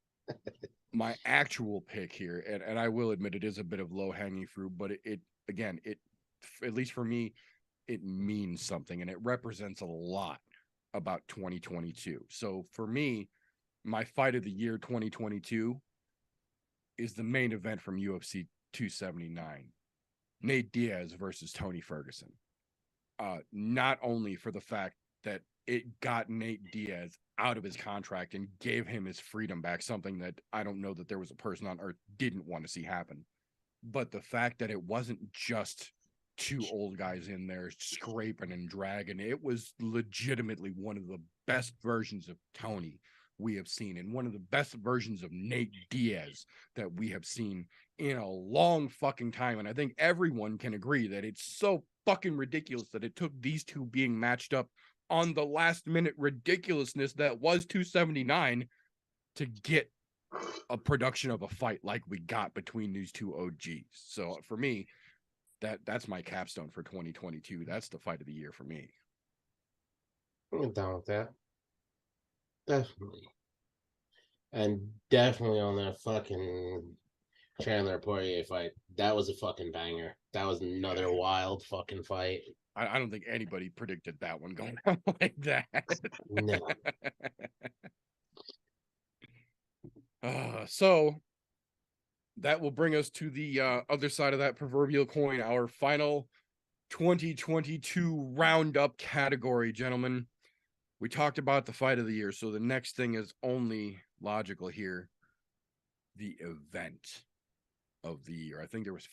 [SPEAKER 2] my actual pick here, and I will admit it is a bit of low-hanging fruit, but it again, at least for me, it means something, and it represents a lot about 2022. So for me, my fight of the year 2022 is the main event from UFC 279. Nate Diaz versus Tony Ferguson. Not only for the fact that it got Nate Diaz out of his contract and gave him his freedom back, something that I don't know that there was a person on earth didn't want to see happen, but the fact that it wasn't just two old guys in there scraping and dragging. It was legitimately one of the best versions of Tony we have seen, and one of the best versions of Nate Diaz that we have seen in a long fucking time. And I think everyone can agree that it's so fucking ridiculous that it took these two being matched up on the last minute ridiculousness that was 279 to get a production of a fight like we got between these two OGs. So for me, that's my capstone for 2022. That's the fight of the year for me.
[SPEAKER 4] I'm down with that. Definitely. And definitely on that fucking Chandler Poirier fight. That was a fucking banger. That was another wild fucking fight.
[SPEAKER 2] I don't think anybody predicted that one going out like that.
[SPEAKER 4] No.
[SPEAKER 2] So that will bring us to the other side of that proverbial coin, our final 2022 roundup category, gentlemen. We talked about the fight of the year, so the next thing is only logical here. The event of the year. I think there was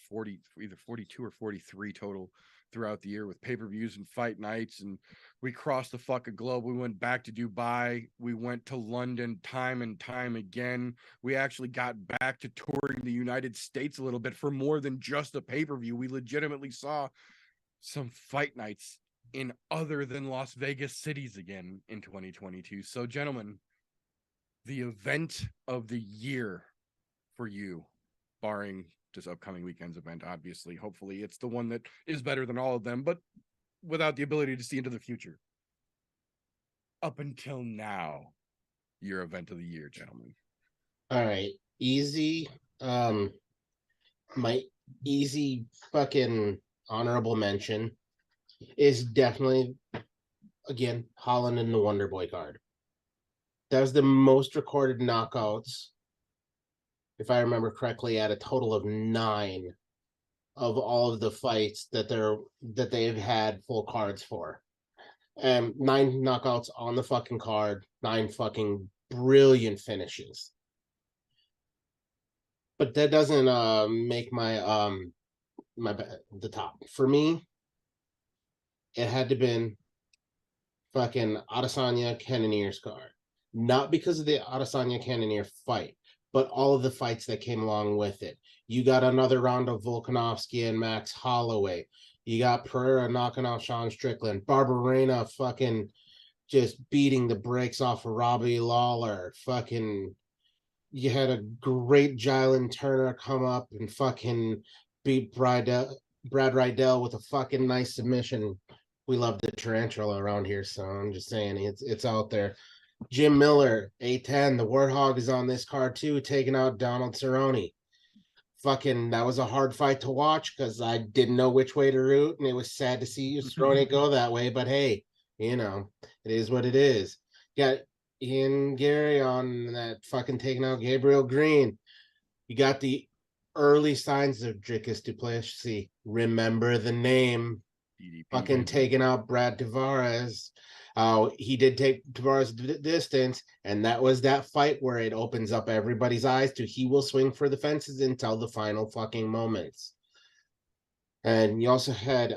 [SPEAKER 2] either 42 or 43 total throughout the year with pay-per-views and fight nights, and we crossed the fucking globe. We went back to Dubai. We went to London time and time again. We actually got back to touring the United States a little bit for more than just a pay-per-view. We legitimately saw some fight nights in other than Las Vegas cities again in 2022. So, gentlemen, the event of the year for you, barring this upcoming weekend's event, obviously, hopefully it's the one that is better than all of them, but without the ability to see into the future. Up until now, your event of the year, gentlemen.
[SPEAKER 4] All right. Easy. My easy fucking honorable mention is definitely, again, Holland and the Wonder Boy card. That was the most recorded knockouts, if I remember correctly, at a total of 9 of all of the fights that they've had full cards for. 9 knockouts on the fucking card, 9 fucking brilliant finishes. But that doesn't make my the top. For me, it had to been fucking Adesanya Cannonier's card. Not because of the Adesanya Cannonier fight, but all of the fights that came along with it. You got another round of Volkanovski and Max Holloway. You got Pereira knocking out Sean Strickland. Barberena fucking just beating the brakes off of Robbie Lawler. Fucking, you had a great Jalen Turner come up and fucking beat Brad Rydell with a fucking nice submission. We love the tarantula around here, so I'm just saying it's out there. Jim Miller, A10, the Warthog is on this card too, taking out Donald Cerrone. Fucking, that was a hard fight to watch because I didn't know which way to root, and it was sad to see Cerrone go that way, but hey, you know, it is what it is. Got Ian Gary on that fucking taking out Gabriel Green. You got the early signs of Dricus du Plessis. Remember the name. DDP. Fucking taking out Brad Tavares. He did take Tavares distance, and that was that fight where it opens up everybody's eyes to he will swing for the fences until the final fucking moments. And you also had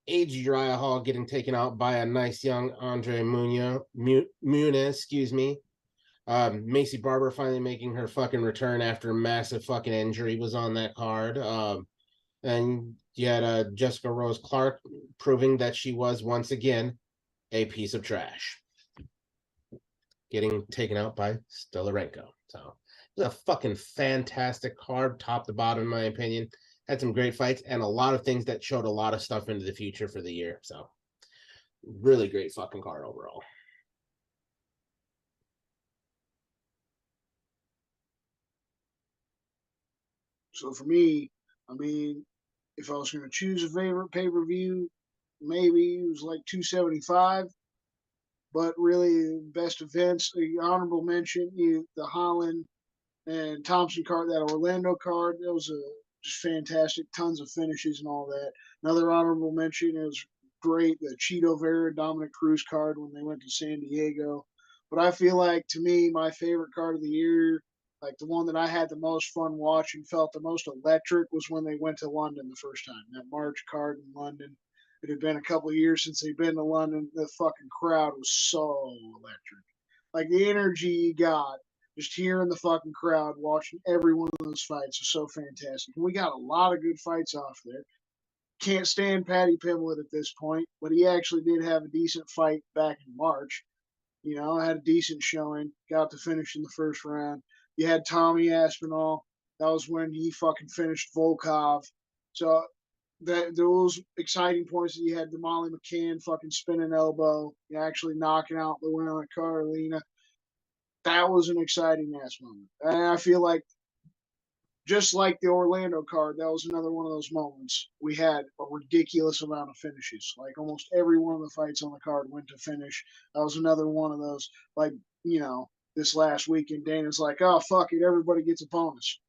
[SPEAKER 4] age Uriah Hall getting taken out by a nice young Andre Muniz, excuse me. Macy Barber finally making her fucking return after a massive fucking injury was on that card. And you had Jessica Rose Clark proving that she was once again a piece of trash. getting taken out by Stolarenko. So it was a fucking fantastic card, top to bottom, in my opinion. Had some great fights and a lot of things that showed a lot of stuff into the future for the year. So really great fucking card overall.
[SPEAKER 3] So for me, I mean, if I was going to choose a favorite pay-per-view, maybe it was like 275. But really, best events, the honorable mention, the Holland and Thompson card, that Orlando card, that was just fantastic. Tons of finishes and all that. Another honorable mention, it was great, the Cheeto Vera Dominic Cruz card when they went to San Diego. But I feel like, to me, my favorite card of the year, like the one that I had the most fun watching, felt the most electric, was when they went to London the first time. That March card in London. It had been a couple of years since they'd been to London. The fucking crowd was so electric. Like the energy you got just hearing the fucking crowd watching every one of those fights is so fantastic. And we got a lot of good fights off there. Can't stand Paddy Pimblett at this point, but he actually did have a decent fight back in March. You know, had a decent showing, got to finish in the first round. You had Tommy Aspinall. That was when he fucking finished Volkov. So that those exciting points that you had the Molly McCann fucking spinning elbow, actually knocking out the winner of Carolina. That was an exciting ass moment. And I feel like just like the Orlando card, that was another one of those moments. We had a ridiculous amount of finishes. Like almost every one of the fights on the card went to finish. That was another one of those. Like, this last weekend, Dana's like, oh, fuck it, everybody gets a bonus.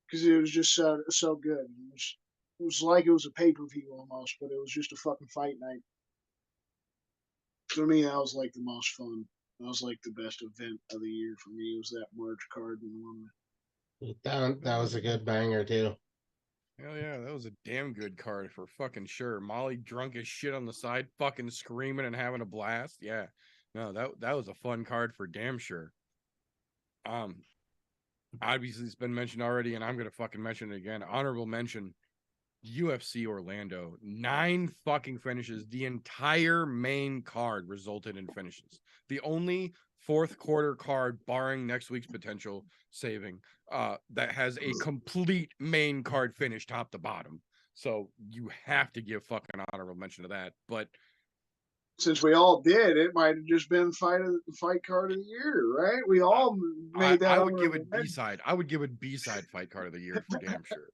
[SPEAKER 3] Because it was just so good. It was like it was a pay per view almost, but it was just a fucking fight night. For me, that was like the most fun. That was like the best event of the year for me. It was that March card in London.
[SPEAKER 4] That was a good banger too.
[SPEAKER 2] Hell yeah, that was a damn good card for fucking sure. Molly drunk as shit on the side, fucking screaming and having a blast. Yeah. No, that was a fun card for damn sure. Obviously it's been mentioned already, and I'm gonna fucking mention it again. Honorable mention, UFC Orlando. 9 fucking finishes. The entire main card resulted in finishes. The only fourth quarter card, barring next week's potential saving, that has a complete main card finish top to bottom. So you have to give fucking honorable mention to that. But
[SPEAKER 3] since we all did, it might have just been fight card of the year, right? We all made that.
[SPEAKER 2] I would give it B-side. I would give it B-side fight card of the year for damn sure.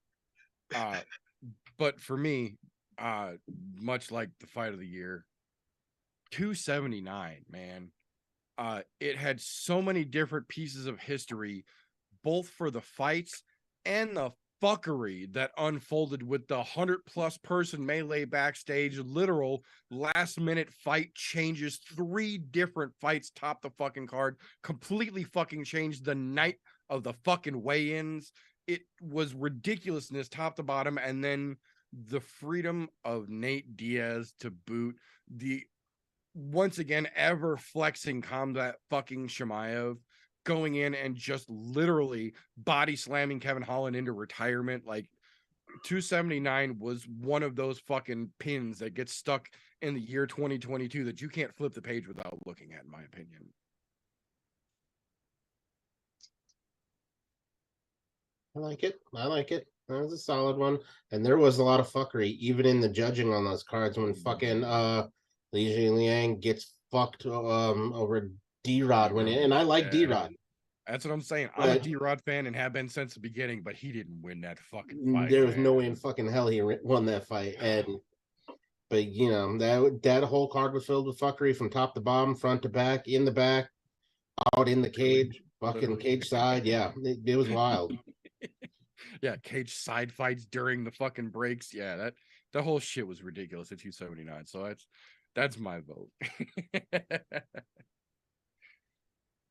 [SPEAKER 2] But for me, much like the fight of the year, 279, man. It had so many different pieces of history, both for the fights and the fuckery that unfolded with the 100+ person melee backstage. Literal last minute fight changes, 3 different fights top the fucking card, completely fucking changed the night of the fucking weigh-ins. It was ridiculousness top to bottom. And then the freedom of Nate Diaz to boot, the once again ever flexing combat fucking Shemaev going in and just literally body slamming Kevin Holland into retirement. Like 279 was one of those fucking pins that gets stuck in the year 2022 that you can't flip the page without looking at, in my opinion.
[SPEAKER 4] I like it. That was a solid one. And there was a lot of fuckery, even in the judging on those cards when fucking Li Liang gets fucked over D-Rod winning. And I like D-Rod.
[SPEAKER 2] That's what I'm saying. I'm a D-Rod fan and have been since the beginning, but he didn't win that fucking fight.
[SPEAKER 4] There was no way in fucking hell he won that fight. But that whole card was filled with fuckery from top to bottom, front to back, in the back, out in the cage, fucking cage side. Yeah, it was wild.
[SPEAKER 2] Yeah, cage side fights during the fucking breaks. Yeah, that whole shit was ridiculous at 279. So that's my vote.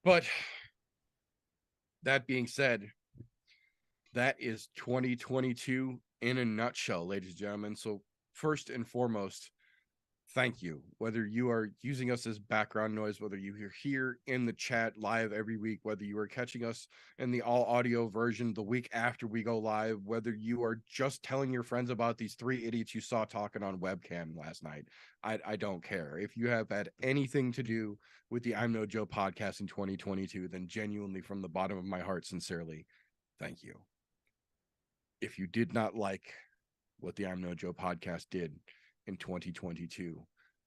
[SPEAKER 2] But that being said, that is 2022 in a nutshell, ladies and gentlemen. So first and foremost, thank you. Whether you are using us as background noise, whether you're here in the chat live every week, whether you are catching us in the all audio version the week after we go live, whether you are just telling your friends about these three idiots you saw talking on webcam last night, I don't care. If you have had anything to do with the I'm No Joe podcast in 2022, then genuinely from the bottom of my heart, sincerely, thank you. If you did not like what the I'm No Joe podcast did in 2022,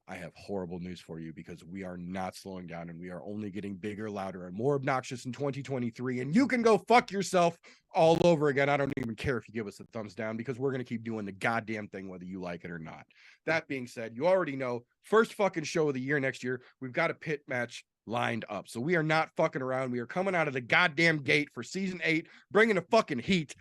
[SPEAKER 2] I have horrible news for you, because we are not slowing down and we are only getting bigger, louder, and more obnoxious in 2023. And you can go fuck yourself all over again. I don't even care if you give us a thumbs down, because we're going to keep doing the goddamn thing, whether you like it or not. That being said, you already know, first fucking show of the year next year, we've got a pit match lined up. So we are not fucking around. We are coming out of the goddamn gate for season 8, bringing the fucking heat.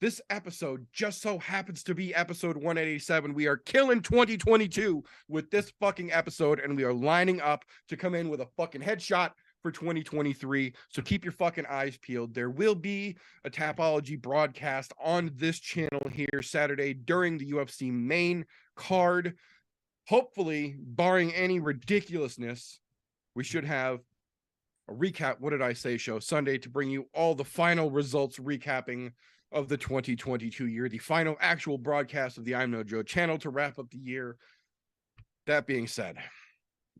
[SPEAKER 2] This episode just so happens to be episode 187. We are killing 2022 with this fucking episode, and we are lining up to come in with a fucking headshot for 2023. So keep your fucking eyes peeled. There will be a Tapology broadcast on this channel here Saturday during the UFC main card. Hopefully, barring any ridiculousness, we should have a recap, what did I say, show Sunday to bring you all the final results recapping of the 2022 year, the final actual broadcast of the I'm No Joe channel to wrap up the year. That being said,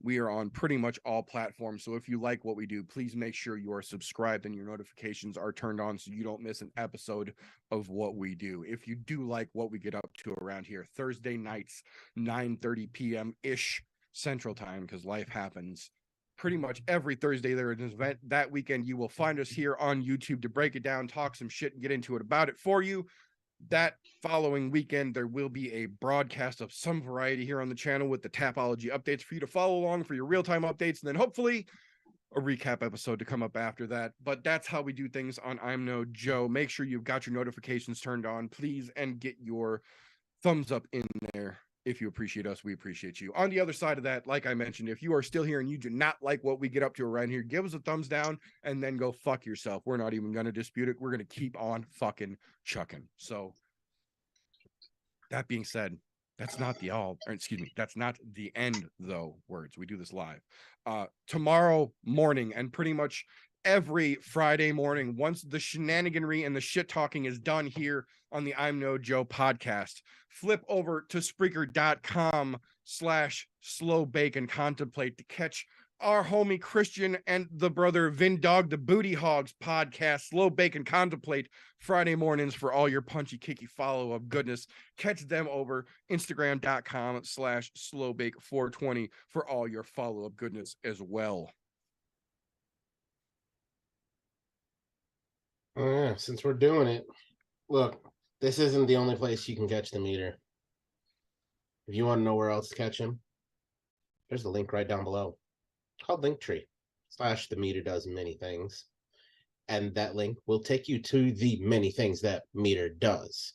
[SPEAKER 2] we are on pretty much all platforms. So if you like what we do, please make sure you are subscribed and your notifications are turned on so you don't miss an episode of what we do. If you do like what we get up to around here, Thursday nights, 9:30 p.m.-ish Central Time, because life happens. Pretty much every Thursday there is an event. That weekend you will find us here on YouTube to break it down, talk some shit, and get into it about it for you. That following weekend there will be a broadcast of some variety here on the channel with the Tapology updates for you to follow along for your real-time updates, and then hopefully a recap episode to come up after that. But that's how we do things on I'm No Joe. Make sure you've got your notifications turned on, please, and get your thumbs up in there. If you appreciate us, we appreciate you. On the other side of that, like I mentioned, if you are still here and you do not like what we get up to around here, give us a thumbs down and then go fuck yourself. We're not even going to dispute it. We're going to keep on fucking chucking. So that being said, that's not the that's not the end though words. We do this live. Tomorrow morning and pretty much every Friday morning, once the shenaniganry and the shit talking is done here on the I'm No Joe podcast, flip over to Spreaker.com/slowbake and contemplate to catch our homie Christian and the brother Vindog the Booty Hogs podcast, Slow Bake and Contemplate, Friday mornings for all your punchy kicky follow-up goodness. Catch them over Instagram.com/slowbake420 for all your follow-up goodness as well.
[SPEAKER 4] Oh, yeah, since we're doing it, look, this isn't the only place you can catch the meter. If you want to know where else to catch him, there's a link right down below called Linktree/the meter does many things. And that link will take you to the many things that meter does.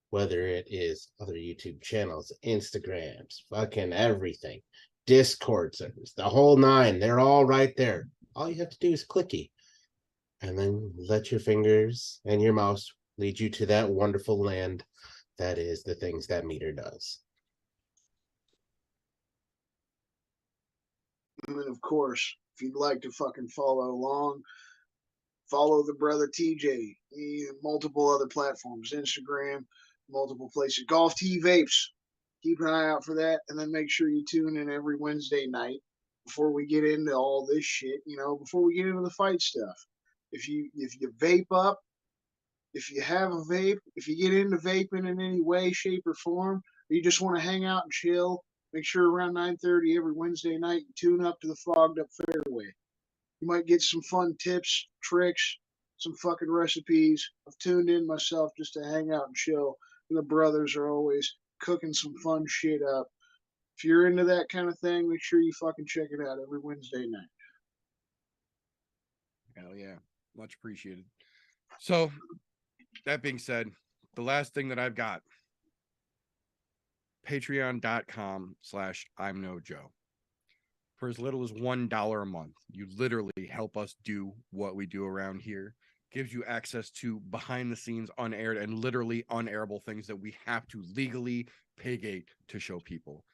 [SPEAKER 4] Whether it is other YouTube channels, Instagrams, fucking everything, Discord servers, the whole 9, they're all right there. All you have to do is clicky. And then let your fingers and your mouse lead you to that wonderful land that is the things that meter does.
[SPEAKER 3] And then, of course, if you'd like to fucking follow along, follow the brother TJ, multiple other platforms, Instagram, multiple places, Golf T Vapes. Keep an eye out for that, and then make sure you tune in every Wednesday night before we get into all this shit, before we get into the fight stuff. If you vape up, if you have a vape, if you get into vaping in any way, shape, or form, or you just want to hang out and chill, make sure around 9:30 every Wednesday night you tune up to the Fogged Up Fairway. You might get some fun tips, tricks, some fucking recipes. I've tuned in myself just to hang out and chill. And the brothers are always cooking some fun shit up. If you're into that kind of thing, make sure you fucking check it out every Wednesday night.
[SPEAKER 2] Hell yeah. Much appreciated. So, that being said, the last thing that I've got, patreon.com/ImNoJoe. For as little as $1 a month, you literally help us do what we do around here. Gives you access to behind the scenes, unaired, and literally unairable things that we have to legally pay gate to show people.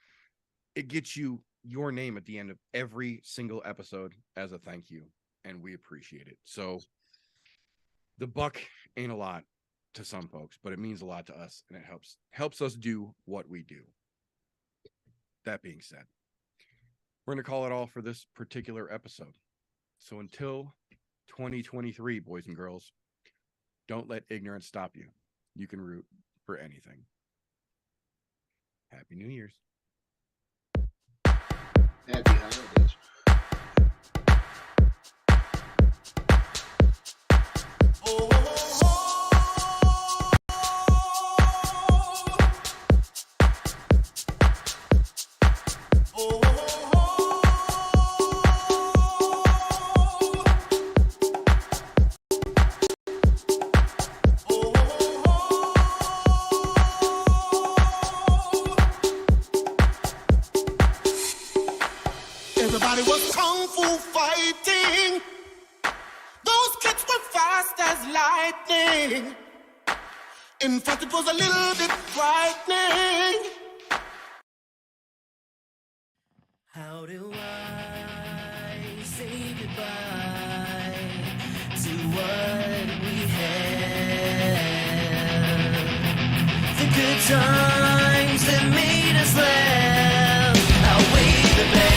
[SPEAKER 2] it gets you your name at the end of every single episode as a thank you, and we appreciate it. So the buck ain't a lot to some folks, but it means a lot to us, and it helps us do what we do. That being said, we're going to call it all for this particular episode. So until 2023, boys and girls, don't let ignorance stop you. You can root for anything. Happy New Year's.
[SPEAKER 3] Happy holidays.
[SPEAKER 1] Everybody was kung fu fighting. Those kids were fast as lightning. In fact, it was a little bit frightening. How do I say goodbye to what we had? The good times that made us laugh outweigh the bad.